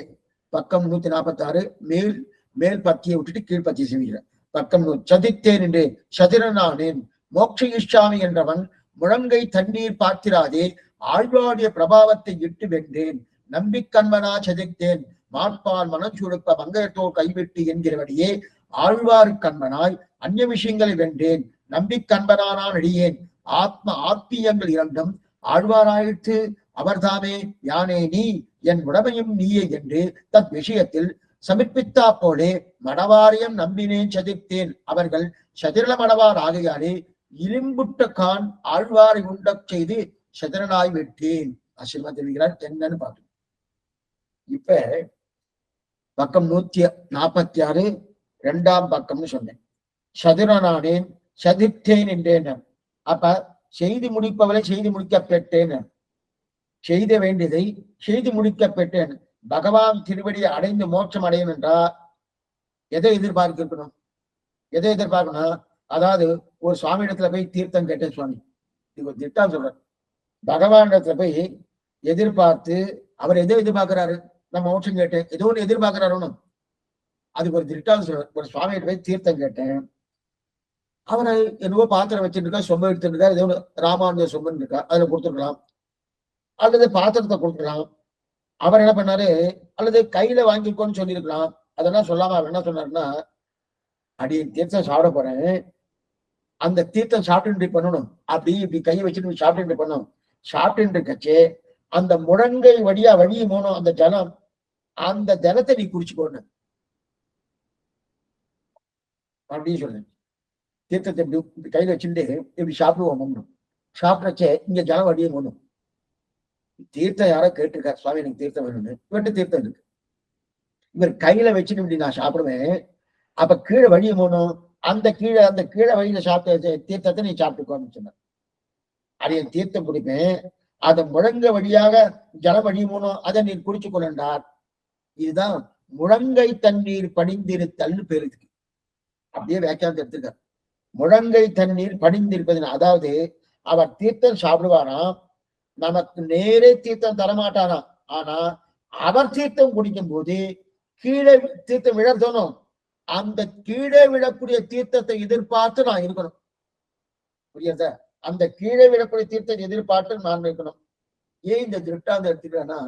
A: பக்கம் 146 மேல் பத்தியை விட்டுட்டு கீழ்பத்தியை செய்கிறார். பக்கம் சதித்தேன் என்று சதிரனானேன் மோட்ச இஷ்டாமி என்றவன் முழங்கை தண்ணீர் பார்த்திராதே ஆழ்வாடிய பிரபாவத்தை இட்டு வென்றேன். நம்பிக்கண்மனா சதித்தேன் மாற்பால் மனம் சுடுப்ப மங்கையத்தோ கைவிட்டு என்கிறபடியே ஆழ்வாரு கண்மனாய் அந்நிய விஷயங்களை வென்றேன். நம்பிக்கண்பனானான் அடியேன் ஆத்மீயங்கள் இரண்டும் ஆழ்வாராயிற்று அவர்தாமே யானே நீ என் உடமையும் நீயே என்று தத் விஷயத்தில் சமர்ப்பித்தா போலே மடவாரியம் நம்பினேன் சதித்தேன். அவர்கள் சதிரள மடவார் ஆகையாலே இலிம்புட்ட கான் ஆழ்வாரை உண்ட செய்து சதிரனாய் விட்டேன். அசிவா தெரிவிக்கிறார். என்னன்னு பார்க்கணும். இப்ப பக்கம் 146 2ஆம் பக்கம்னு சொன்னேன். சதுரனானேன் சதித்தேன் என்றேன். அப்ப செய்து முடிப்பவளை செய்து முடிக்க பெற்றேன். செய்த வேண்டியதை செய்து முடிக்க பெற்றேன். பகவான் திருவடியை அடைந்து மோட்சம் அடையும் என்றா எதை எதிர்பார்க்க இருக்கணும்? எதை எதிர்பார்க்கணும்? அதாவது ஒரு சுவாமி இடத்துல போய் தீர்த்தம் கேட்டேன். சுவாமி இது ஒரு திட்டம் சொல்ற. பகவான் இடத்துல போய் எதிர்பார்த்து அவர் எதை எதிர்பார்க்கிறாரு? நான் மோட்சம் கேட்டேன், ஏதோ ஒன்று எதிர்பார்க்கிறாரு. அதுக்கு ஒரு திட்டம் சொல்ற. ஒரு சுவாமிகிட்ட போய் தீர்த்தம் கேட்டேன். அவரை என்னவோ பாத்திரம் வச்சுட்டு இருக்கா, சொம்ப எடுத்துட்டு இருக்கா, ஏதோ ராமானுஜ சொம்பன்னு இருக்கா, அதுல கொடுத்துருக்கலாம். அல்லது பாத்திரத்தை கொடுத்துக்கலாம். அவர் என்ன பண்ணாரு, அல்லது கையில வாங்கிக்கோன்னு சொல்லியிருக்கலாம். அதெல்லாம் சொல்லாம அவர் என்ன சொன்னாருன்னா, அடி தீர்த்தம் சாப்பிட போறேன், அந்த தீர்த்தம் சாப்பிட்டு பண்ணணும், அப்படி இப்படி கையை வச்சுட்டு சாப்பிட்டு பண்ணணும். சாப்பிட்டு இருக்கச்சே அந்த முழங்கை வழியா வழியும் போனோம் அந்த ஜலம், அந்த ஜலத்தை நீ குடிச்சுக்கோன்னு அப்படின்னு சொல்றேன். தீர்த்தத்தை இப்படி கையில வச்சுட்டு இப்படி சாப்பிடுவோம். சாப்பிடச்சே இங்க ஜலம் வழியும் போகணும். தீர்த்தம் யாரோ கேட்டிருக்காரு, சுவாமி எனக்கு தீர்த்தம் வேணும்னு. இவர்கிட்ட தீர்த்தம் இருக்கு. இவர் கையில வச்சுட்டு இப்படி நான் சாப்பிடுவேன். அப்ப கீழே வழிய போகணும், அந்த கீழே வழியில சாப்பிட்ட தீர்த்தத்தை நீ சாப்பிட்டுக்கோன்னு சொன்னார். அதை தீர்த்தம் குடிப்பேன், அதை முழங்க வழியாக ஜல வழி போகணும், அதை நீர் குடிச்சு கொண்டார். இதுதான் முழங்கை தண்ணீர் படிந்திருத்தல் பெருக்கு. அப்படியே வியாக்கியானத்தை எடுத்துக்கார். முழங்கை தண்ணீர் படிந்திருப்பது, அதாவது அவர் தீர்த்தம் சாப்பிடுவாராம், நமக்கு நேரே தீர்த்தம் தரமாட்டாராம். ஆனா அவர் தீர்த்தம் குடிக்கும் போது கீழே தீர்த்தம் விழத்தோணும், அந்த கீழே விழக்கூடிய தீர்த்தத்தை எதிர்பார்த்து நான் இருக்கணும். புரியுதா? அந்த கீழே விழக்கூடிய தீர்த்தத்தை எதிர்பார்த்து நான் இருக்கணும். ஏன் இந்த திருட்டாந்த எடுத்துக்கிறேன்னா,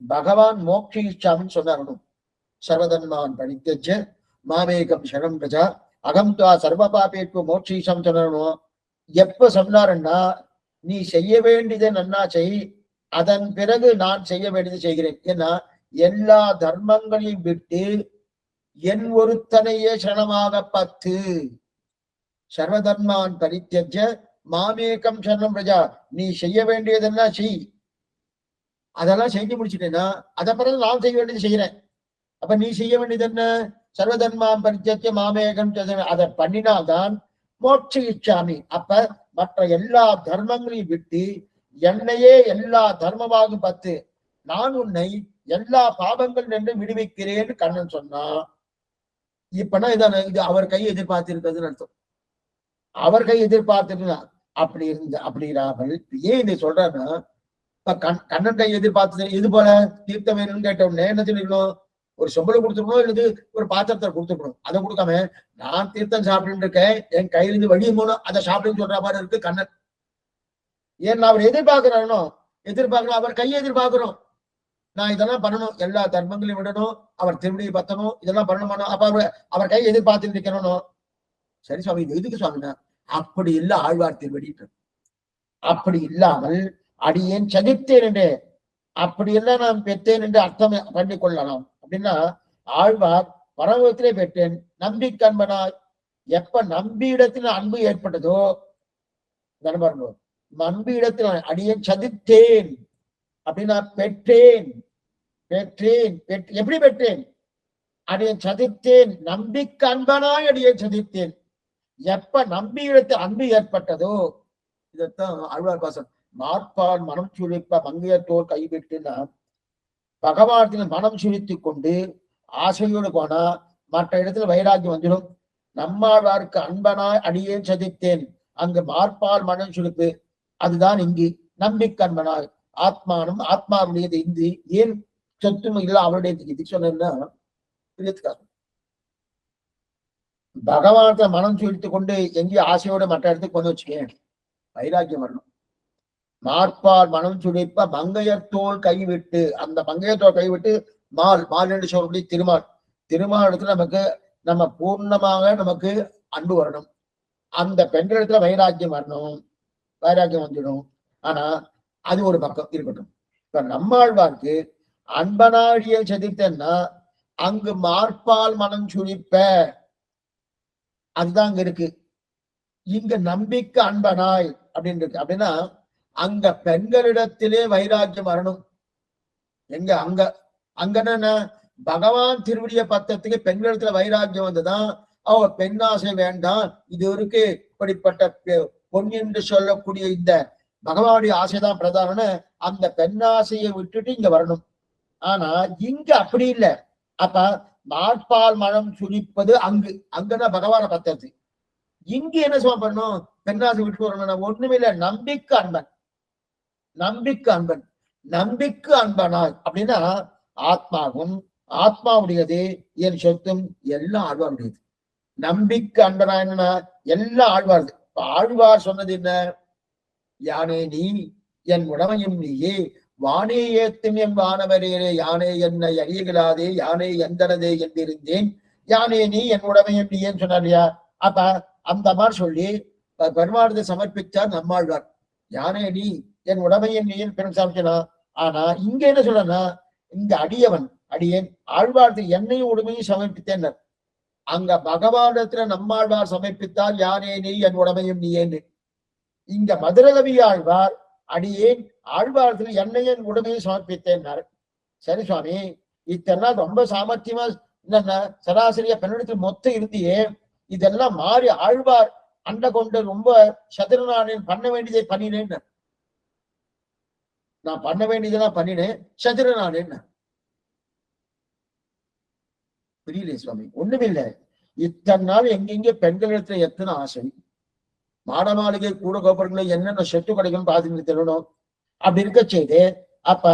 A: பகவான் மோக்ஷிச்சாமின்னு சொன்னாரணும். சர்வதன்மான் பரித்தஜ்ய மாமேகம் சரணம் பிரஜா அகம் துவா சர்வ பாபேற்கு மோட்சீசம் சொல்லணும். எப்ப சொன்னாருன்னா, நீ செய்ய வேண்டியதை நன்னா செய், அதன் பிறகு நான் செய்ய வேண்டியது செய்கிறேன். ஏன்னா எல்லா தர்மங்களையும் விட்டு என் ஒருத்தனையே சரணமாக பத்து. சர்வதர்மான் பரித்தஜ மாமேகம் சரணம் பிரஜா, நீ செய்ய வேண்டியதென்னா செய், அதெல்லாம் செஞ்சு முடிச்சுட்டேன்னா அதை பிறகு நான் செய்ய வேண்டியது செய்யறேன். அப்ப நீ செய்ய வேண்டியது என்ன? சர்வதர்மான் பரித்தஜ மாமேகம், அதை பண்ணினால்தான் மோட்ச இச்சாமி. அப்ப மற்ற எல்லா தர்மங்களையும் விட்டு என்னையே எல்லா தர்மமாக பத்து, நான் உன்னை எல்லா பாவங்கள் நின்று விடுவிக்கிறேன்னு கண்ணன் சொன்னா, இப்பனா இதான இது அவர் கையை எதிர்பார்த்து இருக்கிறதுன்னு அர்த்தம். அவர் கை எதிர்பார்த்துருந்தா அப்படி அப்படிங்கிறார்கள். ஏன் இதை சொல்றேன்னா, இப்ப கண்ணன் கை எதிர்பார்த்து இது போல தீர்த்தம் வேணும்னு கேட்டோம்னே என்ன சொல்லிக்கணும்? ஒரு சொம்பளை கொடுத்துக்கணும், இல்லது ஒரு பாத்திரத்தை கொடுத்துக்கணும். அதை கொடுக்காம நான் தீர்த்தம் சாப்பிட்டு இருக்கேன், என் கையிலிருந்து வழியும் போனோம், அதை சாப்பிடுன்னு சொல்ற மாதிரி இருக்கு கண்ணன். ஏன்னா அவர் எதிர்பார்க்கிறானோ, எதிர்பார்க்கணும், அவர் கையை எதிர்பார்க்கிறோம். நான் இதெல்லாம் பண்ணணும், எல்லா தர்மங்களையும் விடணும், அவர் திருவிடியை பத்தணும், இதெல்லாம் பண்ணணும். அப்ப அவர் கையை எதிர்பார்த்து நிற்கணும். சரி சுவாமி, இது எதுக்கு சுவாமினா? அப்படி இல்ல ஆழ்வார் திருவடிட்டு. அப்படி இல்லாமல் அடியேன் சதித்தேன் என்று, அப்படி எல்லாம் நான் பெற்றேன் என்று அர்த்தம் பண்ணி கொள்ளலாம். அப்படின்னா ஆழ்வார் பரவத்திலே பெற்றேன் நம்பிக்கன்பனாய். எப்ப நம்பியிடத்தில் அன்பு ஏற்பட்டதோ, நம்பியிடத்தில் அடியேன் சதித்தேன் அப்படின்னா பெற்றேன். எப்படி பெற்றேன்? அடியேன் சதித்தேன், நம்பிக்கை அன்பனாய் அடியேன் சதித்தேன். எப்ப நம்பியிடத்து அன்பு ஏற்பட்டதோ, இதைத்தான் ஆழ்வார் பாசம் மாற்பால் மனம் சுழிப்ப மங்கையத்தோர் கைவிட்டுன்னா, பகவானத்தில் மனம் சுழித்து கொண்டு ஆசையோடு போனா மற்ற இடத்துல வைராக்கியம் வந்துடும். நம்மாழ்வாருக்கு அன்பனாய் அடியேன் சதித்தேன், அங்கு மாற்பால் மனம் சுழிப்பு, அதுதான் இங்கு நம்பிக்கை அன்பனாய். ஆத்மானம் ஆத்மாவுடையது இங்கு ஏன் சொத்தும் இல்ல அவருடைய இது சொன்னா பகவானத்தை மனம் சுழித்து கொண்டு எங்கேயும் ஆசையோட மற்ற இடத்துக்கு கொண்டு வச்சுக்கேன், வைராக்கியம் வரணும். மாற்பால் மனம் சுழிப்ப மங்கையத்தோல் கைவிட்டு, அந்த மங்கையத்தோல் கைவிட்டு மால் என்று சொல்லக்கூடிய திருமால் நமக்கு நம்ம பூர்ணமாக நமக்கு அன்பு வரணும். அந்த பெண்களிடத்துல வைராக்கியம் வரணும், வைராக்கியம் வந்துடும். ஆனா அது ஒரு பக்கம் இருக்கட்டும். இப்ப நம்மாழ்வார்க்கு அன்பனாழிய சதித்தன்னா அங்கு மாற்பால் மனம் சுழிப்ப, அதுதான் அங்க இருக்கு. இங்க நம்பிக்கை அன்பனாய் அப்படின்னு இருக்கு. அப்படின்னா அங்க பெண்களிடத்திலே வைராக்கியம் வரணும். எங்க அங்க அங்கன்னா பகவான் திருவடிய பத்தத்துக்கு பெண்களிடத்துல வைராக்கியம் வந்துதான் அவ பெண்ணாசை வேண்டாம், இது இருக்கு இப்படிப்பட்ட பொன் என்று சொல்லக்கூடிய இந்த பகவானுடைய ஆசைதான் பிரதான, அந்த பெண்ணாசையை விட்டுட்டு இங்க வரணும். ஆனா இங்க அப்படி இல்லை. அப்ப மாற்பால் மனம் சுழிப்பது அங்கதான் பகவான பத்தது. இங்க என்ன சும்மா பண்ணும்? பெண்ணாசை விட்டு வரணும். ஒண்ணுமே இல்லை, நம்பிக்கை அன்பன். நம்பிக்கை அன்பனாய் அப்படின்னா ஆத்மாவும் ஆத்மாவுடையது என் சொத்தும் எல்லாம் ஆழ்வாருடையது. நம்பிக்கை அன்பனாய் என்னன்னா எல்லாம் ஆழ்வாருது. ஆழ்வார் சொன்னது என்ன? யானே நீ என் உடமையும் நீயே, வானே ஏத்தும் என் வானவரே, யானே என்னை அறியலாதே, யானே எந்தனதே என்றிருந்தேன், யானே நீ என் உடமையும் நீ ஏன்னு சொன்னார் இல்லையா? அப்ப அந்த மாதிரி சொல்லி பெருமாளத்தை சமர்ப்பிச்சார் நம்மாழ்வார். யானே நீ என் உடமையும் நீ ஏன் பெரும் சமைச்சனா. ஆனா இங்க என்ன சொல்றனா, இங்க அடியவன் அடியேன் ஆழ்வார்த்து என்னையும் உடமையும் சமர்ப்பித்தேன். அங்க பகவானிடத்துல நம்மாழ்வார் சமர்ப்பித்தால் யானே நீ என் உடமையும் நீ ஏன்னு. இங்க மதுரகவி ஆழ்வார் அடியேன் ஆழ்வாரத்துல என்னையும் என் உடமையும் சமர்ப்பித்தேன்னாரு. சரி சுவாமி, இத்தனை ரொம்ப சாமர்த்தியமா என்ன சராசரியா பெண்ணிடத்தில் மொத்தம் இருந்தியே, இதெல்லாம் மாறி ஆழ்வார் அண்ட கொண்டு ரொம்ப சதுரநானேன் பண்ண வேண்டியதை பண்ணினேன். நான் பண்ண வேண்டியதெல்லாம் பண்ணினேன், சதுரநானேன். புரியலையே சுவாமி. ஒண்ணுமில்லை, இத்தனை நாள் எங்கெங்க பெண்களிடத்துல எத்தனை ஆசை, மாட மாளிகை கூட கோபுரங்களை என்னென்ன செட்டு கிடைக்கும் பாத்துட்டு தெரியணும். அப்படி இருக்க செய்து அப்ப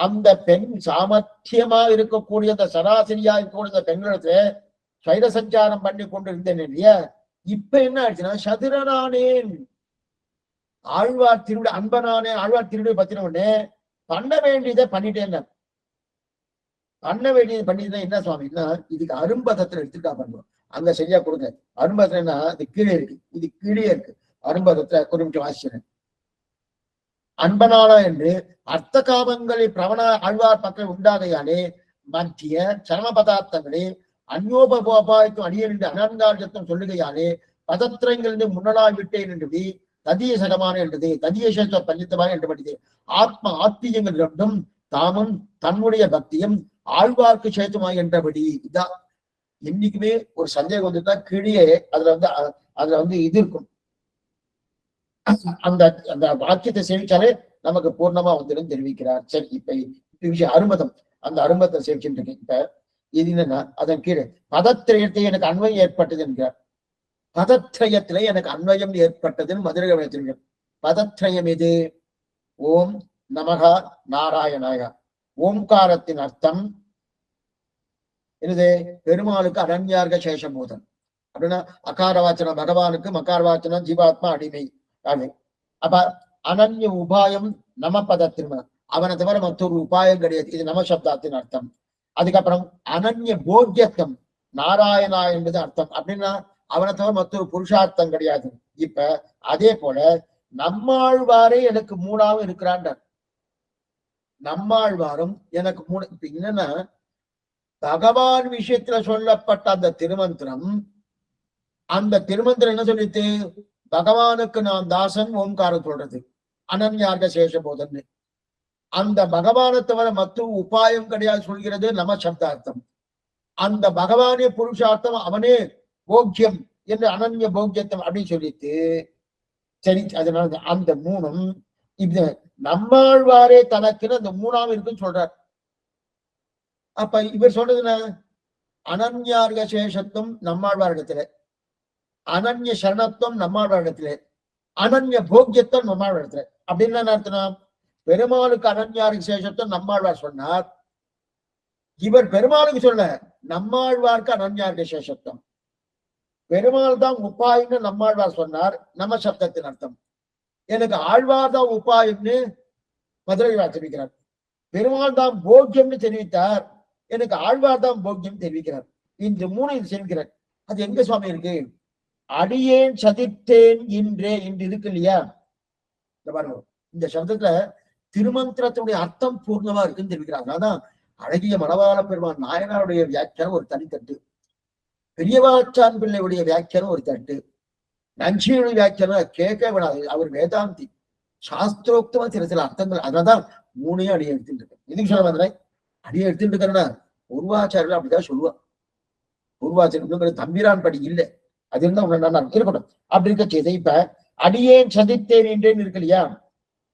A: அந்த பெண் சாமர்த்தியமா இருக்கக்கூடிய அந்த சராசரியா இருக்கக்கூடிய அந்த பெண்களிடத்துல சைர சஞ்சாரம் பண்ணி கொண்டு இருந்தேன் இல்லையா? இப்ப என்ன ஆயிடுச்சுன்னா சதுரனானேன். ஆழ்வார் திருவிட அன்பனானே ஆழ்வார் திருவிட பத்தின உடனே பண்ண வேண்டியதை பண்ணிட்டேன். பண்ண வேண்டியது பண்ணிதான் என்ன சுவாமின்னா, இதுக்கு அரும்பதத்துல எடுத்துட்டா பண்ணுவோம். அங்க சரியா கொடுங்க. அரும்பதத்துலன்னா இது கீழே இருக்கு, இது கீழே இருக்கு. அரும்பதத்துல ஒரு நிமிஷம் வாசிக்கிறேன். அன்பனானா என்று அர்த்த காமங்களை பிரவண ஆழ்வார் பக்கம் உண்டாகையாலே மத்திய சரம பதார்த்தங்களே அந்யோபோபாய்க்கும் அடியல் என்று அனந்தார்த்தம் சொல்லுகையாலே பதத்திரங்களிலிருந்து முன்னலாய் விட்டேன் என்றது ததிய சகமான என்றது ததிய பஞ்சித்தமான என்றபடிது. ஆத்ம ஆத்மீயங்கள் இரண்டும் தாமும் தன்னுடைய பக்தியும் ஆழ்வார்க்கு சேத்துமாய் என்றபடி. இதான் என்னைக்குமே ஒரு சந்தேகம் வந்துட்டா கீழே அதுல வந்து இது இருக்கும். அந்த அந்த வாக்கியத்தை சேவிச்சாலே நமக்கு பூர்ணமா வந்துடும் தெரிவிக்கிறார். சரி, இப்ப விஷயம் அருமதம், அந்த அருமத்தை சேவிச்சுட்டு இருக்கேன். இப்ப இது என்னன்னா அதன் கீழே பதத்திரயத்தை எனக்கு அன்வயம் ஏற்பட்டது என்கிறார். பதத்திரயத்திலே எனக்கு அன்வயம் ஏற்பட்டதுன்னு மதுரை கவனத்திற்கு. பதத்திரயம் இது ஓம் நமகா நாராயணாயா. ஓம்காரத்தின் அர்த்தம் என்னது? பெருமாளுக்கு அனன்யார்க சேஷபூதன் அப்படின்னா அகாரவாச்சனம் பகவானுக்கு, மகாரவாச்சனம் ஜீவாத்மா அடிமை. அப்ப அனன்ய உபாயம் நம பதத்தின், அவனை தவிர மற்றொரு உபாயம் கிடையாது. இது நம சப்தத்தின் அர்த்தம். அதுக்கப்புறம் அனன்ய போக்கியத்துவம் நாராயணா என்பது அர்த்தம். அப்படின்னா அவனை தவிர மற்றொரு புருஷார்த்தம் கிடையாது. இப்ப அதே போல நம்மாழ்வாரே எனக்கு மூணாவும் இருக்கிறான். நம்மாழ்வாரும் எனக்கு மூணு. இப்ப என்னன்னா பகவான் விஷயத்துல சொல்லப்பட்ட அந்த திருமந்திரம், அந்த திருமந்திரம் என்ன சொல்லிட்டு பகவானுக்கு நான் தாசன் ஓம்காரம் சொல்றது அனன்யார்க சேஷபோதன். அந்த பகவானை தவிர மற்ற உபாயம் கிடையாது சொல்கிறது நம சப்தார்த்தம். அந்த பகவானே புருஷார்த்தம், அவனே போக்கியம் என்று அனன்ய போக்கியத்தம் அப்படின்னு சொல்லிட்டு சரி. அதனால அந்த மூணும் இது நம்மாழ்வாரே தனக்குன்னு அந்த மூணாம் இருக்குன்னு சொல்றார். அப்ப இவர் சொல்றதுன்னா அனன்யார்க சேஷத்துவம் நம்மாழ்வார் இடத்துல, அனன்ய சரணத்துவம் நம்மாழ்வார் இடத்துல, அனன்ய போக்கியத்துவம் நம்மாழ்வார் இடத்துல. அப்படின்னு என்ன அர்த்தம்? பெருமாளுக்கு அனன்யாருக்கு சேஷத்துவம் நம்மாழ்வார் சொன்னார். இவர் பெருமாளுக்கு சொல்ல, நம்மாழ்வாருக்கு அனன்யாருக்கு சேஷத்துவம். பெருமாள் தான் உப்பாயம்னு நம்மாழ்வார் சொன்னார், நம்ம சப்தத்தின் அர்த்தம். எனக்கு ஆழ்வார் தான் உப்பாயம்னு மதுரை தெரிவிக்கிறார். பெருமாள் தான் போக்கியம்னு தெரிவித்தார், எனக்கு ஆழ்வார் தான் போக்கியம் தெரிவிக்கிறார். இந்த மூணு இது தெரிவிக்கிறார். அது எங்க சுவாமி இருக்கு? அடியேன் சதித்தேன் இன்றே இன்று இருக்கு இல்லையா? இந்த பாருங்க, இந்த சப்தத்துல திருமந்திரத்துடைய அர்த்தம் பூர்ணமா இருக்குன்னு தெரிவிக்கிறாங்க. அதான் அழகிய மணவாள பெருமான் நாயனாருடைய வியாக்கியானம் ஒரு தனித்தட்டு, பெரியவாச்சான் பிள்ளையுடைய வியாக்கியானம் ஒரு தட்டு, நஞ்சியுடைய வியாக்கியானம் கேட்க விடாது. அவர் வேதாந்தி, சாஸ்திரோக்தமா சில சில அர்த்தங்கள். அதனால்தான் மூணையும் அடியை எடுத்துட்டு இருக்கேன். எதுக்கு சொல்ல வந்தேன்? அடியை எடுத்துட்டு இருக்கிறேன்னா பூர்வாச்சாரியர்கள் அப்படிதான் சொல்லுவா. பூர்வாச்சாரியர்கள் தம்பிரான் படி இல்லை, அது இருந்தா உன்னை நான் இருக்கட்டும். அப்படி இருக்க செய்த இப்ப அடியேன் சதித்தேன் என்றேன்னு இருக்கு இல்லையா?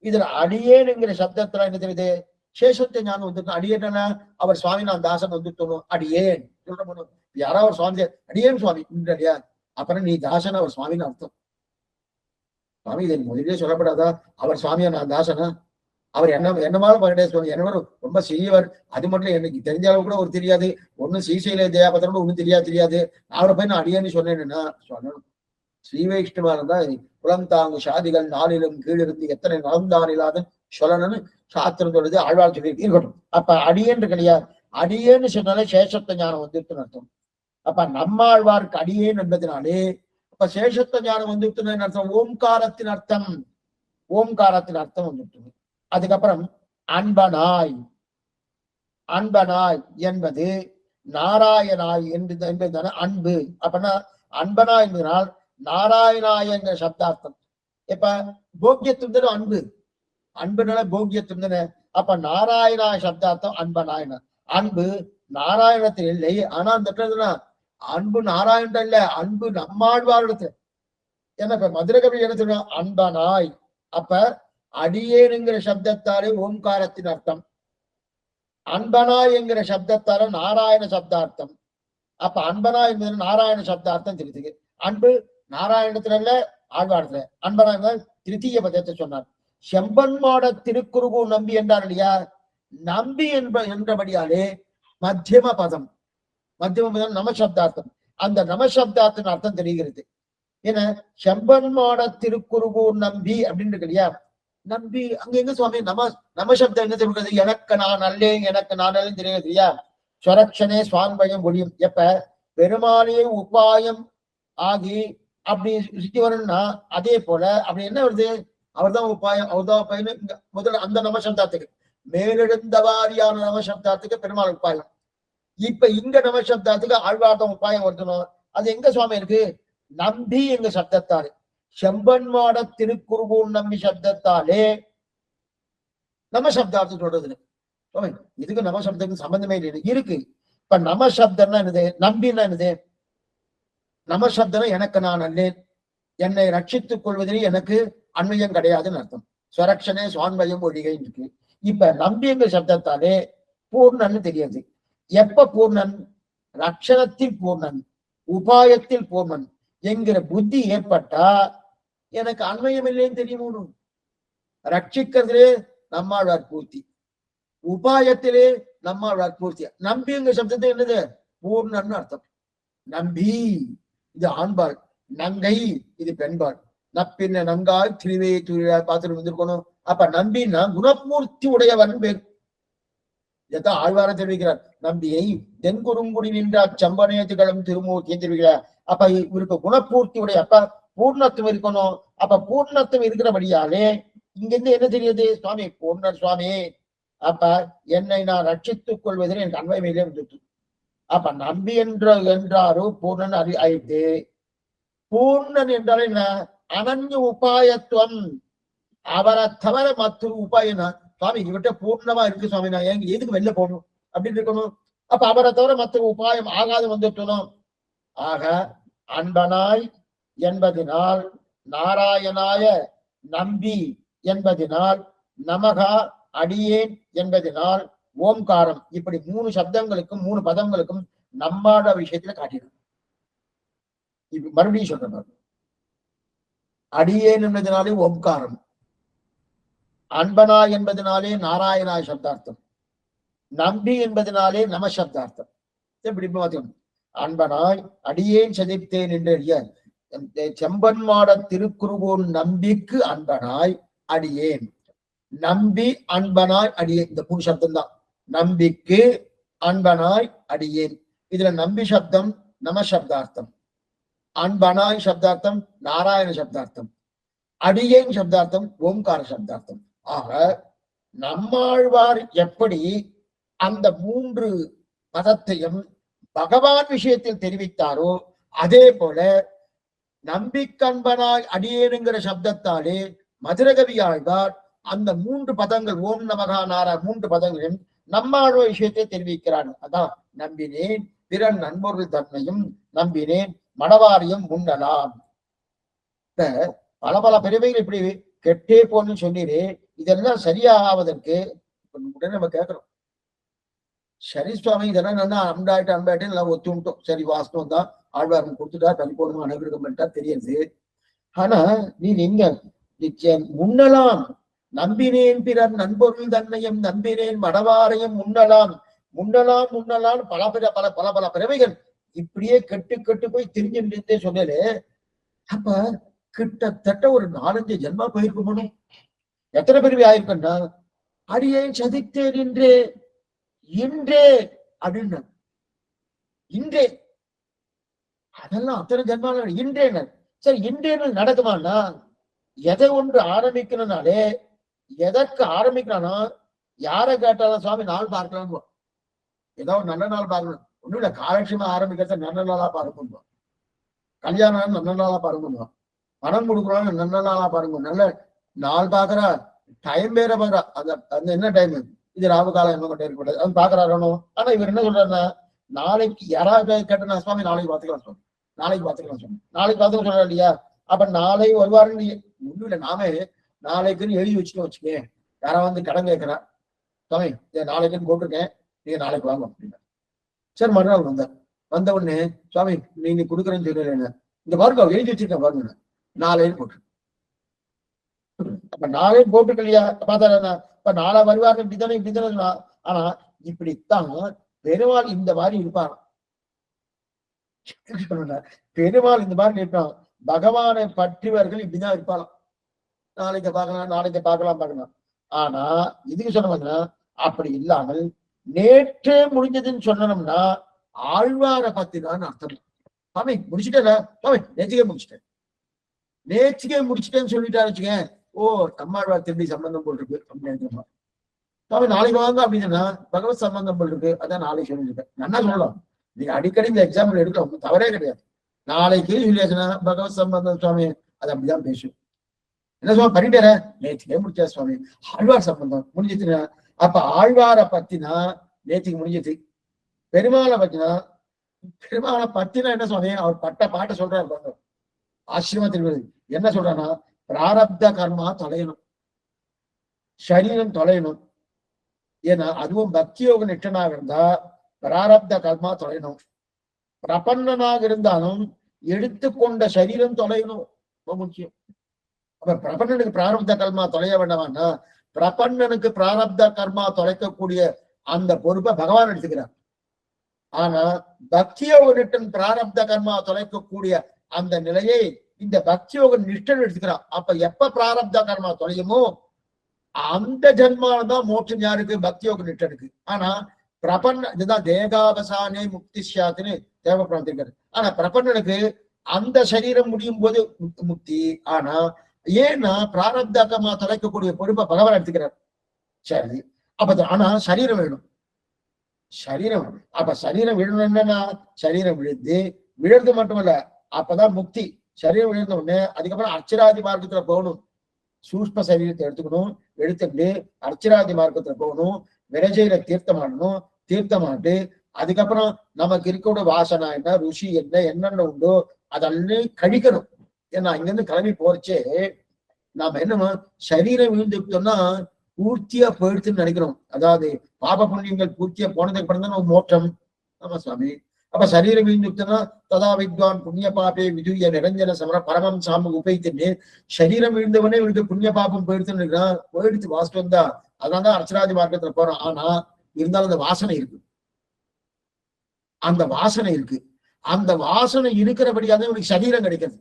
A: இதுல அடியேனுங்கிற சப்தத்துல என்ன தெரியுது? சேஷத்தை ஞானம் வந்துட்டு அடியேன்னா அவர் சுவாமி நான் தாசன் வந்துட்டோம். அடியேன் சொல்ற யாராவது சுவாமி அடியேன் சுவாமி இல்லையா? அப்புறம் நீ தாசன் அவர் சுவாமின்னு அர்த்தம். சுவாமி இதை முதலே சொல்லப்படாதா? அவர் சுவாமியா நான் தாசனா? அவர் என்னமாலும் பகடேஸ்வரன் என்னவர் ரொம்ப சிறியவர். அது மட்டும் எனக்கு தெரிஞ்ச அளவு கூட ஒரு தெரியாது. ஒன்னும் ஸ்ரீசைல தேவபத்திரம் ஒன்னும் தெரியாது. அவரை போய் நான் அடியேன்னு சொன்னேன்னா சொல்லணும். ஸ்ரீ வைஷ்ணவா இருந்தா குளந்தாங்கு சாதிகள் நாளிலும் கீழிருந்து எத்தனை நலம்தான் இல்லாத சொல்லணும்னு சாஸ்திரம் சொல்றது, ஆழ்வார் சொல்லி இருக்கட்டும். அப்ப அடியேன்னு கிடையாது, அடியேன்னு சொன்னாலே சேஷத்த ஞானம் வந்துருக்குன்னு அர்த்தம். அப்ப நம்மாழ்வார்க்கு அடியேன் என்பதனாலே அப்ப சேஷத்துவ ஞானம் வந்துட்டு அர்த்தம் ஓம்காரத்தின் அர்த்தம், ஓம்காரத்தின் அர்த்தம் வந்துட்டு. அதுக்கப்புறம் அன்பனாய், அன்பனாய் என்பது நாராயணாய் என்பது அன்பு. அப்படின்னா அன்பனா என்பதனால் நாராயணாய் என்ற சப்தார்த்தம். இப்ப போக்கியத்துவம் அன்பு, அன்புனால போக்கியத்துவம். அப்ப நாராயணா சப்தார்த்தம் அன்பனாயன. அன்பு நாராயணத்தில் இல்லை, ஆனா அந்த இடத்துல அன்பு நாராயணன் இல்ல, அன்பு நம்மாழ்வாரிடத்துல. ஏன்னா இப்ப மதுரகவி என்ன சொல்றோம், அன்பனாய். அப்ப அடியேனுங்கிற சப்தத்தாலே ஓம்காரத்தின் அர்த்தம், அன்பனாய் என்கிற சப்தத்தால நாராயண சப்தார்த்தம். அப்ப அன்பனாய் என்பது நாராயண சப்தார்த்தம் தெரியுது. அன்பு நாராயணத்துல இல்ல, ஆழ்வாரத்துல. அன்பனாய் திருத்தீய பதத்தை சொன்னார். செம்பன்மாட திருக்குறுகு நம்பி என்றார் இல்லையா, நம்பி என்றபடியாலே மத்தியம பதம், மத்தியம பதம் நமசப்தார்த்தம். அந்த நமசப்தார்த்தம் அர்த்தம் தெரிகிறது. ஏன்னா செம்பன்மாட திருக்குறுகூர் நம்பி அப்படின்னு இருக்கு இல்லையா, நம்பி அங்க எங்க சுவாமி நமசப்தம் என்ன தெரிகிறது, எனக்கு நான் அல்லேன், எனக்கு நான் அல்லேன்னு தெரியாது இல்லையா. ஸ்வரக்ஷனே சுவான்பயம் ஒளியும். எப்ப பெருமாளே உபாயம் ஆகி அப்படி சுத்தி வரணும்னா அதே போல அப்படி என்ன வருது, அவர்தான் உபாயம், அவர்தான் உபாயம். முதல்ல அந்த நமசப்தார்த்துக்கு மேலெழுந்த வாரியான நமசப்தார்த்துக்கு பெருமாள் உபாயம். இப்ப இங்க நமசப்தார்த்துக்கு ஆழ்வார்த்தம் உபாயம் வருத்தணும். அது எங்க சுவாமி இருக்கு, நம்பி எங்க சப்தத்தாலே, செம்பன்மாட திருக்குறுகூர் நம்பி சப்தத்தாலே நமசப்தார்த்தம் சொல்றது. இதுக்கு நமசப்தத்துக்கு சம்பந்தமே இல்லை, இருக்கு. இப்ப நமசப்தம்னா என்னது, நம்பின்னா என்னது, நமசப்தம் எனக்கு நான் அல்லேன், என்னை ரட்சித்துக் கொள்வதில் எனக்கு அன்வயம் கிடையாதுன்னு அர்த்தம். ஸ்வரக்ஷனே சுவான்வயம் ஒழிகை இருக்கு. இப்ப நம்பிங்கிற சப்தத்தாலே பூர்ணன்னு தெரியாது. எப்ப பூர்ணன், ரட்சணத்தில் பூர்ணன், உபாயத்தில் பூர்ணன் என்கிற புத்தி ஏற்பட்டா எனக்கு அன்வயம் இல்லைன்னு தெரியும். ரட்சிக்கிறதுலே நம்மாழ்வார் பூர்த்தி, உபாயத்திலே நம்மாழ்வார் பூர்த்தி. நம்பிங்கிற சப்தத்தை என்னது, பூர்ணன்னு அர்த்தம். நம்பி இது ஆண்பாள், நங்கை இது பெண்பாள். நப்பின்ன நங்காய் திருவே துரியா பார்த்துட்டு வந்திருக்கணும். அப்ப நம்பின்னா குணப்பூர்த்தி உடையவன் பேர். இதைத்தான் ஆழ்வார தெரிவிக்கிறார். நம்பியை தென்குறுங்குடி நின்ற அச்சம்பனேத்துகளும் திருமூர்த்தியும் தெரிவிக்கிறார். அப்ப இவருக்கு குணப்பூர்த்தி உடைய, அப்ப பூர்ணத்துவம் இருக்கணும். அப்ப பூர்ணத்துவம் இருக்கிறபடியாலே இங்கிருந்து என்ன தெரியுது, சுவாமி பூர்ணர் சுவாமி. அப்ப என்னை நான் ரட்சித்துக் கொள்வதில் எனக்கு அன்வயமையிலே வந்துட்டு. அப்ப நம்பி என்றாரோ பூர்ணன் ஆயிட்டு. பூர்ணன் என்றால் என்ன, அனன்ய உபாயத்துவம். அவரை தவிர மற்றொரு உபாயம் சுவாமி இவர்கிட்ட பூர்ணமா இருக்கு சுவாமி, நான் எதுக்கு வெளில போகணும் அப்படின்னு இருக்கணும். அப்ப அவரை தவிர மற்ற உபாயம் ஆகாது வந்துட்டணும். ஆக அன்பனாய் என்பதினால், நாராயணாய நம்பி என்பதினால், நமகா அடியேன் என்பதினால், ஓம்காரம். இப்படி 3 சப்தங்களுக்கும் 3 பதங்களுக்கும் நம்மாட விஷயத்துல காட்டினார். இப்ப மறுபடியும் சொல்றார். அடியேன் என்பதனாலே ஓம்காரம், அன்பனாய் என்பதனாலே நாராயணாய் சப்தார்த்தம், நம்பி என்பதனாலே நம சப்தார்த்தம். இப்படி பார்த்தோம். அன்பனாய் அடியேன் சதித்தேன் என்று செம்பன்மாட திருக்குறுகூர் நம்பிக்கு அன்பனாய் அடியேன், நம்பி அன்பனாய் அடியேன். இந்த 3 சப்தம் தான். நம்பிக்கு அன்பனாய் அடியேன். இதுல நம்பி சப்தம் நம சப்தார்த்தம், அன்பனாய் சப்தார்த்தம் நாராயண சப்தார்த்தம், அடியேன் சப்தார்த்தம் ஓம்கார சப்தார்த்தம். ஆக நம்மாழ்வார் எப்படி அந்த 3 பதத்தையும் பகவான் விஷயத்தில் தெரிவித்தாரோ, அதே போல நம்பிக்கன்பனாய் அடியேனுங்கிற சப்தத்தாலே மதுரகவி ஆழ்வார் அந்த 3 பதங்கள் ஓம் நமகா நாரா 3 பதங்களையும் நம்மாழ்வார் விஷயத்தை தெரிவிக்கிறார். அதான் நம்பினேன் பிறன் நண்பர்கள் தன்மையும், நம்பினேன் மடவாரியம் முன்னலாம். பல பல பிரிவைகள் இப்படி கெட்டே போன்னு சொன்னீரே, இதெல்லாம் சரியாவதற்கு உடனே நம்ம கேட்கிறோம். சரி சுவாமி, இதெல்லாம் நல்லா அன்பாயிட்டு நல்லா ஒத்துட்டோம். சரி வாஸ்தவம் தான், ஆழ்வாரம் கொடுத்துட்டா பரிபூர்ணமா அனுகிரகம் பண்ணிட்டா தெரியுது. ஆனா நீ எங்க முன்னலாம் நம்பினேன் பிறர் நண்பொருள் தன்னையும், நம்பினேன் மடவாரையும் முன்னலாம், முன்னலாம் முன்னலாம் பல பல பல பல பிறவைகள் இப்படியே கெட்டு கெட்டு போய் திரிஞ்சுட்டே சொன்னே. அப்ப கிட்டத்தட்ட ஒரு 4-5 ஜென்மா போயிருக்கணும். எத்தனை பிறவி ஆயிருக்கா, அடியேன் சதித்தேன் இன்றே இன்றே அப்படின்னு இன்றே அதெல்லாம் அத்தனை ஜென்மால இன்றைய சரி இன்றைய நடக்குமான்னா எதை ஒன்று ஆரம்பிக்கணும்னாலே எதற்கு ஆரம்பிக்கிறானோ யாரை கேட்டாலும் சுவாமி நாள் பார்க்கலாம், ஏதோ ஒரு நல்ல நாள் பார்க்கணும். ஒண்ணும் இல்ல, காலட்சியமா ஆரம்பிக்கிறத நல்ல நாளா பார்க்கணும், கல்யாணம் நல்ல நாளா பார்க்கணும், பணம் கொடுக்குறோம் நல்ல நாளா பாருங்க. நல்ல நாள் பாக்குற டைம் வேற பாக்குறா, அந்த அந்த என்ன டைம் இது ராவு காலம் என்ன கொண்டே இருக்கக்கூடாது அது பாக்குறாரோ. ஆனா இவர் என்ன சொல்றாருன்னா நாளைக்கு யாராவது கேட்டா சுவாமி நாளைக்கு பாத்துக்கலாம் சுவாமி, நாளைக்கு பாத்துக்கலாம் சுவாமி, நாளைக்கு பாத்துக்கலாம் சொல்றா இல்லையா? அப்ப நாளை வருவாருன்னு ஒண்ணும் இல்லை, நாமே நாளைக்குன்னு எழுதி வச்சுட்டு வச்சுக்கேன். யாரா வந்து கடன் கேட்கிறா, சுவாமி நாளைக்குன்னு போட்டிருக்கேன், நீங்க நாளைக்கு வாங்க அப்படின்னா. சரி மறுநாள் வந்தார். வந்த உடனே சுவாமி நீங்க கொடுக்குறேன்னு சொல்லுறேன், இந்த பாருங்க எழுதி வச்சிருக்கேன் பாருங்க, நாளைன்னு போட்டு. அப்ப நாளே போட்டுக்கலையா பார்த்தா இப்ப நாளா வருவாரு இப்படித்தானே இப்படித்தானே. ஆனா இப்படித்தான் பெருமாள் இந்த மாதிரி இருப்பான். பெருமாள் இந்த மாதிரி இருப்பான். பகவானை பற்றியவர்கள் இப்படிதான் இருப்பாளாம். நாளைக்கு பார்க்கலாம் நாளைக்கு பார்க்கலாம். ஆனா இதுக்கு சொன்னோம்னா அப்படி இல்லாமல் நேற்றே முடிஞ்சதுன்னு சொன்னோம்னா ஆழ்வாரை பத்தி தான் அர்த்தம். சாமி முடிச்சுட்டேன் சாமி, நேற்றுக்கே முடிச்சுட்டேன்னு சொல்லிட்டாரு வச்சுக்கேன், ஓ நம்மாழ்வார் திரும்பி சம்பந்தம் போல் இருக்கு அப்படின்னு. சாமி நாளைக்கு வாங்க அப்படின்னா பகவத் சம்பந்தம் போல் இருக்கு, அதான் நாளைக்கு சொல்லியிருக்கேன். நல்லா சொல்லலாம், நீங்க அடிக்கடி இந்த எக்ஸாம்பிள் எடுக்கலாம், தவறே கிடையாது. நாளைக்கு சொல்லியாச்சுன்னா பகவத் சம்பந்தம் சுவாமி அது அப்படிதான் பேசும். என்ன சுவாமி பண்ணிட்டேற, நேற்றுக்கே முடிச்சா சுவாமி ஆழ்வார் சம்பந்தம் முடிஞ்சிச்சுன்னா, அப்ப ஆழ்வாரை பத்தினா நேற்றுக்கு முடிஞ்சிச்சு. பெருமாளை பத்தினா என்ன சுவாமி அவர் பட்ட பாட்டை சொல்றாரு ஆச்சரியமா என்ன சொல்றான்னா பிராரப்த கர்மா தொலையணும், சரீரம் தொலையணும். ஏன்னா அதுவும் பக்தியோக நிஷ்டனாக இருந்தா பிராரப்த கர்மா தொலையணும். பிரபன்னனாக இருந்தாலும் எடுத்துக்கொண்ட சரீரம் தொலையணும், ரொம்ப முக்கியம். அப்ப பிரபன்னனுக்கு பிராரப்த கர்மா தொலைய வேண்டாமான்னா பிரபன்னனுக்கு பிராரப்த கர்மா தொலைக்கக்கூடிய அந்த பொறுப்பை பகவான் எடுத்துக்கிறார். ஆனா பக்தியோக நிஷ்டன் பிராரப்த கர்மா தொலைக்கக்கூடிய அந்த நிலையை இந்த பக்தியோக நிஷ்டன் எடுத்துக்கிறான். அப்ப எப்ப பிராரப்த கர்மா தொலையுமோ அந்த ஜென்மாலதான் மோட்சம் யாருக்கு, பக்தியோக நிஷ்டனுக்கு. ஆனா பிரபன்ன இதுதான் தேகாவசானே முக்தி சாத்துன்னு தேவப்பிரார்த்திக்கிறது. ஆனா பிரபன்னனுக்கு அந்த சரீரம் முடியும் போது முக்தி. ஆனா ஏன்னா பிராரப்த கர்மா தொலைக்கக்கூடிய பொறுப்பை பகவான் எடுத்துக்கிறார். சரி அப்ப ஆனா சரீரம் வேணும், சரீரம். அப்ப சரீரம் விழணும்னா சரீரம் விழுந்து மட்டுமல்ல அப்பதான் முக்தி. சரீரம் விழுந்த உடனே அதுக்கப்புறம் அர்ச்சராதி மார்க்கத்துல போகணும். சூஷ்ம சரீரத்தை எடுத்துக்கணும், எடுத்துட்டு அர்ச்சராதி மார்க்கத்துல போகணும், விரஜையில தீர்த்தமாடணும், தீர்த்தமாட்டு அதுக்கப்புறம் நமக்கு இருக்கக்கூடிய வாசனை என்ன, ருசி என்ன, என்னென்ன உண்டோ அதெல்லாம் கழிக்கணும். ஏன்னா இங்கிருந்து கிளம்பி போறச்சே நாம என்ன சரீரம் விழுந்துட்டோம்னா பூர்த்தியா போயிடுச்சுன்னு நினைக்கிறோம். அதாவது பாப புண்ணியங்கள் பூர்த்தியா போனதுக்கு அப்புறம் தான் நம்ம மோட்சம். ஆமா சுவாமி. அப்ப சரீரம் விழுந்துட்டோம்னா ததா வித்வான் புண்ணிய பாபே விதுய நிரஞ்சன சமர பரமம் சாம உபைத்துன்னு சரீரம் விழுந்தவனே இவனுக்கு புண்ணிய பாபம் போயிடுச்சுன்னு இருக்கிறான். போயிடுச்சு வாஸ்தவம் தான், அதனாலதான் அர்ச்சராதி மார்க்கத்துல போறோம். ஆனா இருந்தாலும் அந்த வாசனை இருக்கு, அந்த வாசனை இருக்கு. அந்த வாசனை இருக்கிறபடியாதான் இவனுக்கு சரீரம் கிடைக்கிறது.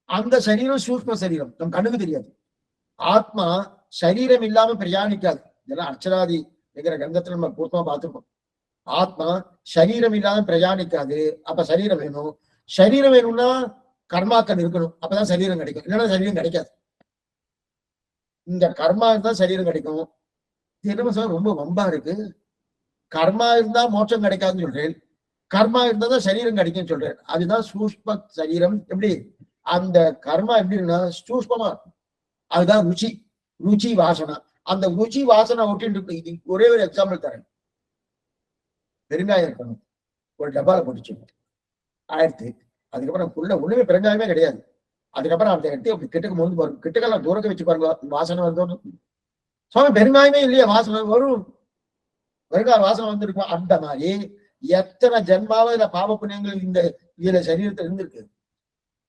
A: அந்த சரீரம் சூக்ஷ்ம சரீரம், நம் கண்ணுக்கு தெரியாது. ஆத்மா சரீரம் இல்லாம பிரயாணிக்காது. இதெல்லாம் அர்ச்சராதி என்கிற கந்தத்துல நம்ம பூர்த்தமா பார்த்துருக்கோம். ஆத்மா சரீரம் இல்லாம பிரயாணிக்காது. அப்ப சரீரம் வேணும். சரீரம் வேணும்னா கர்மாக்கள் இருக்கணும், அப்பதான் சரீரம் கிடைக்கும். இல்லைன்னா சரீரம் கிடைக்காது. இந்த கர்மா இருந்தா சரீரம் கிடைக்கும். என்ன சார் ரொம்ப வம்பா இருக்கு, கர்மா இருந்தா மோட்சம் கிடைக்காதுன்னு சொல்றேன், கர்மா இருந்தா தான் சரீரம் கிடைக்கும்னு சொல்றேன். அதுதான் சூஷ்ம சரீரம். எப்படி அந்த கர்மா எப்படின்னா சூஷ்மமா, அதுதான் ருச்சி, ருச்சி வாசனை. அந்த ருச்சி வாசனை ஒட்டிட்டு இது ஒரே ஒரு எக்ஸாம்பிள் தரேன். பெருங்காயம் இருக்கணும், ஒரு டப்பால போட்டுச்சு ஆயிரத்து, அதுக்கப்புறம் உள்ள ஒண்ணுமே பெருங்காயமே கிடையாது. அதுக்கப்புறம் அந்த இடத்தையும் அப்படி கிட்டக்கு முழுந்து பாருங்க, கிட்டக்கெல்லாம் தூரக்க வச்சு பாருங்க வாசனை வந்தோன்னு. சுவாமி பெருங்காயமே இல்லையா, வாசனை வரும், பெருங்காய வாசனை வந்துருக்கும். அந்த மாதிரி எத்தனை ஜென்மாவ இதுல பாவ புண்ணியங்கள் இந்த இதுல சரீரத்துல இருந்திருக்கு.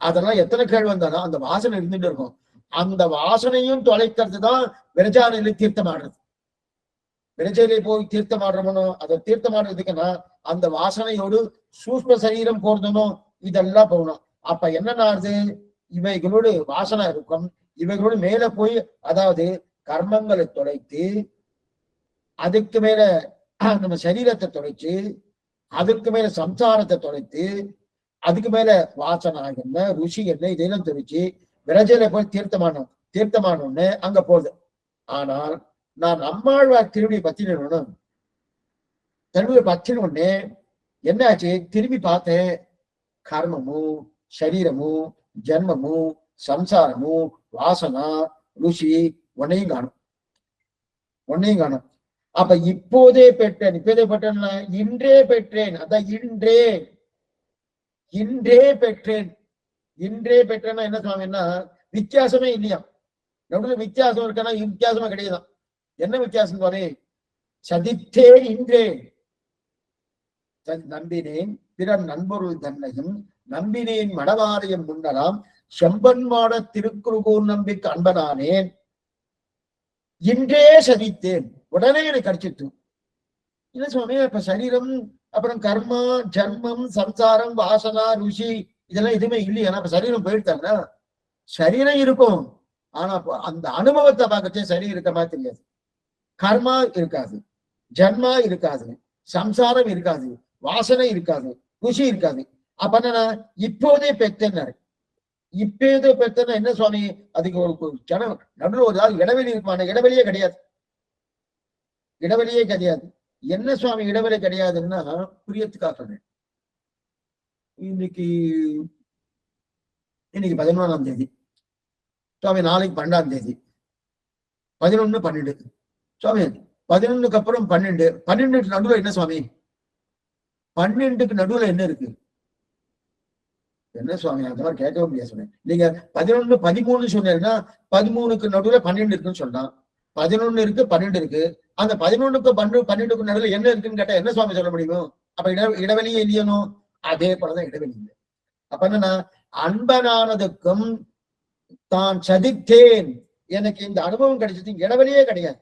A: அதெல்லாம் எத்தனை கேள்வி வந்தாலும் அந்த வாசனை இருந்துட்டு இருக்கும். அந்த வாசனையும் தொலைக்கிறது தான் விரஜானையில தீர்த்தம் ஆடுறது. விரஜையிலே போய் தீர்த்தம் ஆடுறவனோ அதை தீர்த்தம் ஆடுறதுக்குன்னா அந்த வாசனையோடு சூஷ்ம சரீரம் போறதுனும் இதெல்லாம் போகணும். அப்ப என்னன்னா இவைகளோடு வாசனை இருக்கும், இவைகளோடு மேல போய் அதாவது கர்மங்களை தொலைத்து அதுக்கு மேல நம்ம சரீரத்தை தொலைச்சு அதுக்கு மேல சம்சாரத்தை தொலைத்து அதுக்கு மேல வாசனா என்ன, ருசி என்ன, இதெல்லாம் தெரிச்சு விரஜையில போய் தீர்த்தமானோன்னு அங்க போகுது. ஆனால் நான் நம்மாழ்வார் திரும்பி பத்தினோம், திரும்பி பத்தினோடனே என்னாச்சு, திரும்பி பார்த்தேன், கர்மமும் சரீரமும் ஜென்மமும் சம்சாரமும் வாசனா ருசி ஒன்னையும் காணும். அப்ப இப்போதே பெற்றேன், இன்றே பெற்றேன், அதான் இன்றே பெற்றேன்னா என்ன சுவாமின்னா, வித்தியாசமே இல்லையா, நடுவில் வித்தியாசம் இருக்கா, வித்தியாசமா கிடையாது. என்ன வித்தியாசம் சுவாமி? சதித்தே இன்றே நம்பினேன் பிறர் நண்பொருள் தன்னையும் நம்பினேன் மடவாரியம் முன்னலாம் செம்பன்மாட திருக்குறுகூர் நம்பிக்கு அன்பனானேன் இன்றே சதித்தேன், உடனே எனக்கு கிடைச்சிட்டு. இல்ல சுவாமி, இப்ப சரீரம் அப்புறம் கர்மா ஜன்மம் சம்சாரம் வாசனா ருசி இதெல்லாம் எதுவுமே இல்லையா? அப்ப சரீரம் போயிட்டாங்கன்னா சரீரம் இருக்கும், ஆனா அந்த அனுபவத்தை பார்க்கச்சே சரீரம் இருக்க மாதிரி தெரியாது. கர்மா இருக்காது, ஜன்மா இருக்காது, சம்சாரம் இருக்காது, வாசனை இருக்காது, ருசி இருக்காது. அப்ப என்ன, இப்போதே பெற்றேன்னாரு. இப்போதே பெற்றேன்னா என்ன சுவாமி? அதுக்கு ஒரு ஜனம் நடுவில் ஒரு ஆள் இடைவெளி இருக்குமான, இடைவெளியே கிடையாது. என்ன சுவாமி இடைவெளி கிடையாதுன்னா புரியத்துக்காக சொல்றேன். இன்னைக்கு 11ஆம் தேதி சுவாமி, நாளைக்கு 12ஆம் தேதி, 11, 12 சுவாமி, 11க்கு அப்புறம் 12 நடுவில் என்ன சுவாமி? 12க்கு நடுவில் என்ன இருக்கு? என்ன சுவாமி அந்த மாதிரி கேட்கவே முடியாது சொன்னேன். நீங்க 11, 13 சொன்னீங்கன்னா 13க்கு நடுவில் 12 இருக்குன்னு சொன்னா, 11 இருக்கு 12 இருக்கு. அந்த 11க்கு 12க்கு நடுவில் என்ன இருக்குன்னு கேட்டா என்ன சுவாமி சொல்ல முடியும்? அப்ப இடைவெளியே இல்லையனும். அதே போலதான் இடைவெளி இல்லை. அப்ப என்னன்னா, அன்பனானதுக்கும் தான் சதித்தேன், எனக்கு இந்த அனுபவம் கிடைச்சது, இடைவெளியே கிடையாது.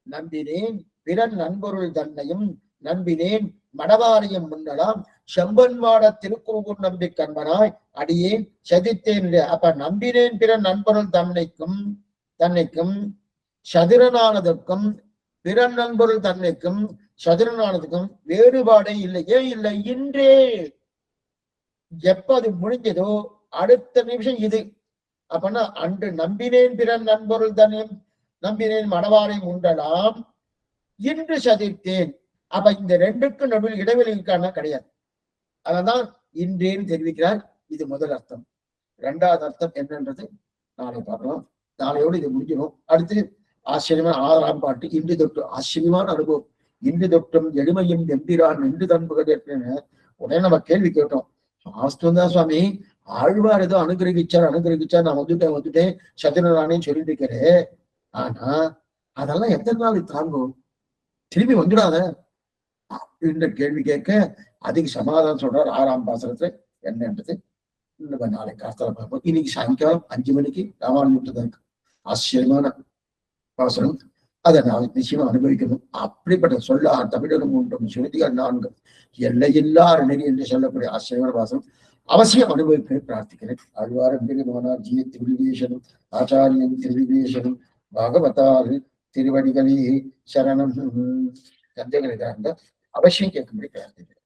A: நம்பினேன் பிறன் நண்பொருள் தன்னையும் நம்பினேன் மடவாரியம் முன்னலாம் செம்பன்மாட திருக்குறுகூர் நம்பி கண்மனாய் அடியேன் சதித்தேன். அப்ப நம்பினேன் பிறன் நண்பொருள் தன்னைக்கும் சதுரனானதற்கும் பிறன் நண்பொருள் தன்னைக்கும் சதுரனானதுக்கும் வேறுபாடே இல்லை. ஏன் இல்லை? இன்றே எப்ப அது முடிஞ்சதோ அடுத்த நிமிஷம் இது. அப்பன்னா அன்று நம்பினேன் பிறன் நண்பொருள் தன்னையும் நம்பினேன் மடவாரை உண்டலாம், இன்று சதித்தேன். அப்ப இந்த ரெண்டுக்கு நடுவில் இடைவெளி இருக்கான கிடையாது. அதனால்தான் இன்றேன்னு தெரிவிக்கிறார். இது முதல் அர்த்தம். இரண்டாவது அர்த்தம் என்னன்றது நாளை பார்க்கலாம். நாளையோடு இது முடிஞ்சிடும். அடுத்து ஆச்சரியமான 6ஆம் பாட்டு, இன்று தொட்டு. ஆச்சரியமான அனுபவம். இன்று தொட்டும் எளிமையும் எம்பிரான் நின்று தன்புகள் ஏற்பன. உடனே நம்ம கேள்வி கேட்டோம், வாஸ்தவம் தான் சுவாமி, ஆழ்வார் ஏதோ அனுகிரகிச்சார் நான் வந்துட்டேன் சதுரனானேன்னு சொல்லிட்டு இருக்கிறேன். ஆனா அதெல்லாம் எத்தனை நாள் தாங்கும்? திரும்பி வந்துடாத அப்படின்ற கேள்வி கேட்க அதுக்கு சமாதானம் சொல்றார் 6ஆம் பாசனத்துல. என்னன்றது இன்னும் நாளை காத்தால பார்ப்போம். இன்னைக்கு சாயங்காலம் 5 மணிக்கு ராமானுஜன் இருக்கு ஆச்சரியமான பாசனம். அதை நான் நிச்சயமா அனுபவிக்கணும். அப்படிப்பட்ட சொல்ல தமிழகம் ஒன்றும் சுருதிகள் 4 எல்லையில்லா நெறி என்று சொல்லக்கூடிய ஆச்சரியமான பாசனம் அவசியம் அனுபவிப்பதை பிரார்த்திக்கிறேன். ஆழ்வாரம் பெருமானார் ஜிய திருவிவேசனும் ஆச்சாரியன் திருவிவேசனும் பாகவதாறு திருவடிகளே சரணம். சந்தேகங்கள் அவசியம் கேட்கும்படி பிரார்த்திக்கிறேன்.